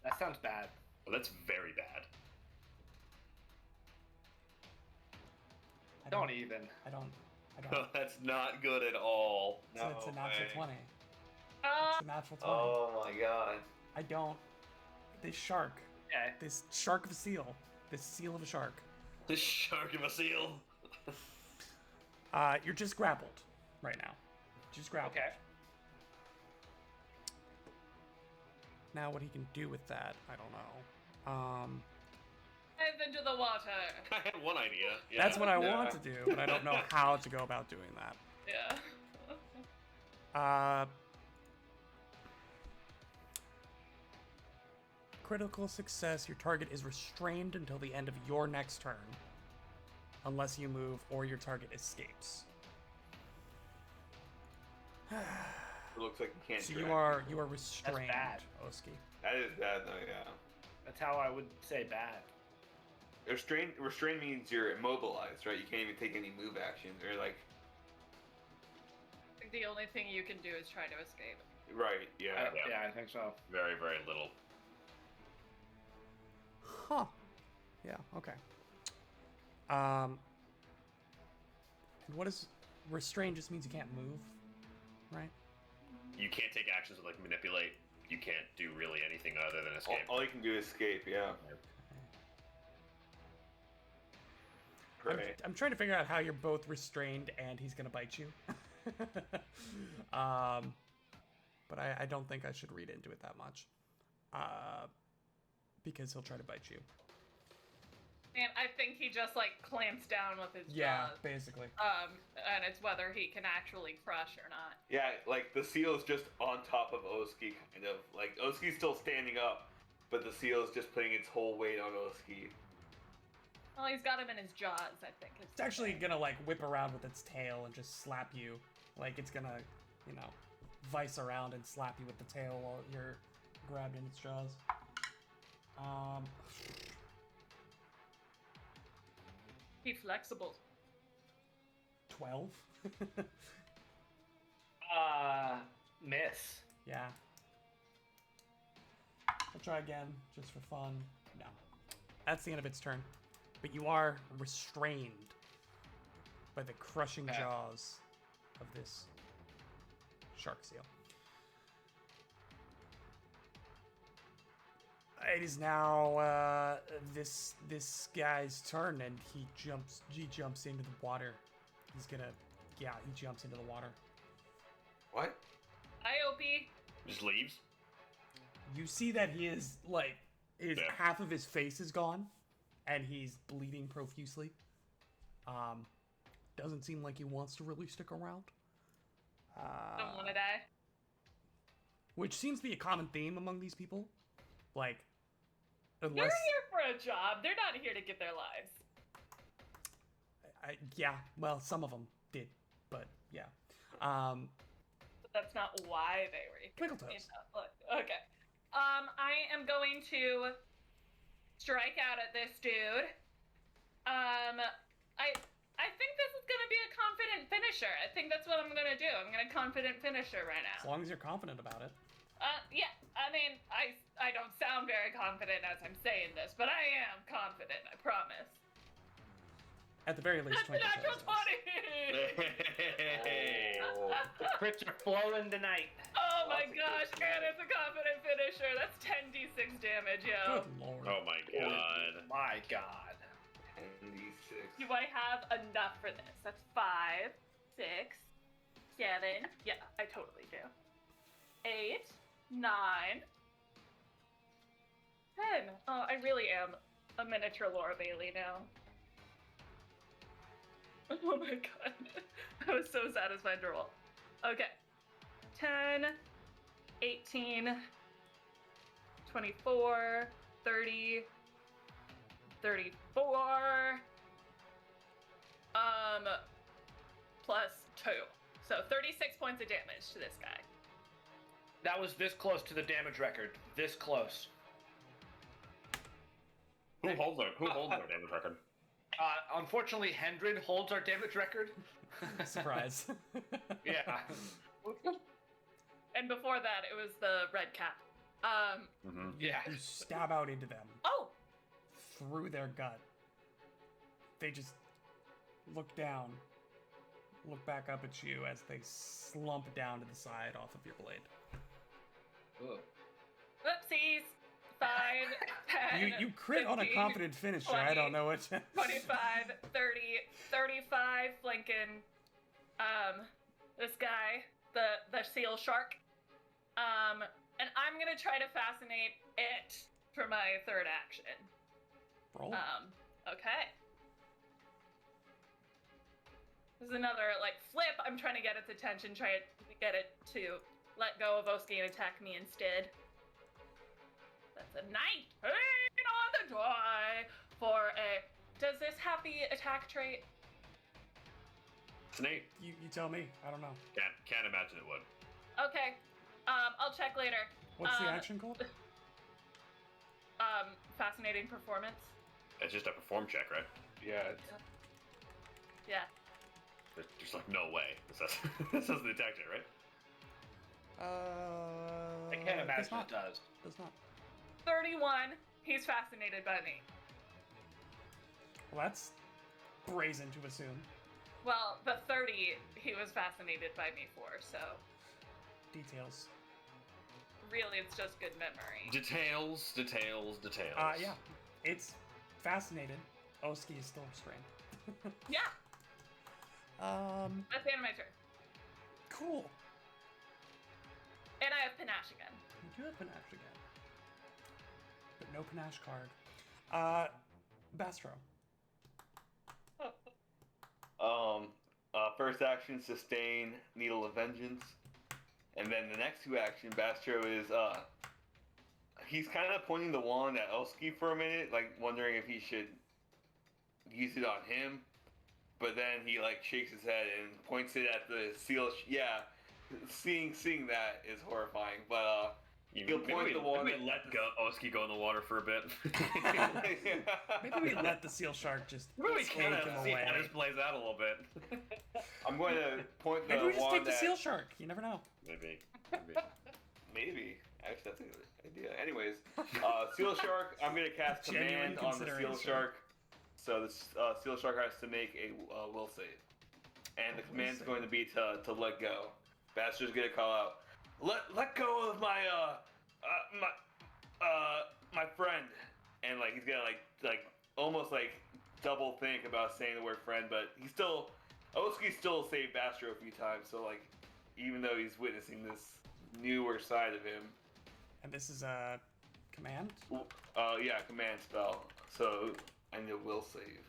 That sounds bad. well, that's very bad. I Don't even. I don't. That's not good at all. It's a natural 20. Uh, It's a natural 20. Oh my god. I don't. This shark. Okay. This shark of a seal. This seal of a shark. This shark of a seal. You're just grappled right now. Just grappled. Okay. Now what he can do with that, I don't know. dive into the water. I had one idea. Yeah. That's what I Yeah. want to do, but I don't know how to go about doing that. Yeah. Critical success. Your target is restrained until the end of your next turn, unless you move or your target escapes. It looks like you can't. So drag you are people. restrained, bad. Oski. That is bad though. Yeah. That's how I would say bad. Restrain means you're immobilized, right? You can't even take any move actions or like. I think the only thing you can do is try to escape. Right. Yeah. Yeah, I think so. very, very little. Huh. Yeah, okay. And what is restrained just means you can't move, right? You can't take actions with like manipulate. You can't do really anything other than escape. All you can do is escape. Yeah. Right. I'm trying to figure out how you're both restrained and he's gonna bite you. But I don't think I should read into it that much. Because he'll try to bite you. And I think he just like clamps down with his Yeah, jaws. basically. And it's whether he can actually crush or not. Yeah, like the seal is just on top of Oski, kind of. Like Oski's still standing up, but the seal is just putting its whole weight on Oski. Well, he's got him in his jaws, I think. It's actually gonna like whip around with its tail and just slap you. Like it's gonna, vice around and slap you with the tail while you're grabbed in its jaws. Be flexible. 12? Miss. Yeah. I'll try again, just for fun. No. That's the end of its turn. But you are restrained by the crushing Okay. jaws of this shark seal. It is now this guy's turn, and he jumps into the water. He's gonna, he jumps into the water. What? IOP. Just leaves. You see that he is like Yeah. half of his face is gone, and he's bleeding profusely. Doesn't seem like he wants to really stick around. Don't want to die. Which seems to be a common theme among these people. Like, They're unless here for a job. They're not here to get their lives. yeah, well, some of them did, but yeah. But that's not why they were here. Twinkle toes. You know, look, okay. I am going to strike out at this dude. I think this is gonna be a confident finisher. I think that's what I'm gonna do. I'm gonna confident finisher right As now. long as you're confident about it. Yeah. I mean, I don't sound very confident as I'm saying this, but I am confident. I promise. At the very least, That's a 20. natural 20! The crits are flowing tonight. Oh my gosh, and it's a confident finisher. That's 10d6 damage, yo. Good lord. Oh my god. My God. 10d6. Do I have enough for this? That's 5, 6, 7. Yeah, I totally do. 8, 9, 10. Oh, I really am a miniature Laura Bailey now. Oh my god. I was so satisfied to roll. Okay. 10, 18, 24, 30, 34, plus 2. So 36 points of damage to this guy. That was this close to the damage record. This close. Who holds our damage record? Unfortunately, Hendred holds our damage record. Surprise. Yeah. And before that, it was the red cap. Yeah. You stab out into them, Oh! through their gut. They just look down, look back up at you as they slump down to the side off of your blade. Whoopsies! 5, 10, You crit on a 15, confident finisher. 20, I don't know what. 25, 30, 35, flanking, this guy, the seal shark. And I'm gonna try to fascinate it for my third action. Roll. Okay. This is another, like, flip. I'm trying to get its attention, try to get it to let go of Oski and attack me instead. That's a 19 on the die for a... Does this have the attack trait? Snake. You tell me. I don't know. Can't imagine it would. Okay. I'll check later. What's the action called? Fascinating performance. It's just a perform check, right? Yeah. Yeah. There's just like no way. This says the attack check, right? I can't does imagine not. it does. Does not. 31. He's fascinated by me. Well, that's brazen to assume. Well, the 30 he was fascinated by me for, so Details. really it's just good memory. Details. Yeah. It's fascinated. Oski is still restrained. Yeah, Um, that's the end of my turn. cool. And I have panache again. You do have panache again. But no panache card. Bastro. First action, sustain, Needle of Vengeance. And then the next two action, Bastro is, he's kind of pointing the wand at Elski for a minute, like wondering if he should use it on him. But then he like shakes his head and points it at the seal. Yeah, seeing that is horrifying. But he'll point the wand. Maybe let Oski go in the water for a bit. Maybe we let the seal shark just Maybe we squeak kind him of see away. how this plays out a little bit. I'm going to point the Maybe we just take wand the at. seal shark. You never know. Maybe. Maybe. Actually, that's a good idea. Anyways, Seal Shark, I'm going to cast Genuine Command on the Seal consideration. Shark. So the Seal Shark has to make a will save. And the command's save. going to be to let go. Bastards going to call out, let go of my my friend. And like he's going to like almost like double think about saying the word friend, but Oski still saved Bastro a few times, so like even though he's witnessing this newer side of him. And this is a command. Yeah, command spell. So I need a will save.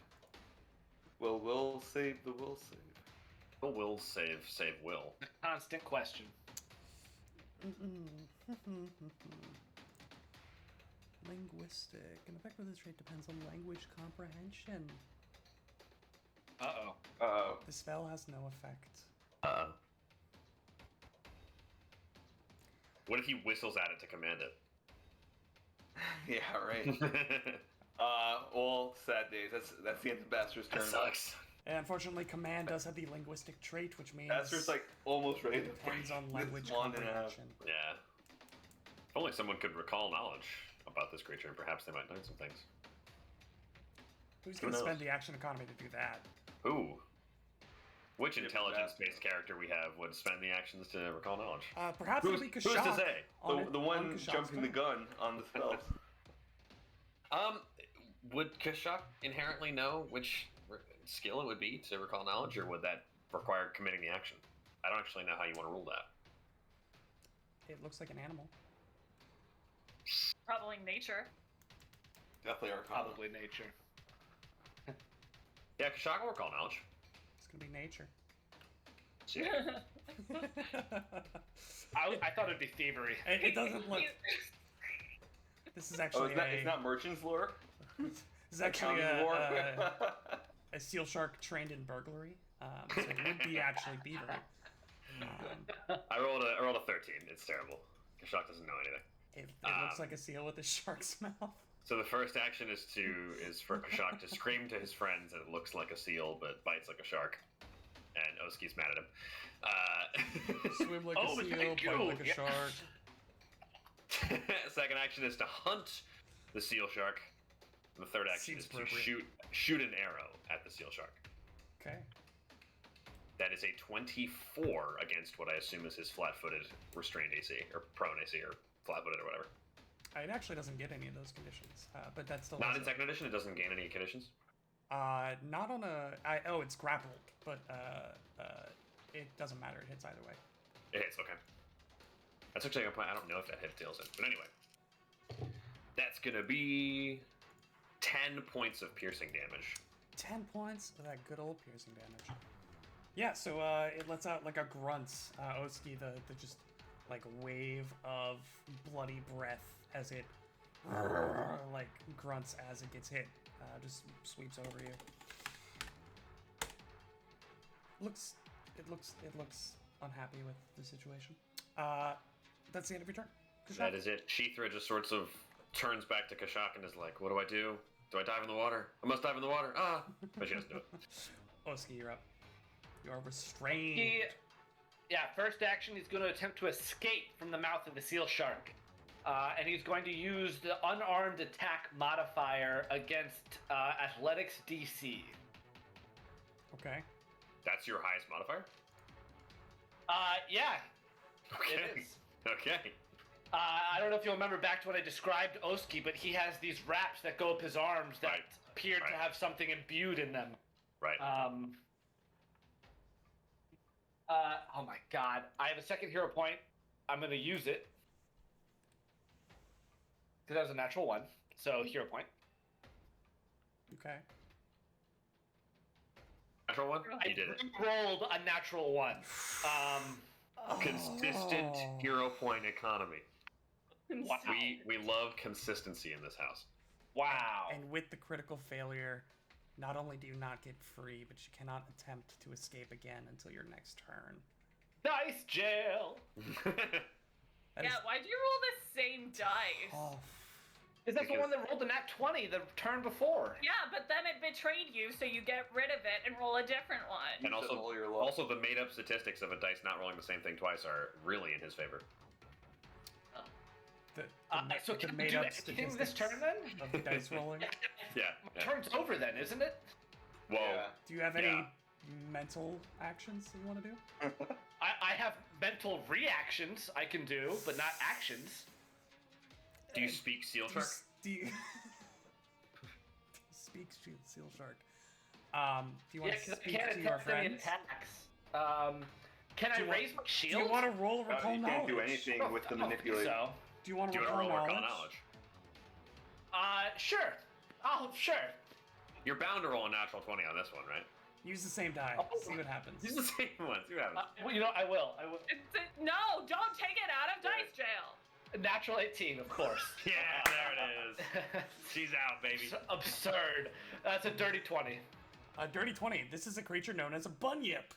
Will save the will save. Will save Will. Constant question. Linguistic. An effect of this trait depends on language comprehension. Uh-oh. The spell has no effect. What if he whistles at it to command it? Yeah, right. Well, sad days. That's the end of Bastard's turn. That sucks. And unfortunately, command does have the linguistic trait, which means Bastard's like almost ready to depends on break language this wand in half. comprehension. Yeah. If only someone could recall knowledge about this creature, and perhaps they might know some things. Who's Who going to knows? spend the action economy to do that? Ooh. Which Yeah, intelligence-based character we have would spend the actions to recall knowledge? Perhaps Who's, it'll be who's to Kashak say? on The on one Kashak's jumping the turn. gun on the spells. Would Kashak inherently know which skill it would be to recall knowledge, or would that require committing the action? I don't actually know how you want to rule that. It looks like an animal. Probably nature. Definitely Arcana. Probably nature. Yeah, Kashak will recall knowledge. It's going to be nature. Yeah. I thought it'd be thievery. It doesn't look. This is Oh, actually it's not Merchant's lore? This is actually Accounting lore? a seal shark trained in burglary. So it would be actually thievery. I rolled a 13. It's terrible. Kashak doesn't know anything. It looks like a seal with a shark's mouth. So the first action is for Kashak to scream to his friends that it looks like a seal but bites like a shark, and Oski's mad at him. Swim like Oh, a it's seal, like bite you, like a yeah. shark. Second action is to hunt the seal shark. And the third action Seems is to appropriate. shoot an arrow at the seal shark. Okay. That is a 24 against what I assume is his flat-footed restrained AC, or prone AC, or flat-footed, or whatever. It actually doesn't get any of those conditions, but that's still Not in second edition. It doesn't gain any conditions. not on a. It's grappled, but it doesn't matter. It hits either way. It hits. Okay. That's actually a point. I don't know if that hit tails in, but anyway, that's gonna be 10 points of piercing damage. 10 points of that good old piercing damage. Yeah, so it lets out like a grunt. Oski, the just like wave of bloody breath as it like grunts as it gets hit. Just sweeps over you. It looks unhappy with the situation. That's the end of your turn. Kashak. That is it. Sheethra just sorts of turns back to Kashak and is like, "What do I do? Do I dive in the water? I must dive in the water. Ah!" But she doesn't do it. Oski, you're up. You are restrained. First action, he's going to attempt to escape from the mouth of the seal shark. And he's going to use the unarmed attack modifier against athletics DC. Okay. That's your highest modifier. Yeah, Okay. it is. Okay. I don't know if you'll remember back to when I described Oski, but he has these wraps that go up his arms that Right. appear to Right. have something imbued in them. Right. Oh my god. I have a second hero point. I'm going to use it. Because that was a natural one. So, hero point. Okay. Natural one. I You did it. rolled a natural one. Consistent Oh. hero point economy. Wow. We love consistency in this house. Wow. And with the critical failure, not only do you not get free, but you cannot attempt to escape again until your next turn. Nice jail. That Yeah, is why'd you roll the same dice? tough. Is that the Because- one that rolled a nat 20 the turn before? Yeah, but then it betrayed you, so you get rid of it and roll a different one. And Use also, all your luck. also the made-up statistics of a dice not rolling the same thing twice are really in his favor. So the can we do made-up anything this turn statistics then? of the dice rolling. Yeah. My turn's over then, isn't it? Whoa. Yeah. Do you have any Yeah. mental actions that you want to do? I have mental reactions I can do, but not actions. Do you speak seal shark? Do you speak to the seal shark? Do you want Yeah, to because I speak can't to your attempt any friends? attacks. Can I Do you want- raise my Do shield? you want to roll a No, recall you knowledge? can't do anything Oh, with the I don't think manipulation. So. Do you want Do to you want to recall roll recall knowledge? knowledge? Sure. Oh, sure. You're bound to roll a natural 20 on this one, right? Use the same die. Oh. See what happens. Use the same one. See what happens. Well, you know, I will. No, don't take it out of dice jail. Natural 18, of course. Yeah, there it is. She's out, baby. It's absurd. That's a dirty 20. A dirty 20. This is a creature known as a bunyip.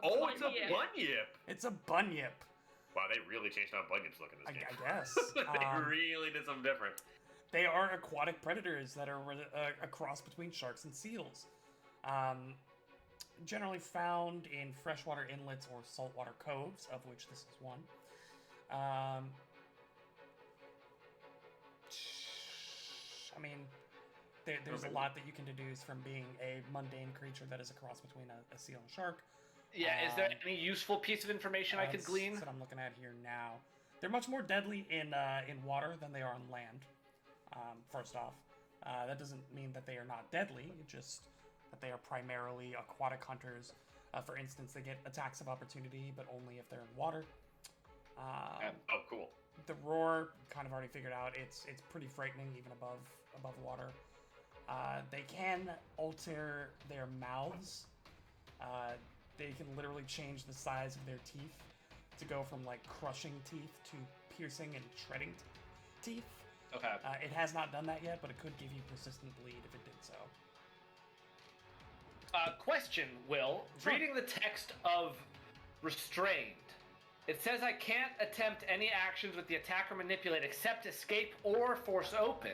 Oh, it's a bunyip. bunyip. It's a bunyip. Wow, they really changed how bunyips look in this I game. guess. they really did something different. They are aquatic predators that are a cross between sharks and seals. Generally found in freshwater inlets or saltwater coves, of which this is one. I mean, there's a lot that you can deduce from being a mundane creature that is a cross between a seal and a shark. Yeah, is there any useful piece of information I could glean? That's what I'm looking at here now. They're much more deadly in water than they are on land. First off, that doesn't mean that they are not deadly. Just that they are primarily aquatic hunters. For instance, they get attacks of opportunity, but only if they're in water. Oh, cool. The roar, kind of already figured out. It's pretty frightening even above water. They can alter their mouths. They can literally change the size of their teeth to go from like crushing teeth to piercing and shredding teeth. Okay. It has not done that yet, but it could give you persistent bleed if it did so. Question, Will. Sure. Reading the text of Restrained, it says I can't attempt any actions with the attack or manipulate except escape or force open.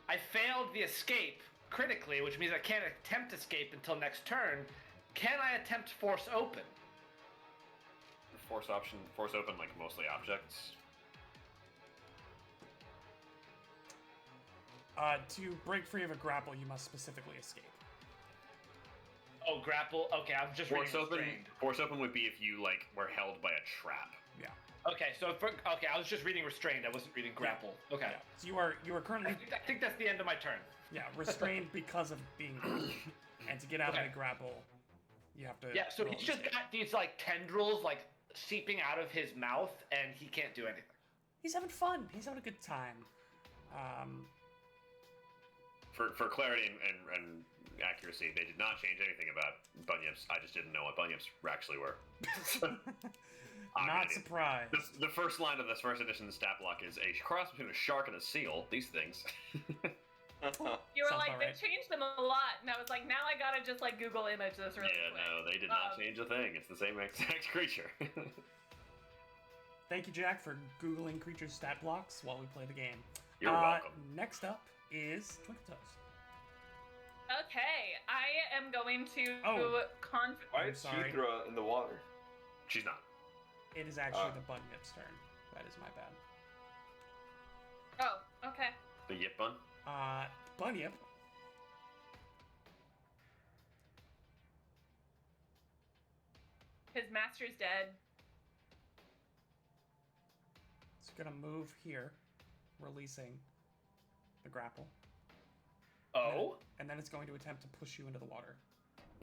I failed the escape critically, which means I can't attempt escape until next turn. Can I attempt force open? Force open, like mostly objects. To break free of a grapple, you must specifically escape. Oh, grapple. Okay, I'm just reading Restrained. Force open would be if you like were held by a trap. Yeah. Okay, okay, I was just reading Restrained. I wasn't reading grapple. Okay. Yeah. So you are currently I think that's the end of my turn. restrained because of being grappled. And to get out of Okay. the grapple, you have to. Yeah, so roll he's just escape. got these like tendrils like seeping out of his mouth, and he can't do anything. He's having fun. He's having a good time. For clarity and accuracy, they did not change anything about bunyips. I just didn't know what bunyips actually were. Not surprised. The first line of this first edition stat block is a cross between a shark and a seal. These things. You were Sounds like, about they right. changed them a lot, and I was like, now I gotta just like Google image this really Yeah, quick. no, they did not change a thing. It's the same exact creature. Thank you, Jack, for Googling creature stat blocks while we play the game. You're welcome. Next up is Twinkle Toes. Okay, I am going to Oh. Why I'm did sorry. she throw it in the water? She's not. It is actually the Bunyip's turn. That is my bad. Oh, okay. The yip bun. Bunyip. His master's dead. It's gonna move here, releasing the grapple. Oh? And then it's going to attempt to push you into the water.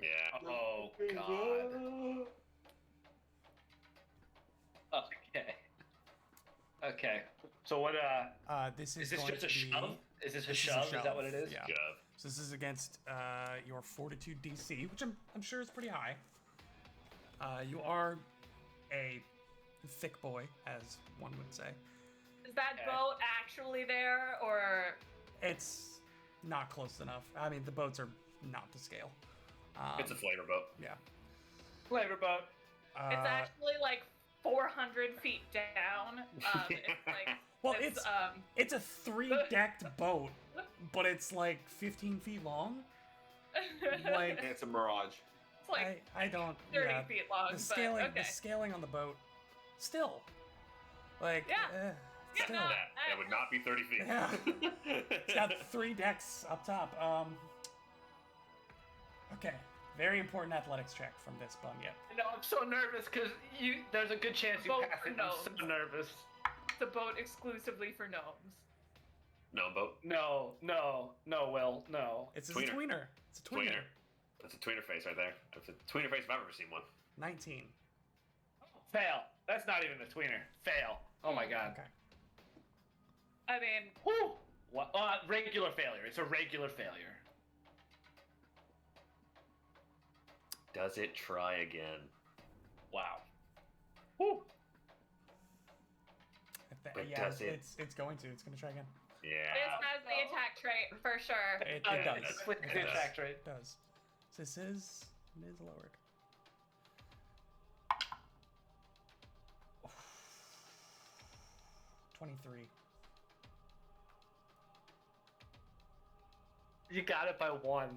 Yeah. Oh, God. Okay. Okay. So what, This is is this going just a to be, shove? Is this a this is a shove? Is that shove, what it is? yeah. Gov. So this is against your Fortitude DC, which I'm sure is pretty high. You are a thick boy, as one would say. Is that Okay. boat actually there, or It's not close enough. I mean, the boats are not to scale. It's a flavor boat. Yeah. Flavor boat. it's actually like 400 feet down? It's like Well, it's it's a 3-decked boat, but it's like 15 feet long. Like And it's a mirage. it's like I don't. 30 Yeah, feet long. the scaling, but okay. the scaling on the boat, still, like Yeah. Yeah, still. no, That would not be 30 feet. Yeah. It's got 3 decks up top. Okay, very important athletics check from this Bunyip. No, I'm so nervous because there's a good chance you Boat pass it. I'm knows. so nervous. It's a boat exclusively for gnomes. No boat. No, Will, no. It's a Tweener. tweener. It's a tweener. Tweener. That's a tweener face right there. That's a tweener face if I've ever seen one. 19. Fail. That's not even a tweener. Fail. Oh my god. Okay. I mean, Whew. What? Regular failure. It's a regular failure. Does it try again? Wow. Whew. But Yeah, does it? it's going to. It's going to try again. Yeah. this has the attack trait for sure. It Okay, does. let's click It the does. attack rate. It does. So this is lowered. $23. You got it by 1.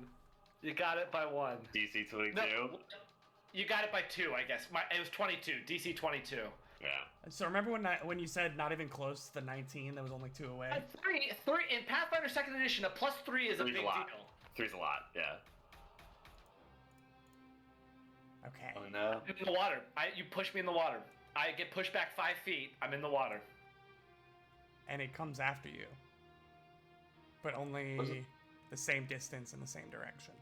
You got it by 1. DC 22. No, you got it by 2, I guess. It was 22. DC 22. Yeah. So remember when you said not even close to the 19? That was only 2 away. Three in Pathfinder Second Edition. A +3 is a Three's big a lot. deal. 3's a lot. Yeah. Okay. Oh no. I'm in the water. You push me in the water. I get pushed back 5 feet. I'm in the water. And it comes after you, but Was only it- the same distance in the same direction.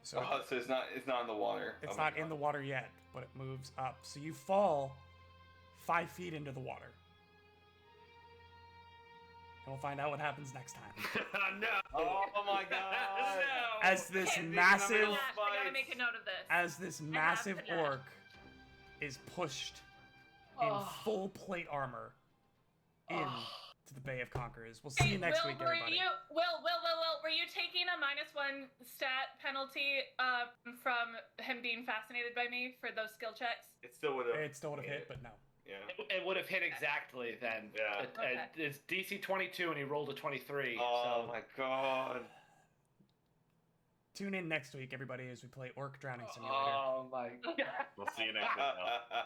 So Oh, so it's not in the water. it's Oh my not in God. the water yet, but it moves up. So you fall 5 feet into the water. And we'll find out what happens next time. No. Oh my God. No. As this Okay, massive, Nash, I gotta make a note of this. as this massive to know. orc is pushed in Oh. full plate armor into Oh. the Bay of Conquerors. We'll see you next Will, week, everybody. Will, were you taking a -1 stat penalty from him being fascinated by me for those skill checks? It still would have. It still would have hit, but no. Yeah. It would have hit exactly then. Yeah. It's DC 22 and he rolled a 23. Oh so. my God. Tune in next week, everybody, as we play Orc Drowning Simulator. Oh my god. We'll see you next week. Though.